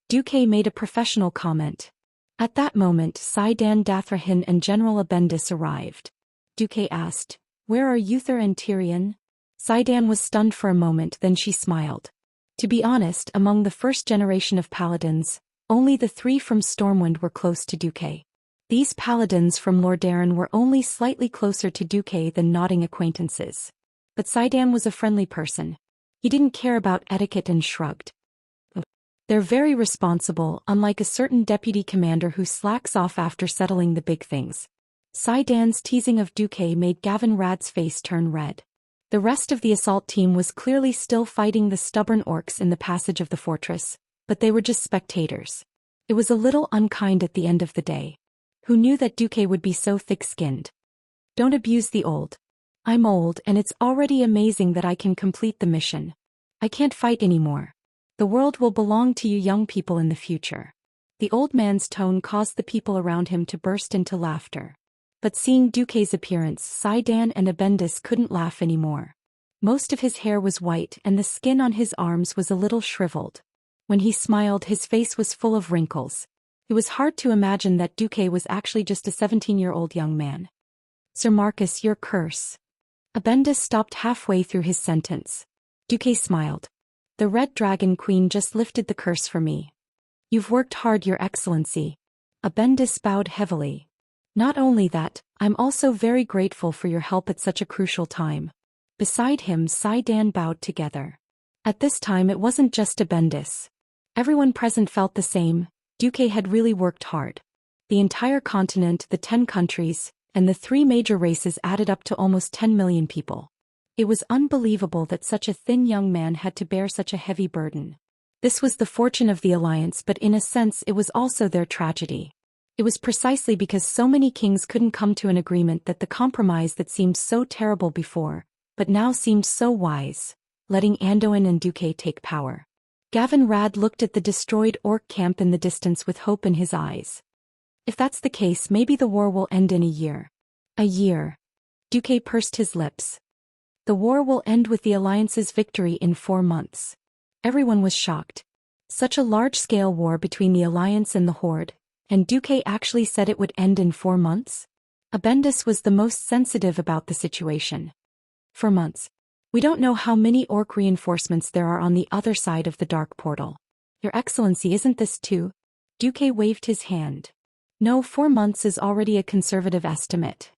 A: Duque made a professional comment. At that moment, Saidan Dathrahin and General Abendis arrived. Duque asked, "Where are Uther and Tyrion?" Saidan was stunned for a moment, then she smiled. To be honest, among the first generation of paladins, only the 3 from Stormwind were close to Duque. These paladins from Lordaeron were only slightly closer to Duque than nodding acquaintances. But Saidan was a friendly person. He didn't care about etiquette and shrugged. They're very responsible, unlike a certain deputy commander who slacks off after settling the big things. Saidan's teasing of Duque made Gavin Rad's face turn red. The rest of the assault team was clearly still fighting the stubborn orcs in the passage of the fortress, but they were just spectators. It was a little unkind at the end of the day. Who knew that Duque would be so thick-skinned? Don't abuse the old. I'm old and it's already amazing that I can complete the mission. I can't fight anymore. The world will belong to you young people in the future. The old man's tone caused the people around him to burst into laughter. But seeing Duque's appearance, Saidan and Abendis couldn't laugh anymore. Most of his hair was white and the skin on his arms was a little shriveled. When he smiled, his face was full of wrinkles. It was hard to imagine that Duque was actually just a 17-year-old young man. "Sir Marcus, your curse." Abendis stopped halfway through his sentence. Duque smiled. "The Red Dragon Queen just lifted the curse for me." "You've worked hard, Your Excellency." Abendis bowed heavily. "Not only that, I'm also very grateful for your help at such a crucial time." Beside him, Saidan bowed together. At this time it wasn't just Abendis. Everyone present felt the same. Duque had really worked hard. The entire continent, the 10 countries, and the 3 major races added up to almost 10 million people. It was unbelievable that such a thin young man had to bear such a heavy burden. This was the fortune of the Alliance, but in a sense it was also their tragedy. It was precisely because so many kings couldn't come to an agreement that the compromise that seemed so terrible before, but now seemed so wise, letting Anduin and Duque take power. Gavin Rad looked at the destroyed orc camp in the distance with hope in his eyes. If that's the case, maybe the war will end in a year. A year. Duque pursed his lips. The war will end with the Alliance's victory in 4 months. Everyone was shocked. Such a large-scale war between the Alliance and the Horde, and Duque actually said it would end in 4 months? Abendis was the most sensitive about the situation. 4 months. We don't know how many orc reinforcements there are on the other side of the dark portal. Your Excellency, isn't this too? Duque waved his hand. No, 4 months is already a conservative estimate.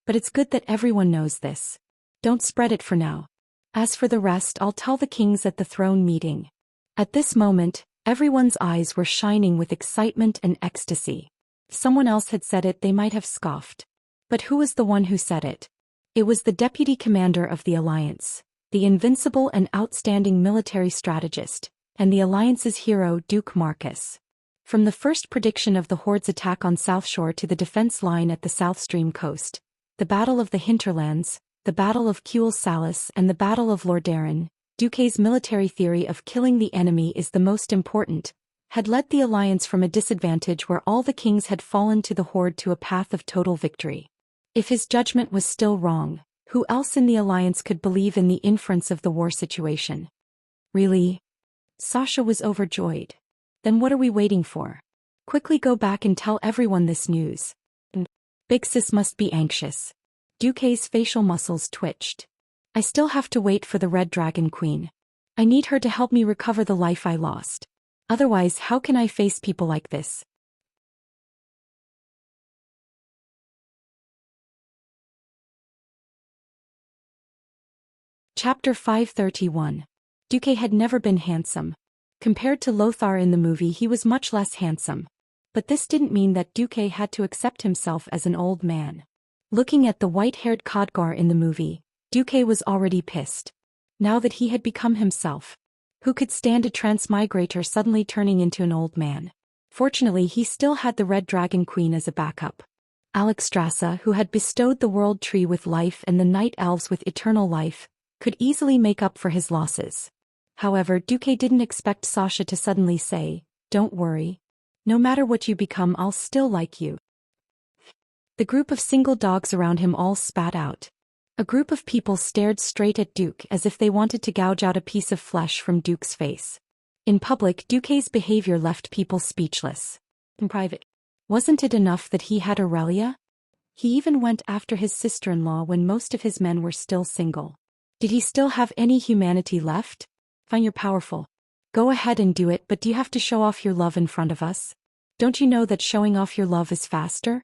A: But it's good that everyone knows this. Don't spread it for now. As for the rest, I'll tell the kings at the throne meeting. At this moment, everyone's eyes were shining with excitement and ecstasy. If someone else had said it, they might have scoffed. But who was the one who said it? It was the deputy commander of the Alliance, the invincible and outstanding military strategist, and the Alliance's hero, Duke Marcus. From the first prediction of the Horde's attack on South Shore to the defense line at the South Stream coast, the Battle of the Hinterlands, the Battle of Cuel Salis, and the Battle of Lordaeron, Duque's military theory of killing the enemy is the most important, had led the Alliance from a disadvantage where all the kings had fallen to the Horde to a path of total victory. If his judgment was still wrong, who else in the Alliance could believe in the inference of the war situation? Really? Sasha was overjoyed. Then what are we waiting for? Quickly go back and tell everyone this news. Big Sis must be anxious. Duque's facial muscles twitched. I still have to wait for the Red Dragon Queen. I need her to help me recover the life I lost. Otherwise, how can I face people like this? Chapter 531. Duque had never been handsome. Compared to Lothar in the movie, he was much less handsome. But this didn't mean that Duque had to accept himself as an old man. Looking at the white-haired Khadgar in the movie, Duque was already pissed. Now that he had become himself. Who could stand a transmigrator suddenly turning into an old man? Fortunately, he still had the Red Dragon Queen as a backup. Alexstrasza, who had bestowed the World Tree with life and the Night Elves with eternal life, could easily make up for his losses. However, Duque didn't expect Sasha to suddenly say, "Don't worry. No matter what you become, I'll still like you." The group of single dogs around him all spat out. A group of people stared straight at Duque as if they wanted to gouge out a piece of flesh from Duque's face. In public, Duque's behavior left people speechless. In private, wasn't it enough that he had Aurelia? He even went after his sister-in-law when most of his men were still single. Did he still have any humanity left? Fine, you're powerful. Go ahead and do it, but do you have to show off your love in front of us? Don't you know that showing off your love is faster?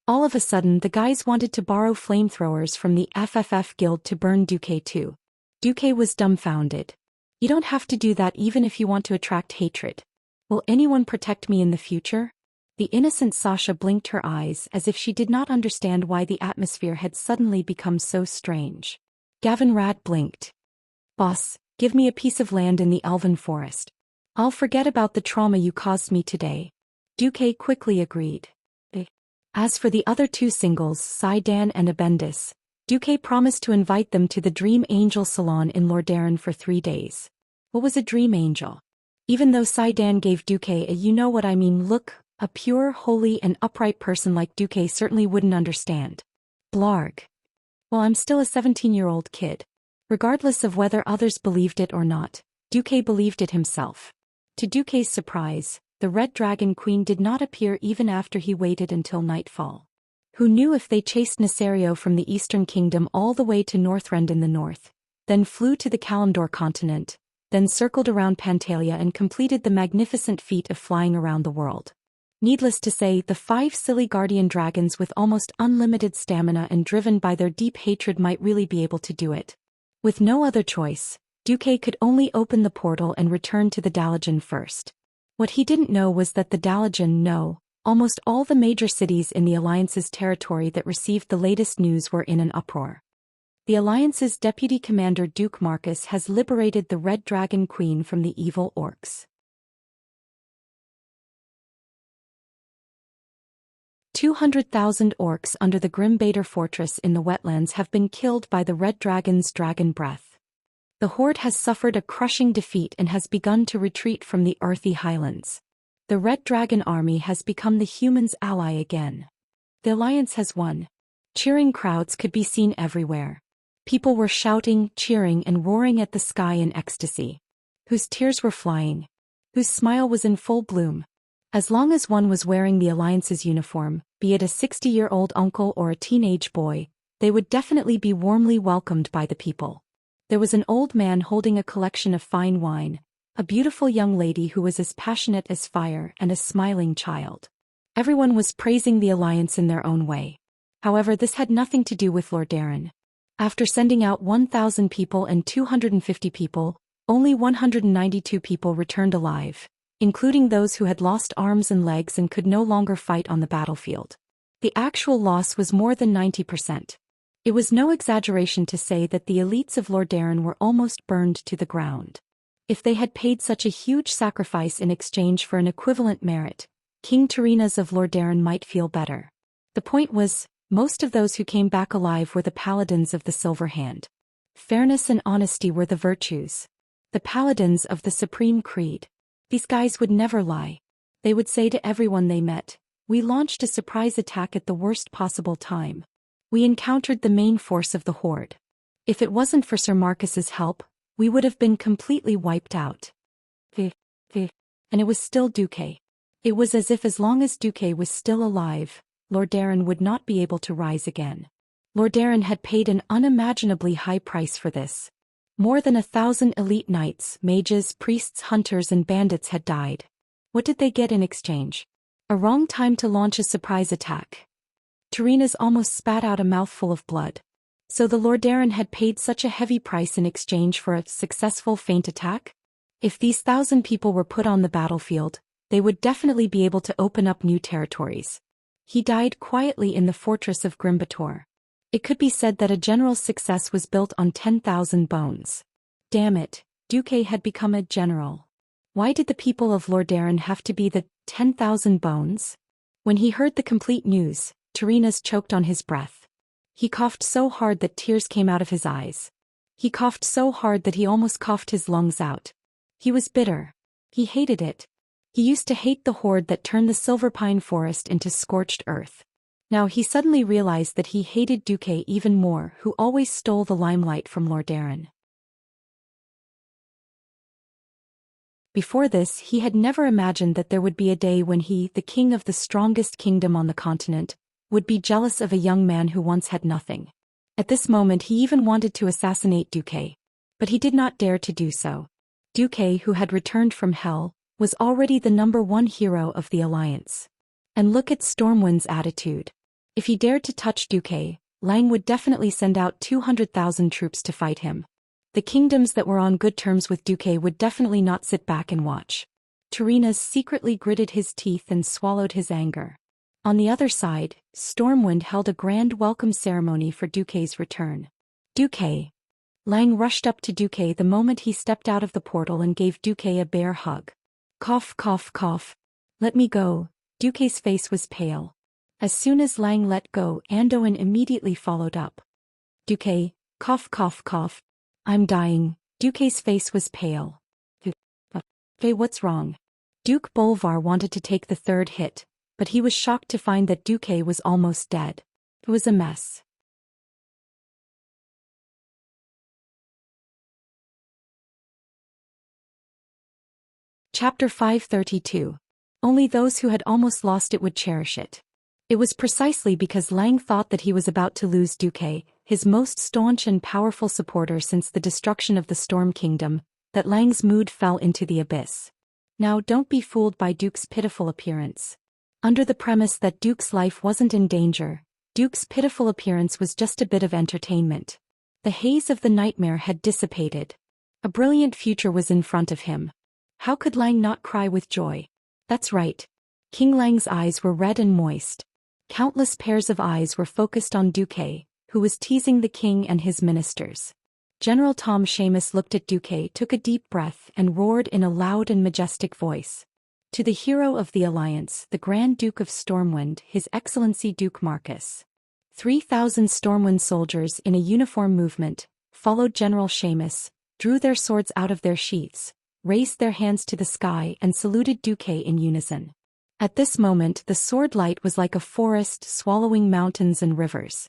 A: All of a sudden, the guys wanted to borrow flamethrowers from the FFF guild to burn Duque too. Duque was dumbfounded. You don't have to do that even if you want to attract hatred. Will anyone protect me in the future? The innocent Sasha blinked her eyes as if she did not understand why the atmosphere had suddenly become so strange. Gavin Rad blinked. Boss, give me a piece of land in the Elven Forest. I'll forget about the trauma you caused me today. Duque quickly agreed. As for the other two singles, Saidan and Abendis, Duque promised to invite them to the Dream Angel Salon in Lordaeron for 3 days. What was a Dream Angel? Even though Saidan gave Duque a you-know-what-I-mean look, a pure, holy and upright person like Duque certainly wouldn't understand. Blarg. Well, I'm still a 17-year-old kid. Regardless of whether others believed it or not, Duque believed it himself. To Duque's surprise, the Red Dragon Queen did not appear even after he waited until nightfall. Who knew if they chased Nesario from the Eastern Kingdom all the way to Northrend in the north, then flew to the Kalimdor continent, then circled around Pantalia and completed the magnificent feat of flying around the world. Needless to say, the 5 silly guardian dragons with almost unlimited stamina and driven by their deep hatred might really be able to do it. With no other choice, Duque could only open the portal and return to the Dalajan first. What he didn't know was that the Dalajan know, almost all the major cities in the Alliance's territory that received the latest news were in an uproar. The Alliance's deputy commander Duke Marcus has liberated the Red Dragon Queen from the evil orcs. 200,000 orcs under the Grimbader fortress in the wetlands have been killed by the Red Dragon's dragon breath. The horde has suffered a crushing defeat and has begun to retreat from the earthy highlands. The Red Dragon army has become the humans' ally again. The Alliance has won. Cheering crowds could be seen everywhere. People were shouting, cheering and roaring at the sky in ecstasy. Whose tears were flying. Whose smile was in full bloom. As long as one was wearing the Alliance's uniform, be it a 60-year-old uncle or a teenage boy, they would definitely be warmly welcomed by the people. There was an old man holding a collection of fine wine, a beautiful young lady who was as passionate as fire, and a smiling child. Everyone was praising the Alliance in their own way. However, this had nothing to do with Lordaeron. After sending out 1,000 people and 250 people, only 192 people returned alive, including those who had lost arms and legs and could no longer fight on the battlefield. The actual loss was more than 90%. It was no exaggeration to say that the elites of Lordaeron were almost burned to the ground. If they had paid such a huge sacrifice in exchange for an equivalent merit, King Tyrrhenas of Lordaeron might feel better. The point was, most of those who came back alive were the paladins of the Silver Hand. Fairness and honesty were the virtues. The paladins of the Supreme Creed. These guys would never lie. They would say to everyone they met, "We launched a surprise attack at the worst possible time. We encountered the main force of the horde. If it wasn't for Sir Marcus's help, we would have been completely wiped out." And it was still Duque. It was as if as long as Duque was still alive, Lordaeron would not be able to rise again. Lordaeron had paid an unimaginably high price for this. More than 1,000 elite knights, mages, priests, hunters and bandits had died. What did they get in exchange? A wrong time to launch a surprise attack. Tyrrhenas almost spat out a mouthful of blood. So the Lordaeron had paid such a heavy price in exchange for a successful feint attack? If these 1,000 people were put on the battlefield, they would definitely be able to open up new territories. He died quietly in the fortress of Grimbator. It could be said that a general's success was built on 10,000 bones. Damn it, Duque had become a general. Why did the people of Lordaeron have to be the 10,000 bones? When he heard the complete news, Tyrrhenas choked on his breath. He coughed so hard that tears came out of his eyes. He coughed so hard that he almost coughed his lungs out. He was bitter. He hated it. He used to hate the horde that turned the silver pine forest into scorched earth. Now he suddenly realized that he hated Duque even more, who always stole the limelight from Lordaeron. Before this, he had never imagined that there would be a day when he, the king of the strongest kingdom on the continent, would be jealous of a young man who once had nothing. At this moment he even wanted to assassinate Duque. But he did not dare to do so. Duque, who had returned from hell, was already the #1 hero of the alliance. And look at Stormwind's attitude. If he dared to touch Duque, Lang would definitely send out 200,000 troops to fight him. The kingdoms that were on good terms with Duque would definitely not sit back and watch. Tyrrhenas secretly gritted his teeth and swallowed his anger. On the other side, Stormwind held a grand welcome ceremony for Duque's return. Duque. Lang rushed up to Duque the moment he stepped out of the portal and gave Duque a bear hug. Cough, cough, cough. Let me go. Duque's face was pale. As soon as Lang let go, Anduin immediately followed up. Duque, cough, cough, cough. I'm dying. Duque's face was pale. Hey, what's wrong? Duke Bolvar wanted to take the third hit, but he was shocked to find that Duque was almost dead. It was a mess. Chapter 532. Only those who had almost lost it would cherish it. It was precisely because Lang thought that he was about to lose Duque, his most staunch and powerful supporter since the destruction of the Storm Kingdom, that Lang's mood fell into the abyss. Now don't be fooled by Duke's pitiful appearance. Under the premise that Duke's life wasn't in danger, Duke's pitiful appearance was just a bit of entertainment. The haze of the nightmare had dissipated. A brilliant future was in front of him. How could Lang not cry with joy? That's right. King Lang's eyes were red and moist. Countless pairs of eyes were focused on Duque, who was teasing the king and his ministers. General Tom Seamus looked at Duque, took a deep breath, and roared in a loud and majestic voice. To the hero of the alliance, the Grand Duke of Stormwind, His Excellency Duke Marcus. 3,000 Stormwind soldiers in a uniform movement followed General Seamus, drew their swords out of their sheaths, raised their hands to the sky and saluted Duque in unison. At this moment the sword light was like a forest swallowing mountains and rivers.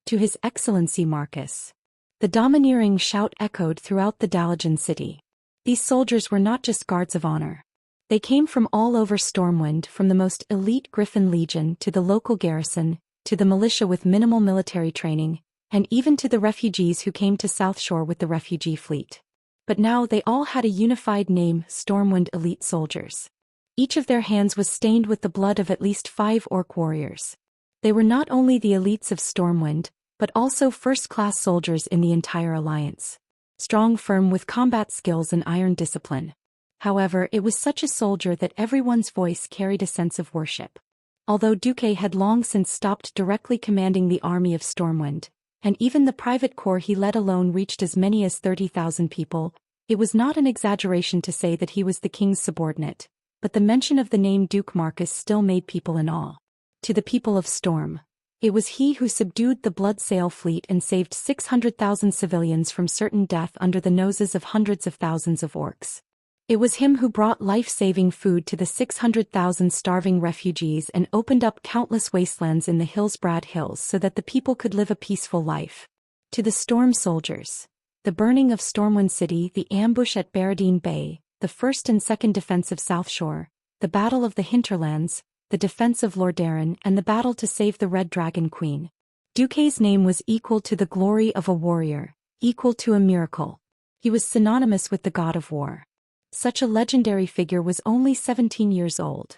A: To His Excellency Marcus. The domineering shout echoed throughout the Dalajan city. These soldiers were not just guards of honor. They came from all over Stormwind, from the most elite Griffin Legion to the local garrison, to the militia with minimal military training, and even to the refugees who came to South Shore with the refugee fleet. But now they all had a unified name: Stormwind Elite Soldiers. Each of their hands was stained with the blood of at least 5 orc warriors. They were not only the elites of Stormwind, but also first-class soldiers in the entire alliance. Strong, firm, with combat skills and iron discipline. However, it was such a soldier that everyone's voice carried a sense of worship. Although Duque had long since stopped directly commanding the army of Stormwind, and even the private corps he led alone reached as many as 30,000 people, it was not an exaggeration to say that he was the king's subordinate. But the mention of the name Duke Marcus still made people in awe. To the people of Storm, it was he who subdued the Bloodsail fleet and saved 600,000 civilians from certain death under the noses of hundreds of thousands of orcs. It was him who brought life-saving food to the 600,000 starving refugees and opened up countless wastelands in the Hillsbrad Hills so that the people could live a peaceful life. To the Storm soldiers, the burning of Stormwind City, the ambush at Barradine Bay, the first and second defense of South Shore, the Battle of the Hinterlands, the defense of Lordaeron, and the battle to save the Red Dragon Queen. Duque's name was equal to the glory of a warrior, equal to a miracle. He was synonymous with the god of war. Such a legendary figure was only 17 years old.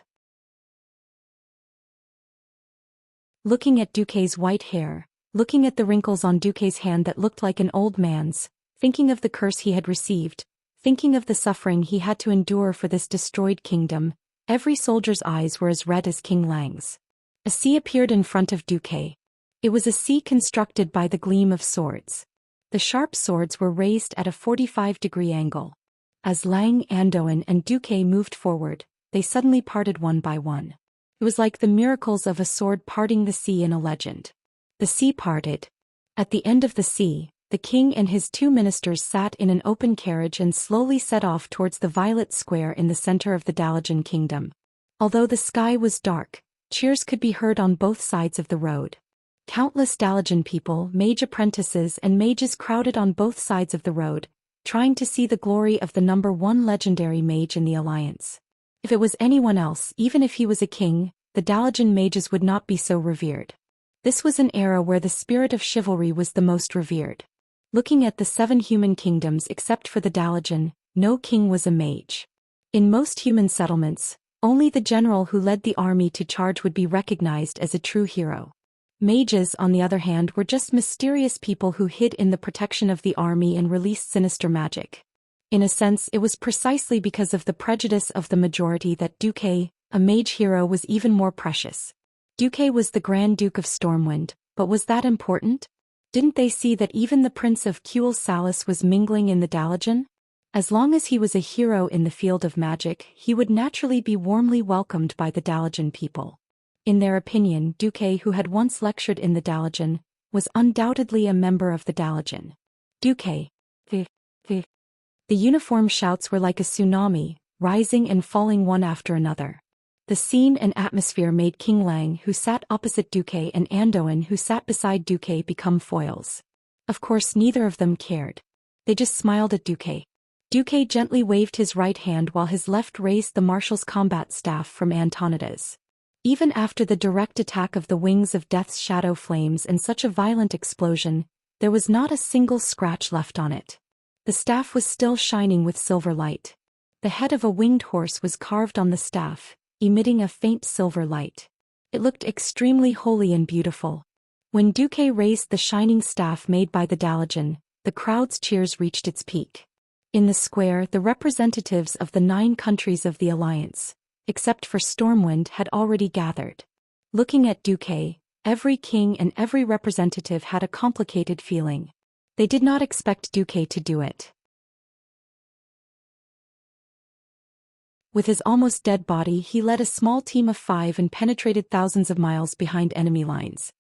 A: Looking at Duque's white hair, looking at the wrinkles on Duque's hand that looked like an old man's, thinking of the curse he had received, Thinking of the suffering he had to endure for this destroyed kingdom, every soldier's eyes were as red as King Lang's. A sea appeared in front of Duque. It was a sea constructed by the gleam of swords. The sharp swords were raised at a 45-degree angle. As Lang, Andoin, and Duque moved forward, they suddenly parted one by one. It was like the miracles of a sword parting the sea in a legend. The sea parted. At the end of the sea, the king and his 2 ministers sat in an open carriage and slowly set off towards the violet square in the center of the Dalajan kingdom. Although the sky was dark, cheers could be heard on both sides of the road. Countless Dalajan people, mage apprentices and mages crowded on both sides of the road, trying to see the glory of the #1 legendary mage in the alliance. If it was anyone else, even if he was a king, the Dalajan mages would not be so revered. This was an era where the spirit of chivalry was the most revered. Looking at the 7 human kingdoms except for the Dalajan, no king was a mage. In most human settlements, only the general who led the army to charge would be recognized as a true hero. Mages, on the other hand, were just mysterious people who hid in the protection of the army and released sinister magic. In a sense, it was precisely because of the prejudice of the majority that Duque, a mage hero, was even more precious. Duque was the Grand Duke of Stormwind, but was that important? Didn't they see that even the Prince of Kuel Salis was mingling in the Dalajan? As long as he was a hero in the field of magic, he would naturally be warmly welcomed by the Dalajan people. In their opinion, Duque, who had once lectured in the Dalajan, was undoubtedly a member of the Dalajan. Duque. The uniform shouts were like a tsunami, rising and falling one after another. The scene and atmosphere made King Lang, who sat opposite Duque, and Andoin, who sat beside Duque, become foils. Of course, neither of them cared. They just smiled at Duque. Duque gently waved his right hand while his left raised the marshal's combat staff from Antonidas. Even after the direct attack of the wings of Death's shadow flames and such a violent explosion, there was not a single scratch left on it. The staff was still shining with silver light. The head of a winged horse was carved on the staff, emitting a faint silver light. It looked extremely holy and beautiful. When Duque raised the shining staff made by the Dalajan, the crowd's cheers reached its peak. In the square, the representatives of the 9 countries of the alliance, except for Stormwind, had already gathered. Looking at Duque, every king and every representative had a complicated feeling. They did not expect Duque to do it. With his almost dead body, he led a small team of 5 and penetrated thousands of miles behind enemy lines.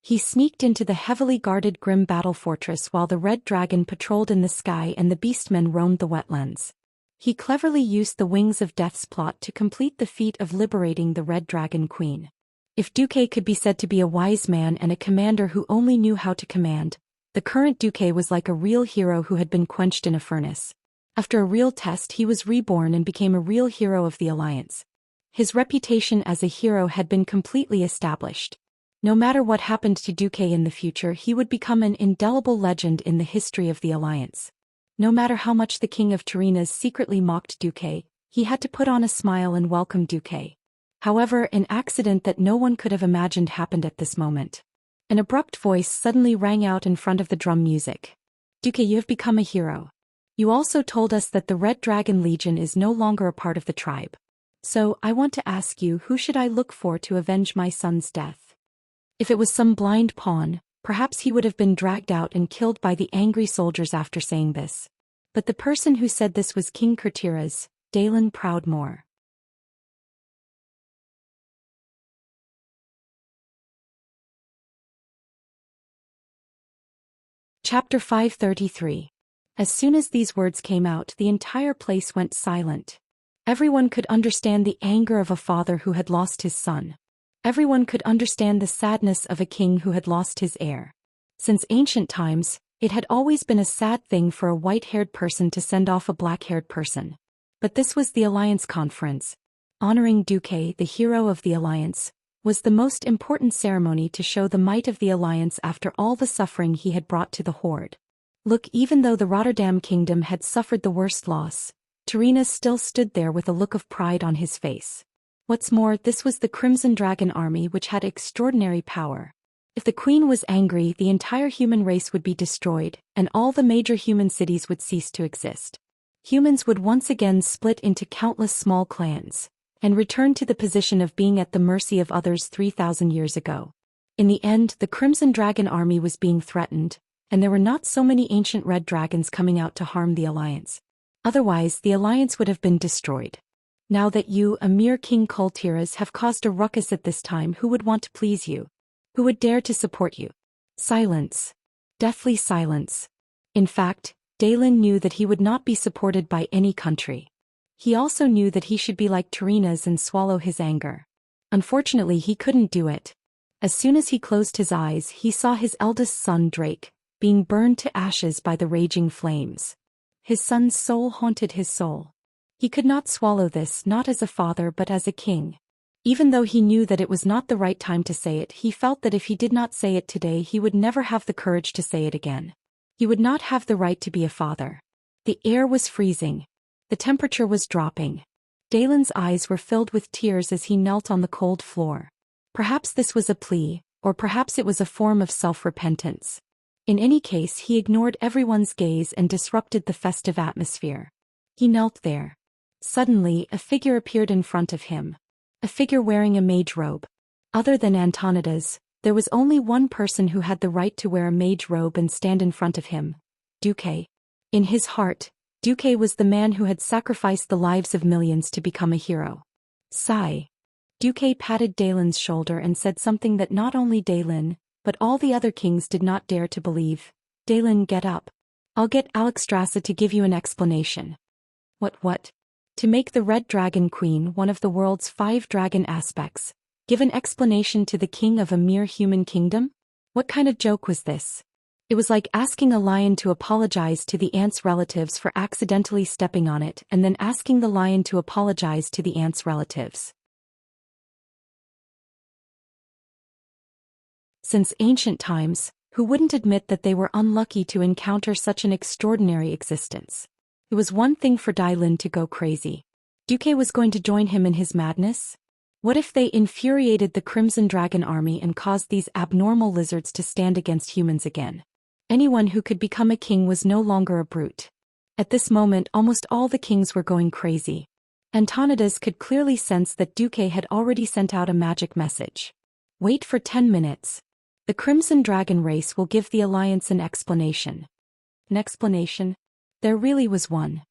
A: He sneaked into the heavily guarded Grim Battle Fortress while the Red Dragon patrolled in the sky and the Beastmen roamed the wetlands. He cleverly used the Wings of Death's plot to complete the feat of liberating the Red Dragon Queen. If Duque could be said to be a wise man and a commander who only knew how to command, the current Duque was like a real hero who had been quenched in a furnace. After a real test, he was reborn and became a real hero of the Alliance. His reputation as a hero had been completely established. No matter what happened to Duque in the future, he would become an indelible legend in the history of the Alliance. No matter how much the King of Turinas secretly mocked Duque, he had to put on a smile and welcome Duque. However, an accident that no one could have imagined happened at this moment. An abrupt voice suddenly rang out in front of the drum music. Duque, you have become a hero. You also told us that the Red Dragon Legion is no longer a part of the tribe. So, I want to ask you, who should I look for to avenge my son's death? If it was some blind pawn, perhaps he would have been dragged out and killed by the angry soldiers after saying this. But the person who said this was King Kurtiras, Dalen Proudmoore. Chapter 533. As soon as these words came out, the entire place went silent. Everyone could understand the anger of a father who had lost his son. Everyone could understand the sadness of a king who had lost his heir. Since ancient times, it had always been a sad thing for a white-haired person to send off a black-haired person. But this was the Alliance Conference. Honoring Duque, the hero of the Alliance, was the most important ceremony to show the might of the Alliance after all the suffering he had brought to the Horde. Look, even though the Rotterdam Kingdom had suffered the worst loss, Turinas still stood there with a look of pride on his face. What's more, this was the Crimson Dragon army, which had extraordinary power. If the Queen was angry, the entire human race would be destroyed, and all the major human cities would cease to exist. Humans would once again split into countless small clans, and return to the position of being at the mercy of others 3,000 years ago. In the end, the Crimson Dragon army was being threatened, and there were not so many ancient red dragons coming out to harm the Alliance. Otherwise, the Alliance would have been destroyed. Now that you, a mere King Kultiras, have caused a ruckus at this time, who would want to please you? Who would dare to support you? Silence. Deathly silence. In fact, Daelin knew that he would not be supported by any country. He also knew that he should be like Tarina's and swallow his anger. Unfortunately, he couldn't do it. As soon as he closed his eyes, he saw his eldest son, Drake, being burned to ashes by the raging flames. His son's soul haunted his soul. He could not swallow this, not as a father but as a king. Even though he knew that it was not the right time to say it, he felt that if he did not say it today, he would never have the courage to say it again. He would not have the right to be a father. The air was freezing. The temperature was dropping. Daelin's eyes were filled with tears as he knelt on the cold floor. Perhaps this was a plea, or perhaps it was a form of self-repentance. In any case, he ignored everyone's gaze and disrupted the festive atmosphere. He knelt there. Suddenly, a figure appeared in front of him. A figure wearing a mage robe. Other than Antonidas, there was only one person who had the right to wear a mage robe and stand in front of him: Duque. In his heart, Duque was the man who had sacrificed the lives of millions to become a hero. Sigh. Duque patted Daelin's shoulder and said something that not only Daelin, but all the other kings did not dare to believe. Daelin, get up. I'll get Alexstrasza to give you an explanation. What? To make the Red Dragon Queen one of the world's 5 dragon aspects, give an explanation to the king of a mere human kingdom? What kind of joke was this? It was like asking a lion to apologize to the ant's relatives for accidentally stepping on it and then asking the lion to apologize to the ant's relatives. Since ancient times, who wouldn't admit that they were unlucky to encounter such an extraordinary existence? It was one thing for Daelin to go crazy. Duque was going to join him in his madness? What if they infuriated the Crimson Dragon army and caused these abnormal lizards to stand against humans again? Anyone who could become a king was no longer a brute. At this moment, almost all the kings were going crazy. Antonidas could clearly sense that Duque had already sent out a magic message. Wait for 10 minutes. The Crimson Dragon race will give the Alliance an explanation. An explanation? There really was one.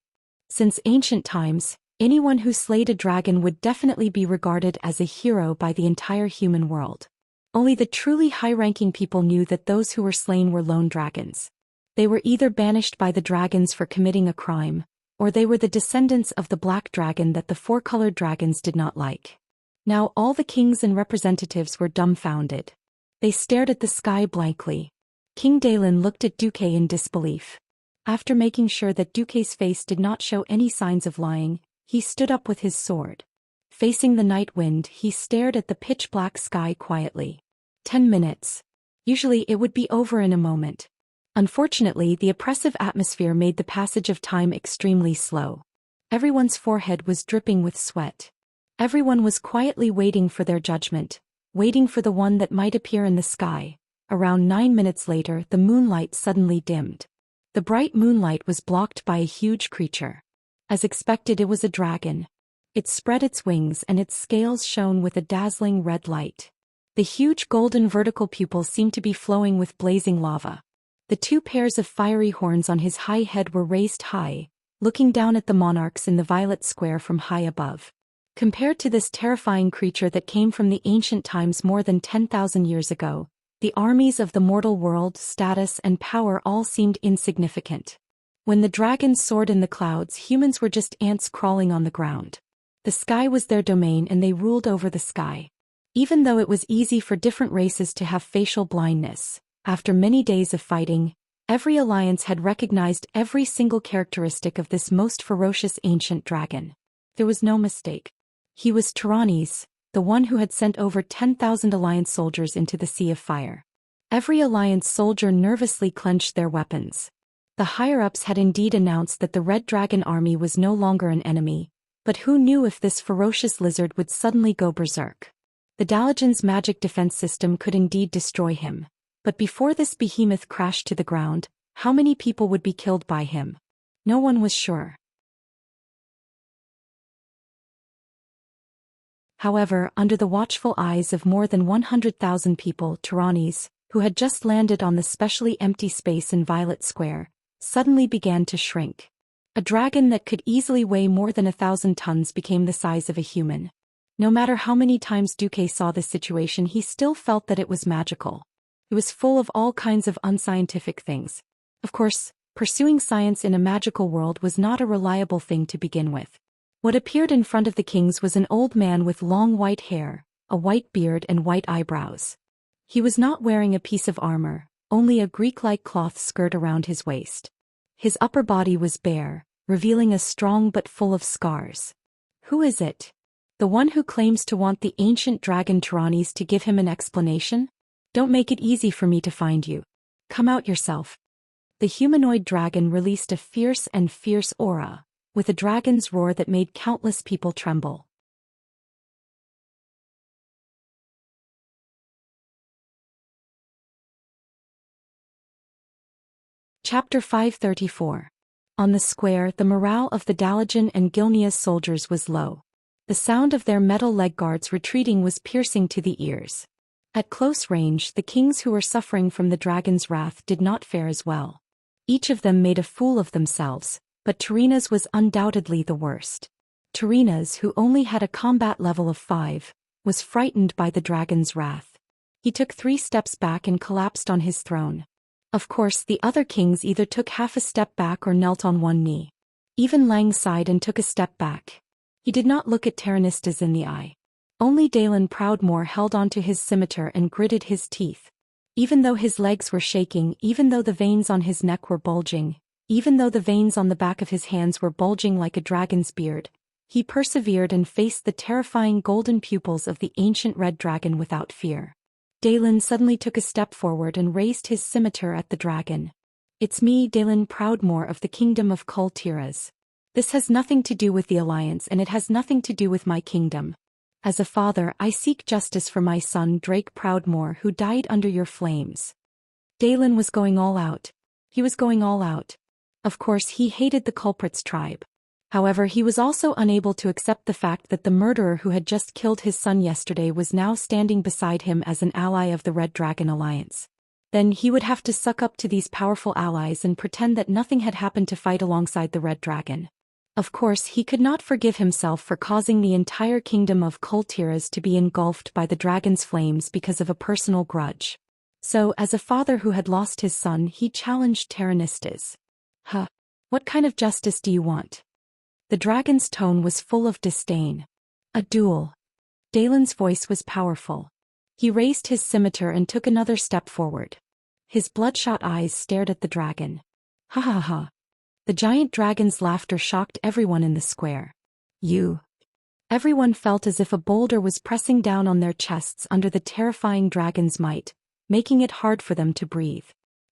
A: Since ancient times, anyone who slayed a dragon would definitely be regarded as a hero by the entire human world. Only the truly high-ranking people knew that those who were slain were lone dragons. They were either banished by the dragons for committing a crime, or they were the descendants of the black dragon that the 4-colored dragons did not like. Now all the kings and representatives were dumbfounded. They stared at the sky blankly. King Daelin looked at Duque in disbelief. After making sure that Duque's face did not show any signs of lying, he stood up with his sword. Facing the night wind, he stared at the pitch-black sky quietly. 10 minutes. Usually it would be over in a moment. Unfortunately, the oppressive atmosphere made the passage of time extremely slow. Everyone's forehead was dripping with sweat. Everyone was quietly waiting for their judgment, waiting for the one that might appear in the sky. Around 9 minutes later, the moonlight suddenly dimmed. The bright moonlight was blocked by a huge creature. As expected, it was a dragon. It spread its wings and its scales shone with a dazzling red light. The huge golden vertical pupils seemed to be flowing with blazing lava. The 2 pairs of fiery horns on his high head were raised high, looking down at the monarchs in the violet square from high above. Compared to this terrifying creature that came from the ancient times more than 10,000 years ago, the armies of the mortal world, status and power all seemed insignificant. When the dragons soared in the clouds, humans were just ants crawling on the ground. The sky was their domain and they ruled over the sky. Even though it was easy for different races to have facial blindness, after many days of fighting, every alliance had recognized every single characteristic of this most ferocious ancient dragon. There was no mistake. He was Tyrannes, the one who had sent over 10,000 alliance soldiers into the Sea of Fire. Every alliance soldier nervously clenched their weapons. The higher-ups had indeed announced that the Red Dragon army was no longer an enemy, but who knew if this ferocious lizard would suddenly go berserk? The Daoist's magic defense system could indeed destroy him, but before this behemoth crashed to the ground, how many people would be killed by him? No one was sure. However, under the watchful eyes of more than 100,000 people, Tyrannies, who had just landed on the specially empty space in Violet Square, suddenly began to shrink. A dragon that could easily weigh more than 1,000 tons became the size of a human. No matter how many times Duque saw this situation, he still felt that it was magical. It was full of all kinds of unscientific things. Of course, pursuing science in a magical world was not a reliable thing to begin with. What appeared in front of the kings was an old man with long white hair, a white beard and white eyebrows. He was not wearing a piece of armor, only a Greek-like cloth skirt around his waist. His upper body was bare, revealing a strong but full of scars. Who is it? The one who claims to want the ancient dragon Tyrannies to give him an explanation? Don't make it easy for me to find you. Come out yourself. The humanoid dragon released a fierce aura, with a dragon's roar that made countless people tremble. Chapter 534. On the square, the morale of the Dalajan and Gilnea's soldiers was low. The sound of their metal leg guards retreating was piercing to the ears. At close range, the kings who were suffering from the dragon's wrath did not fare as well. Each of them made a fool of themselves, but Tyrannies was undoubtedly the worst. Tyrannies, who only had a combat level of 5, was frightened by the dragon's wrath. He took 3 steps back and collapsed on his throne. Of course, the other kings either took half a step back or knelt on one knee. Even Lang sighed and took a step back. He did not look at Tyrannistas in the eye. Only Dalen Proudmoore held onto his scimitar and gritted his teeth. Even though his legs were shaking, even though the veins on his neck were bulging, even though the veins on the back of his hands were bulging like a dragon's beard, he persevered and faced the terrifying golden pupils of the ancient red dragon without fear. Dalen suddenly took a step forward and raised his scimitar at the dragon. It's me, Dalen Proudmoore of the Kingdom of Cultivation. This has nothing to do with the Alliance and it has nothing to do with my kingdom. As a father, I seek justice for my son Drake Proudmoore who died under your flames. Dalen was going all out. He was going all out. Of course, he hated the culprit's tribe. However, he was also unable to accept the fact that the murderer who had just killed his son yesterday was now standing beside him as an ally of the Red Dragon Alliance. Then he would have to suck up to these powerful allies and pretend that nothing had happened to fight alongside the Red Dragon. Of course, he could not forgive himself for causing the entire kingdom of Cultivation to be engulfed by the dragon's flames because of a personal grudge. So, as a father who had lost his son, he challenged Tyrannistas. Huh. What kind of justice do you want? The dragon's tone was full of disdain. A duel. Dalen's voice was powerful. He raised his scimitar and took another step forward. His bloodshot eyes stared at the dragon. Ha ha ha. The giant dragon's laughter shocked everyone in the square. You. Everyone felt as if a boulder was pressing down on their chests under the terrifying dragon's might, making it hard for them to breathe.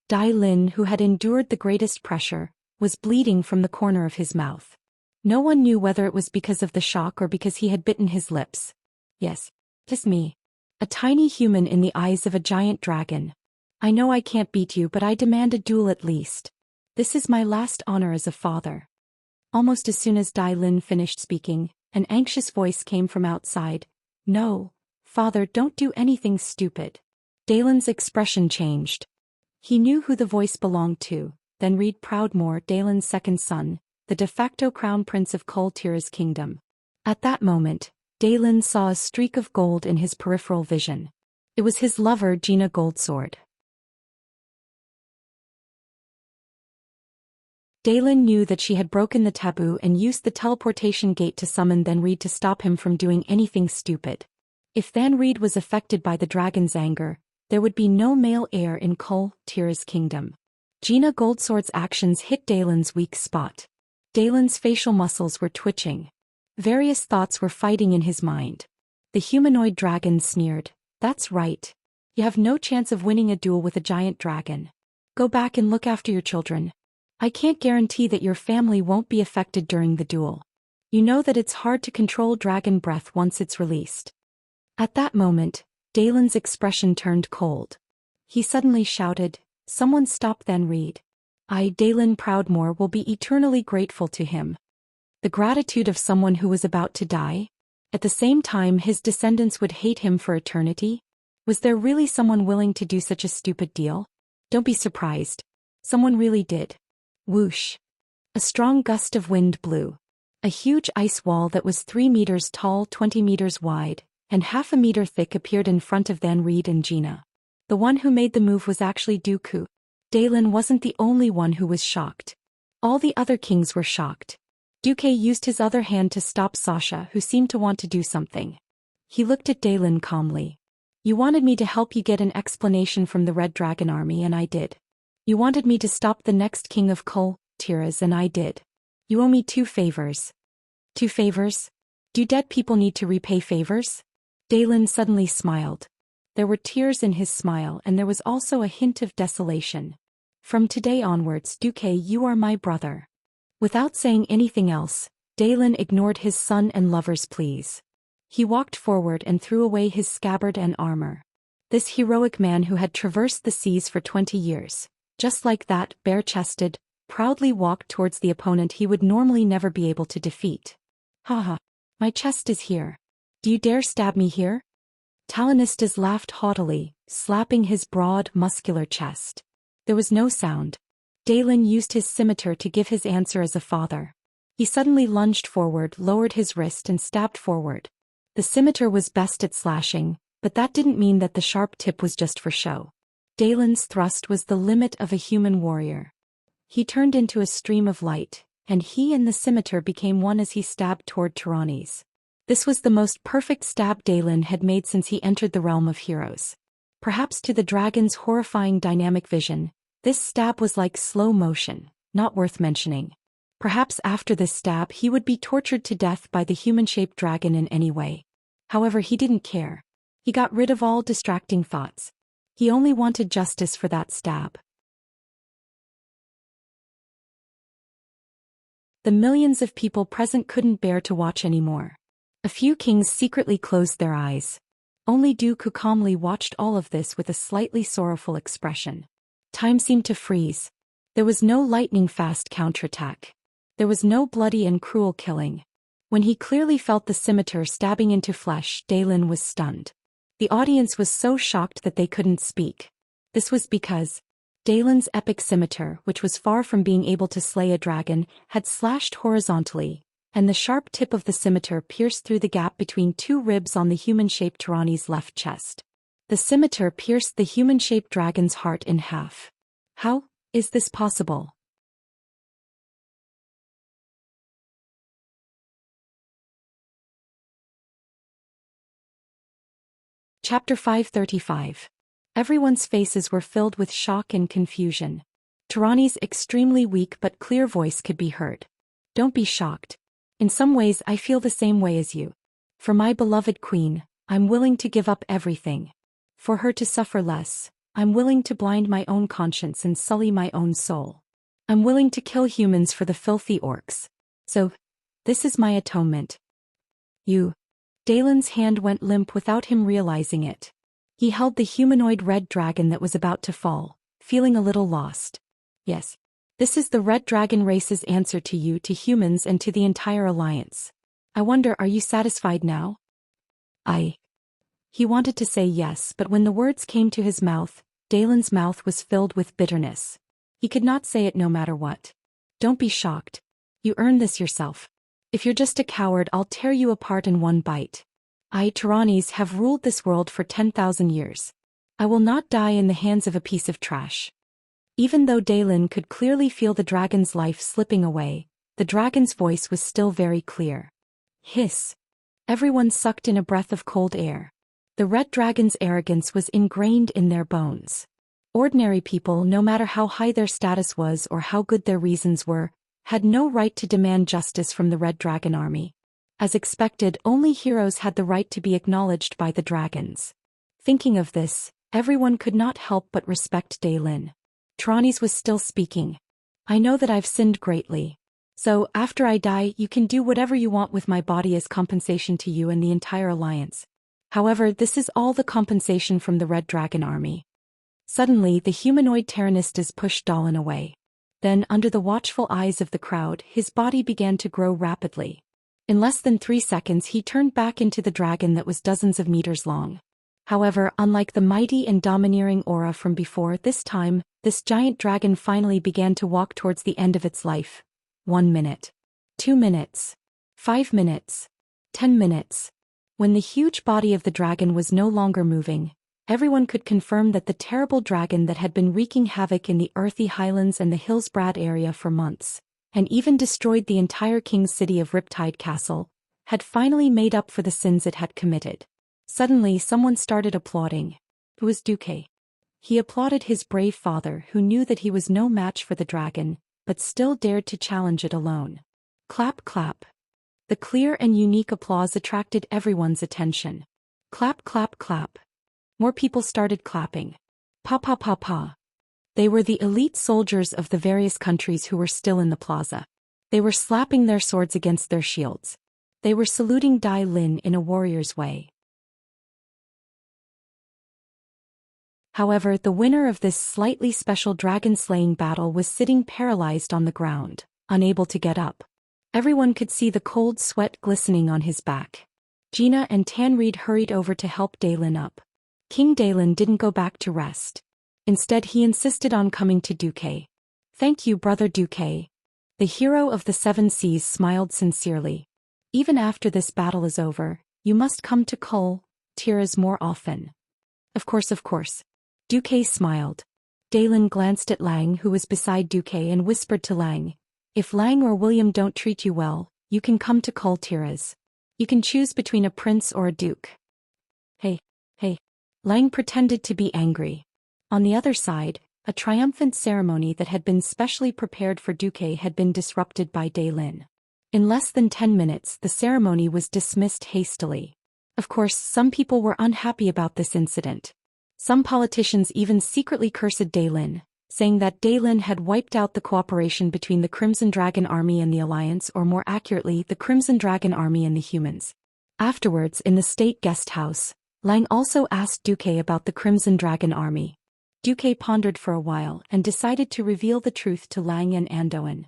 A: Dai Lin, who had endured the greatest pressure, was bleeding from the corner of his mouth. No one knew whether it was because of the shock or because he had bitten his lips. Yes, just me. A tiny human in the eyes of a giant dragon. I know I can't beat you, but I demand a duel at least. This is my last honor as a father. Almost as soon as Dai Lin finished speaking, an anxious voice came from outside. No, father, don't do anything stupid. Dalen's expression changed. He knew who the voice belonged to, then Reed Proudmoore, Dalen's second son, the de facto crown prince of Cultivation's kingdom. At that moment, Dalen saw a streak of gold in his peripheral vision. It was his lover Gina Goldsword. Dalen knew that she had broken the taboo and used the teleportation gate to summon Then Reed to stop him from doing anything stupid. If Then Reed was affected by the dragon's anger, there would be no male heir in Cultivation kingdom. Gina Goldsword's actions hit Dalen's weak spot. Dalen's facial muscles were twitching. Various thoughts were fighting in his mind. The humanoid dragon sneered. That's right. You have no chance of winning a duel with a giant dragon. Go back and look after your children. I can't guarantee that your family won't be affected during the duel. You know that it's hard to control dragon breath once it's released. At that moment, Dalen's expression turned cold. He suddenly shouted, "Someone stop Then Reed. I, Dalen Proudmoore, will be eternally grateful to him." The gratitude of someone who was about to die? At the same time, his descendants would hate him for eternity? Was there really someone willing to do such a stupid deal? Don't be surprised. Someone really did. Whoosh. A strong gust of wind blew. A huge ice wall that was 3 meters tall, 20 meters wide, and half a meter thick appeared in front of Van Reed and Gina. The one who made the move was actually Dooku. Dalen wasn't the only one who was shocked. All the other kings were shocked. Dooku used his other hand to stop Sasha, who seemed to want to do something. He looked at Dalen calmly. You wanted me to help you get an explanation from the Red Dragon Army, and I did. You wanted me to stop the next king of Cultivation, and I did. You owe me 2 favors. 2 favors? Do dead people need to repay favors? Dalen suddenly smiled. There were tears in his smile, and there was also a hint of desolation. From today onwards, Dooku, you are my brother. Without saying anything else, Dalen ignored his son and lover's pleas. He walked forward and threw away his scabbard and armor. This heroic man who had traversed the seas for 20 years, just like that, bare-chested, proudly walked towards the opponent he would normally never be able to defeat. Haha. My chest is here. Do you dare stab me here? Talonistas laughed haughtily, slapping his broad, muscular chest. There was no sound. Dalen used his scimitar to give his answer as a father. He suddenly lunged forward, lowered his wrist and stabbed forward. The scimitar was best at slashing, but that didn't mean that the sharp tip was just for show. Dalen's thrust was the limit of a human warrior. He turned into a stream of light, and he and the scimitar became one as he stabbed toward Tyrannes. This was the most perfect stab Dalen had made since he entered the realm of heroes. Perhaps to the dragon's horrifying dynamic vision, this stab was like slow motion, not worth mentioning. Perhaps after this stab he would be tortured to death by the human-shaped dragon in any way. However, he didn't care. He got rid of all distracting thoughts. He only wanted justice for that stab. The millions of people present couldn't bear to watch anymore. A few kings secretly closed their eyes. Only Dooku calmly watched all of this with a slightly sorrowful expression. Time seemed to freeze. There was no lightning-fast counterattack. There was no bloody and cruel killing. When he clearly felt the scimitar stabbing into flesh, Dalen was stunned. The audience was so shocked that they couldn't speak. This was because Dalen's epic scimitar, which was far from being able to slay a dragon, had slashed horizontally, and the sharp tip of the scimitar pierced through the gap between 2 ribs on the human-shaped Tyrannes' left chest. The scimitar pierced the human-shaped dragon's heart in half. How is this possible? Chapter 535. Everyone's faces were filled with shock and confusion. Tyrannes' extremely weak but clear voice could be heard. Don't be shocked. In some ways I feel the same way as you. For my beloved queen, I'm willing to give up everything. For her to suffer less, I'm willing to blind my own conscience and sully my own soul. I'm willing to kill humans for the filthy orcs. So, this is my atonement. You. Dalen's hand went limp without him realizing it. He held the humanoid red dragon that was about to fall, feeling a little lost. Yes. This is the red dragon race's answer to you, to humans, and to the entire alliance. I wonder, are you satisfied now? He wanted to say yes, but when the words came to his mouth, Dalen's mouth was filled with bitterness. He could not say it no matter what. Don't be shocked. You earned this yourself. If you're just a coward, I'll tear you apart in one bite. I, Tyrannes, have ruled this world for 10,000 years. I will not die in the hands of a piece of trash. Even though Dalen could clearly feel the dragon's life slipping away, the dragon's voice was still very clear. Hiss. Everyone sucked in a breath of cold air. The red dragon's arrogance was ingrained in their bones. Ordinary people, no matter how high their status was or how good their reasons were, had no right to demand justice from the Red Dragon Army. As expected, only heroes had the right to be acknowledged by the dragons. Thinking of this, everyone could not help but respect Dalen. Tyrannes was still speaking. I know that I've sinned greatly. So, after I die, you can do whatever you want with my body as compensation to you and the entire alliance. However, this is all the compensation from the Red Dragon Army. Suddenly, the humanoid Tyrannistas pushed Dalen away. Then, under the watchful eyes of the crowd, his body began to grow rapidly. In less than 3 seconds he turned back into the dragon that was dozens of meters long. However, unlike the mighty and domineering aura from before, this time, this giant dragon finally began to walk towards the end of its life. 1 minute. 2 minutes. 5 minutes. 10 minutes. When the huge body of the dragon was no longer moving, everyone could confirm that the terrible dragon that had been wreaking havoc in the earthy highlands and the Hillsbrad area for months, and even destroyed the entire king's city of Riptide Castle, had finally made up for the sins it had committed. Suddenly someone started applauding. It was Duque. He applauded his brave father, who knew that he was no match for the dragon, but still dared to challenge it alone. Clap, clap. The clear and unique applause attracted everyone's attention. Clap, clap, clap. More people started clapping. Pa pa pa pa. They were the elite soldiers of the various countries who were still in the plaza. They were slapping their swords against their shields. They were saluting Dai Lin in a warrior's way. However, the winner of this slightly special dragon-slaying battle was sitting paralyzed on the ground, unable to get up. Everyone could see the cold sweat glistening on his back. Gina and Tanreed hurried over to help Daylin up. King Daylin didn't go back to rest. Instead he insisted on coming to Duque. "Thank you, Brother Duque." The hero of the Seven Seas smiled sincerely. "Even after this battle is over, you must come to Cultivation more often." Of course, of course." Duque smiled. Daylin glanced at Lang, who was beside Duque, and whispered to Lang, "If Lang or William don't treat you well, you can come to Cultivation. You can choose between a prince or a duke." Hey. Lang pretended to be angry. On the other side, a triumphant ceremony that had been specially prepared for Duque had been disrupted by Daylin. In less than 10 minutes the ceremony was dismissed hastily. Of course, some people were unhappy about this incident. Some politicians even secretly cursed Daylin, saying that Daylin had wiped out the cooperation between the Crimson Dragon Army and the Alliance, or more accurately, the Crimson Dragon Army and the humans. Afterwards, in the state guest house, Lang also asked Duque about the Crimson Dragon Army. Duque pondered for a while and decided to reveal the truth to Lang and Andoin.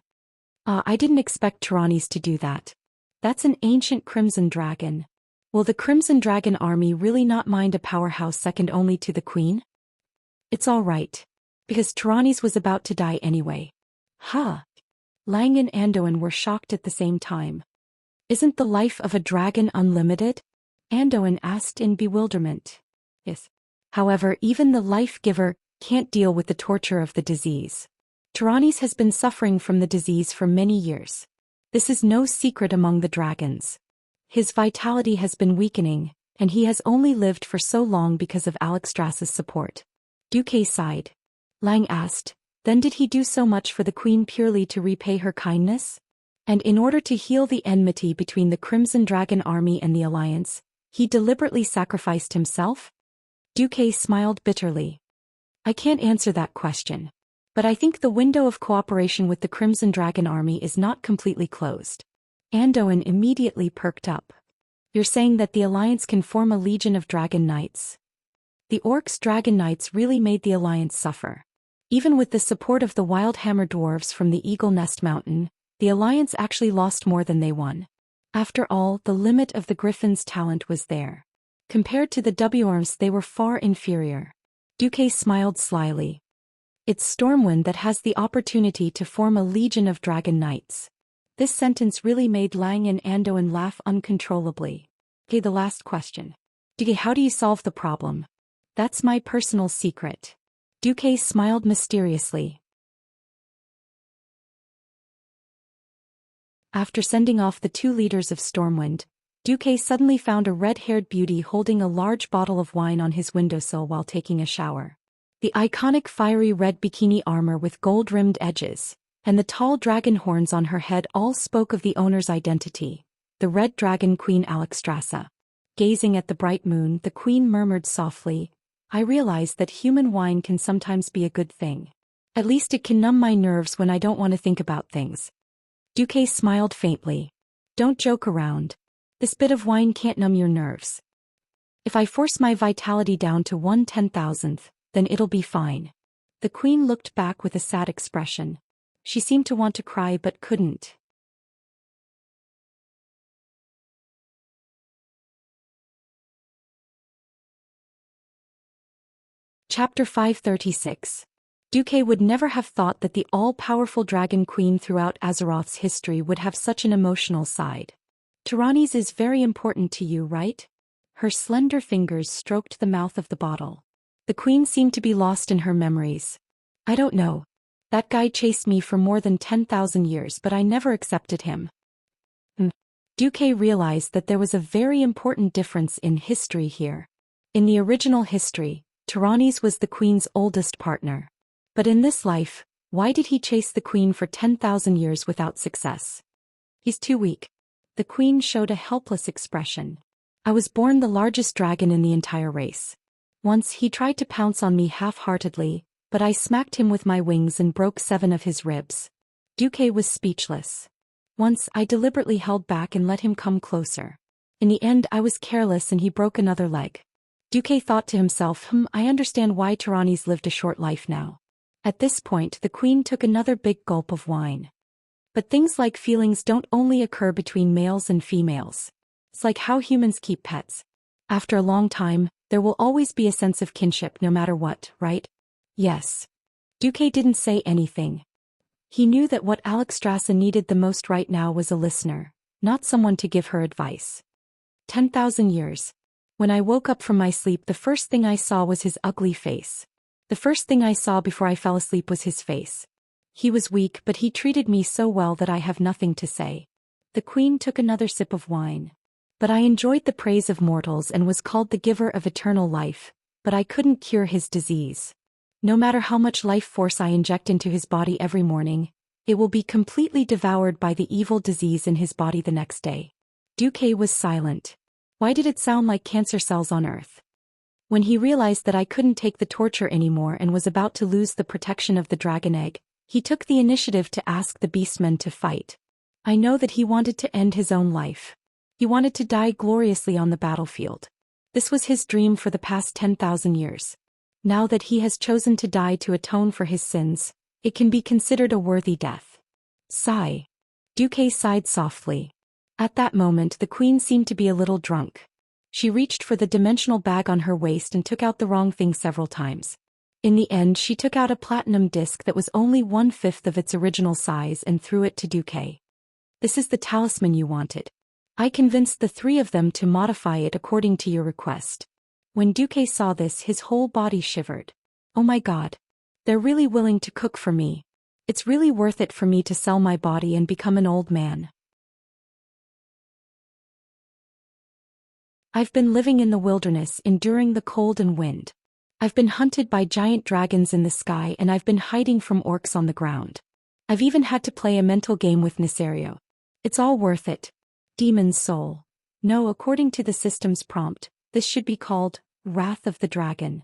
A: I didn't expect Tyrannis to do that. That's an ancient Crimson Dragon. Will the Crimson Dragon Army really not mind a powerhouse second only to the Queen? It's all right. Because Tyrannis was about to die anyway. Ha! Lang and Andoin were shocked at the same time. "Isn't the life of a dragon unlimited?" Andoin asked in bewilderment. "Yes. However, even the life-giver can't deal with the torture of the disease. Tyrannis has been suffering from the disease for many years. This is no secret among the dragons. His vitality has been weakening, and he has only lived for so long because of Alexstras's support." Duque sighed. Lang asked, "Then did he do so much for the Queen purely to repay her kindness? And in order to heal the enmity between the Crimson Dragon Army and the Alliance, he deliberately sacrificed himself?" Duque smiled bitterly. "I can't answer that question. But I think the window of cooperation with the Crimson Dragon Army is not completely closed." Andoin immediately perked up. "You're saying that the Alliance can form a legion of Dragon Knights?" The Orcs' Dragon Knights really made the Alliance suffer. Even with the support of the Wildhammer dwarves from the Eagle Nest Mountain, the Alliance actually lost more than they won. After all, the limit of the Griffins' talent was there. Compared to the Dwarves, they were far inferior. Duque smiled slyly. "It's Stormwind that has the opportunity to form a legion of Dragon Knights." This sentence really made Lang and Andoin laugh uncontrollably. "Okay, the last question. Duque, how do you solve the problem?" "That's my personal secret." Duque smiled mysteriously. After sending off the 2 leaders of Stormwind, Duque suddenly found a red-haired beauty holding a large bottle of wine on his windowsill while taking a shower. The iconic fiery red bikini armor with gold-rimmed edges, and the tall dragon horns on her head all spoke of the owner's identity, the Red Dragon Queen Alexstrasa. Gazing at the bright moon, the queen murmured softly, "I realize that human wine can sometimes be a good thing. At least it can numb my nerves when I don't want to think about things." Duque smiled faintly. "Don't joke around. This bit of wine can't numb your nerves. If I force my vitality down to 1/10,000th, then it'll be fine." The queen looked back with a sad expression. She seemed to want to cry but couldn't. Chapter 536. Duque would never have thought that the all-powerful dragon queen throughout Azeroth's history would have such an emotional side. Tyrannies is very important to you, right? Her slender fingers stroked the mouth of the bottle. The queen seemed to be lost in her memories. I don't know. That guy chased me for more than 10,000 years, but I never accepted him. Duque realized that there was a very important difference in history here. In the original history, Tyrannies was the queen's oldest partner. But in this life, why did he chase the queen for 10,000 years without success? He's too weak. The queen showed a helpless expression. I was born the largest dragon in the entire race. Once he tried to pounce on me half-heartedly, but I smacked him with my wings and broke 7 of his ribs. Duque was speechless. Once I deliberately held back and let him come closer. In the end I was careless and he broke another leg. Duque thought to himself, I understand why Tyrannies lived a short life now. At this point the queen took another big gulp of wine. But things like feelings don't only occur between males and females. It's like how humans keep pets. After a long time, there will always be a sense of kinship no matter what, right? Yes. Duque didn't say anything. He knew that what Xianxia needed the most right now was a listener, not someone to give her advice. 10,000 years. When I woke up from my sleep, the first thing I saw was his ugly face. The first thing I saw before I fell asleep was his face. He was weak, but he treated me so well that I have nothing to say. The queen took another sip of wine. But I enjoyed the praise of mortals and was called the giver of eternal life, but I couldn't cure his disease. No matter how much life force I inject into his body every morning, it will be completely devoured by the evil disease in his body the next day. Duque was silent. Why did it sound like cancer cells on Earth? When he realized that I couldn't take the torture anymore and was about to lose the protection of the dragon egg, he took the initiative to ask the beastmen to fight. I know that he wanted to end his own life. He wanted to die gloriously on the battlefield. This was his dream for the past 10,000 years. Now that he has chosen to die to atone for his sins, it can be considered a worthy death. Sigh. Duque sighed softly. At that moment the queen seemed to be a little drunk. She reached for the dimensional bag on her waist and took out the wrong thing several times. In the end she took out a platinum disc that was only 1/5 of its original size and threw it to Duque. This is the talisman you wanted. I convinced the 3 of them to modify it according to your request. When Duque saw this, his whole body shivered. Oh my god. They're really willing to cook for me. It's really worth it for me to sell my body and become an old man. I've been living in the wilderness, enduring the cold and wind. I've been hunted by giant dragons in the sky and I've been hiding from orcs on the ground. I've even had to play a mental game with Nesario. It's all worth it. Demon's soul. No, according to the system's prompt, this should be called Wrath of the Dragon.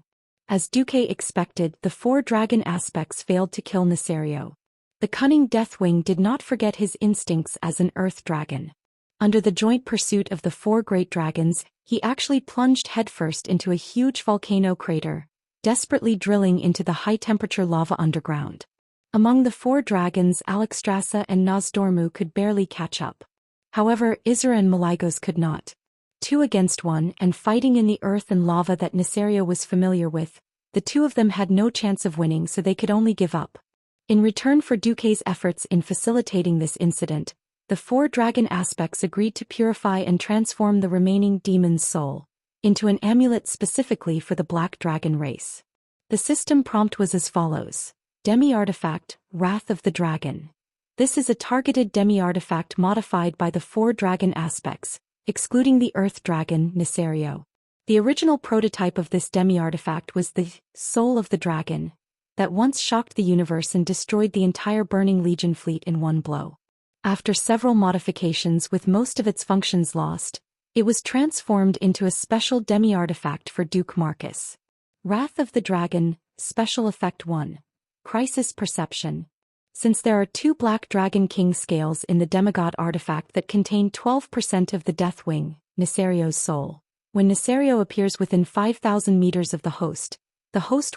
A: As Duque expected, the 4 dragon aspects failed to kill Nesario. The cunning Deathwing did not forget his instincts as an earth dragon. Under the joint pursuit of the 4 great dragons, he actually plunged headfirst into a huge volcano crater, desperately drilling into the high-temperature lava underground. Among the 4 dragons, Xianxia and Nozdormu could barely catch up. However, Isra and Maligos could not. 2 against 1, and fighting in the earth and lava that Nesario was familiar with, the 2 of them had no chance of winning, so they could only give up. In return for Duque's efforts in facilitating this incident, the 4 dragon aspects agreed to purify and transform the remaining demon's soul into an amulet specifically for the black dragon race. The system prompt was as follows. Demi-artifact, Wrath of the Dragon. This is a targeted demi-artifact modified by the 4 dragon aspects, excluding the earth dragon, Nesario. The original prototype of this demi-artifact was the Soul of the Dragon, that once shocked the universe and destroyed the entire Burning Legion fleet in one blow. After several modifications with most of its functions lost, it was transformed into a special demi-artifact for Duke Marcus. Wrath of the Dragon, Special Effect 1. Crisis Perception. Since there are 2 Black Dragon King scales in the demigod artifact that contain 12% of the Deathwing, Nesario's soul, when Nesario appears within 5,000 meters of the host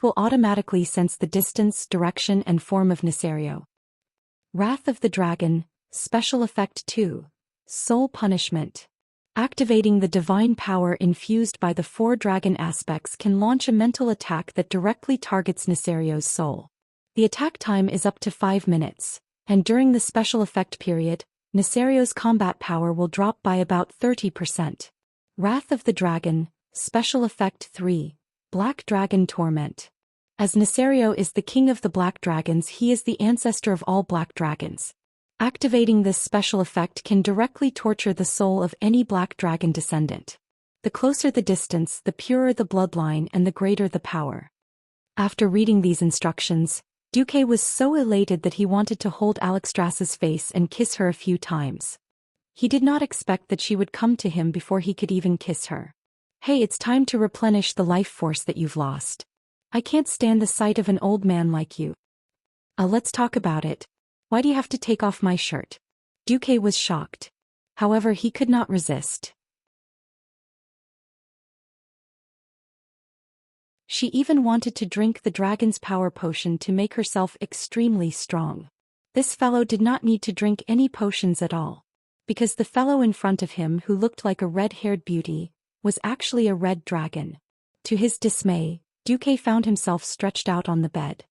A: will automatically sense the distance, direction, and form of Nesario. Wrath of the Dragon, Special Effect 2. Soul Punishment. Activating the divine power infused by the 4 dragon aspects can launch a mental attack that directly targets Nesario's soul. The attack time is up to 5 minutes, and during the special effect period, Nesario's combat power will drop by about 30%. Wrath of the Dragon, Special Effect 3, Black Dragon Torment. As Nesario is the king of the black dragons, he is the ancestor of all black dragons. Activating this special effect can directly torture the soul of any black dragon descendant. The closer the distance, the purer the bloodline and the greater the power. After reading these instructions, Duque was so elated that he wanted to hold Alexstrasza's face and kiss her a few times. He did not expect that she would come to him before he could even kiss her. Hey, it's time to replenish the life force that you've lost. I can't stand the sight of an old man like you. Let's talk about it. Why do you have to take off my shirt? Duque was shocked. However, he could not resist. She even wanted to drink the dragon's power potion to make herself extremely strong. This fellow did not need to drink any potions at all, because the fellow in front of him, who looked like a red-haired beauty, was actually a red dragon. To his dismay, Duque found himself stretched out on the bed.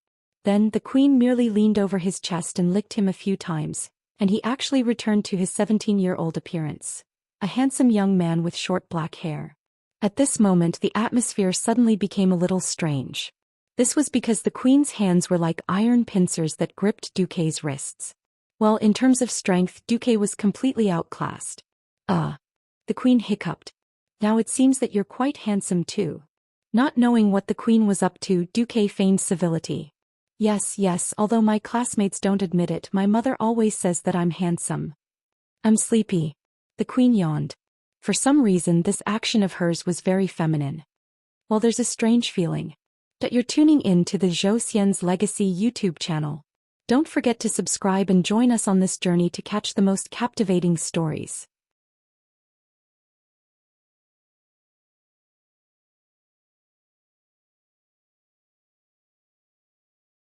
A: Then the queen merely leaned over his chest and licked him a few times, and he actually returned to his 17-year-old appearance, a handsome young man with short black hair. At this moment the atmosphere suddenly became a little strange. This was because the queen's hands were like iron pincers that gripped Duque's wrists. Well, in terms of strength, Duque was completely outclassed. The queen hiccuped. Now it seems that you're quite handsome too. Not knowing what the queen was up to, Duque feigned civility. Yes, although my classmates don't admit it, my mother always says that I'm handsome. I'm sleepy. The queen yawned. For some reason, this action of hers was very feminine. Well, there's a strange feeling that you're tuning in to the Zhou Xian's Legacy YouTube channel. Don't forget to subscribe and join us on this journey to catch the most captivating stories.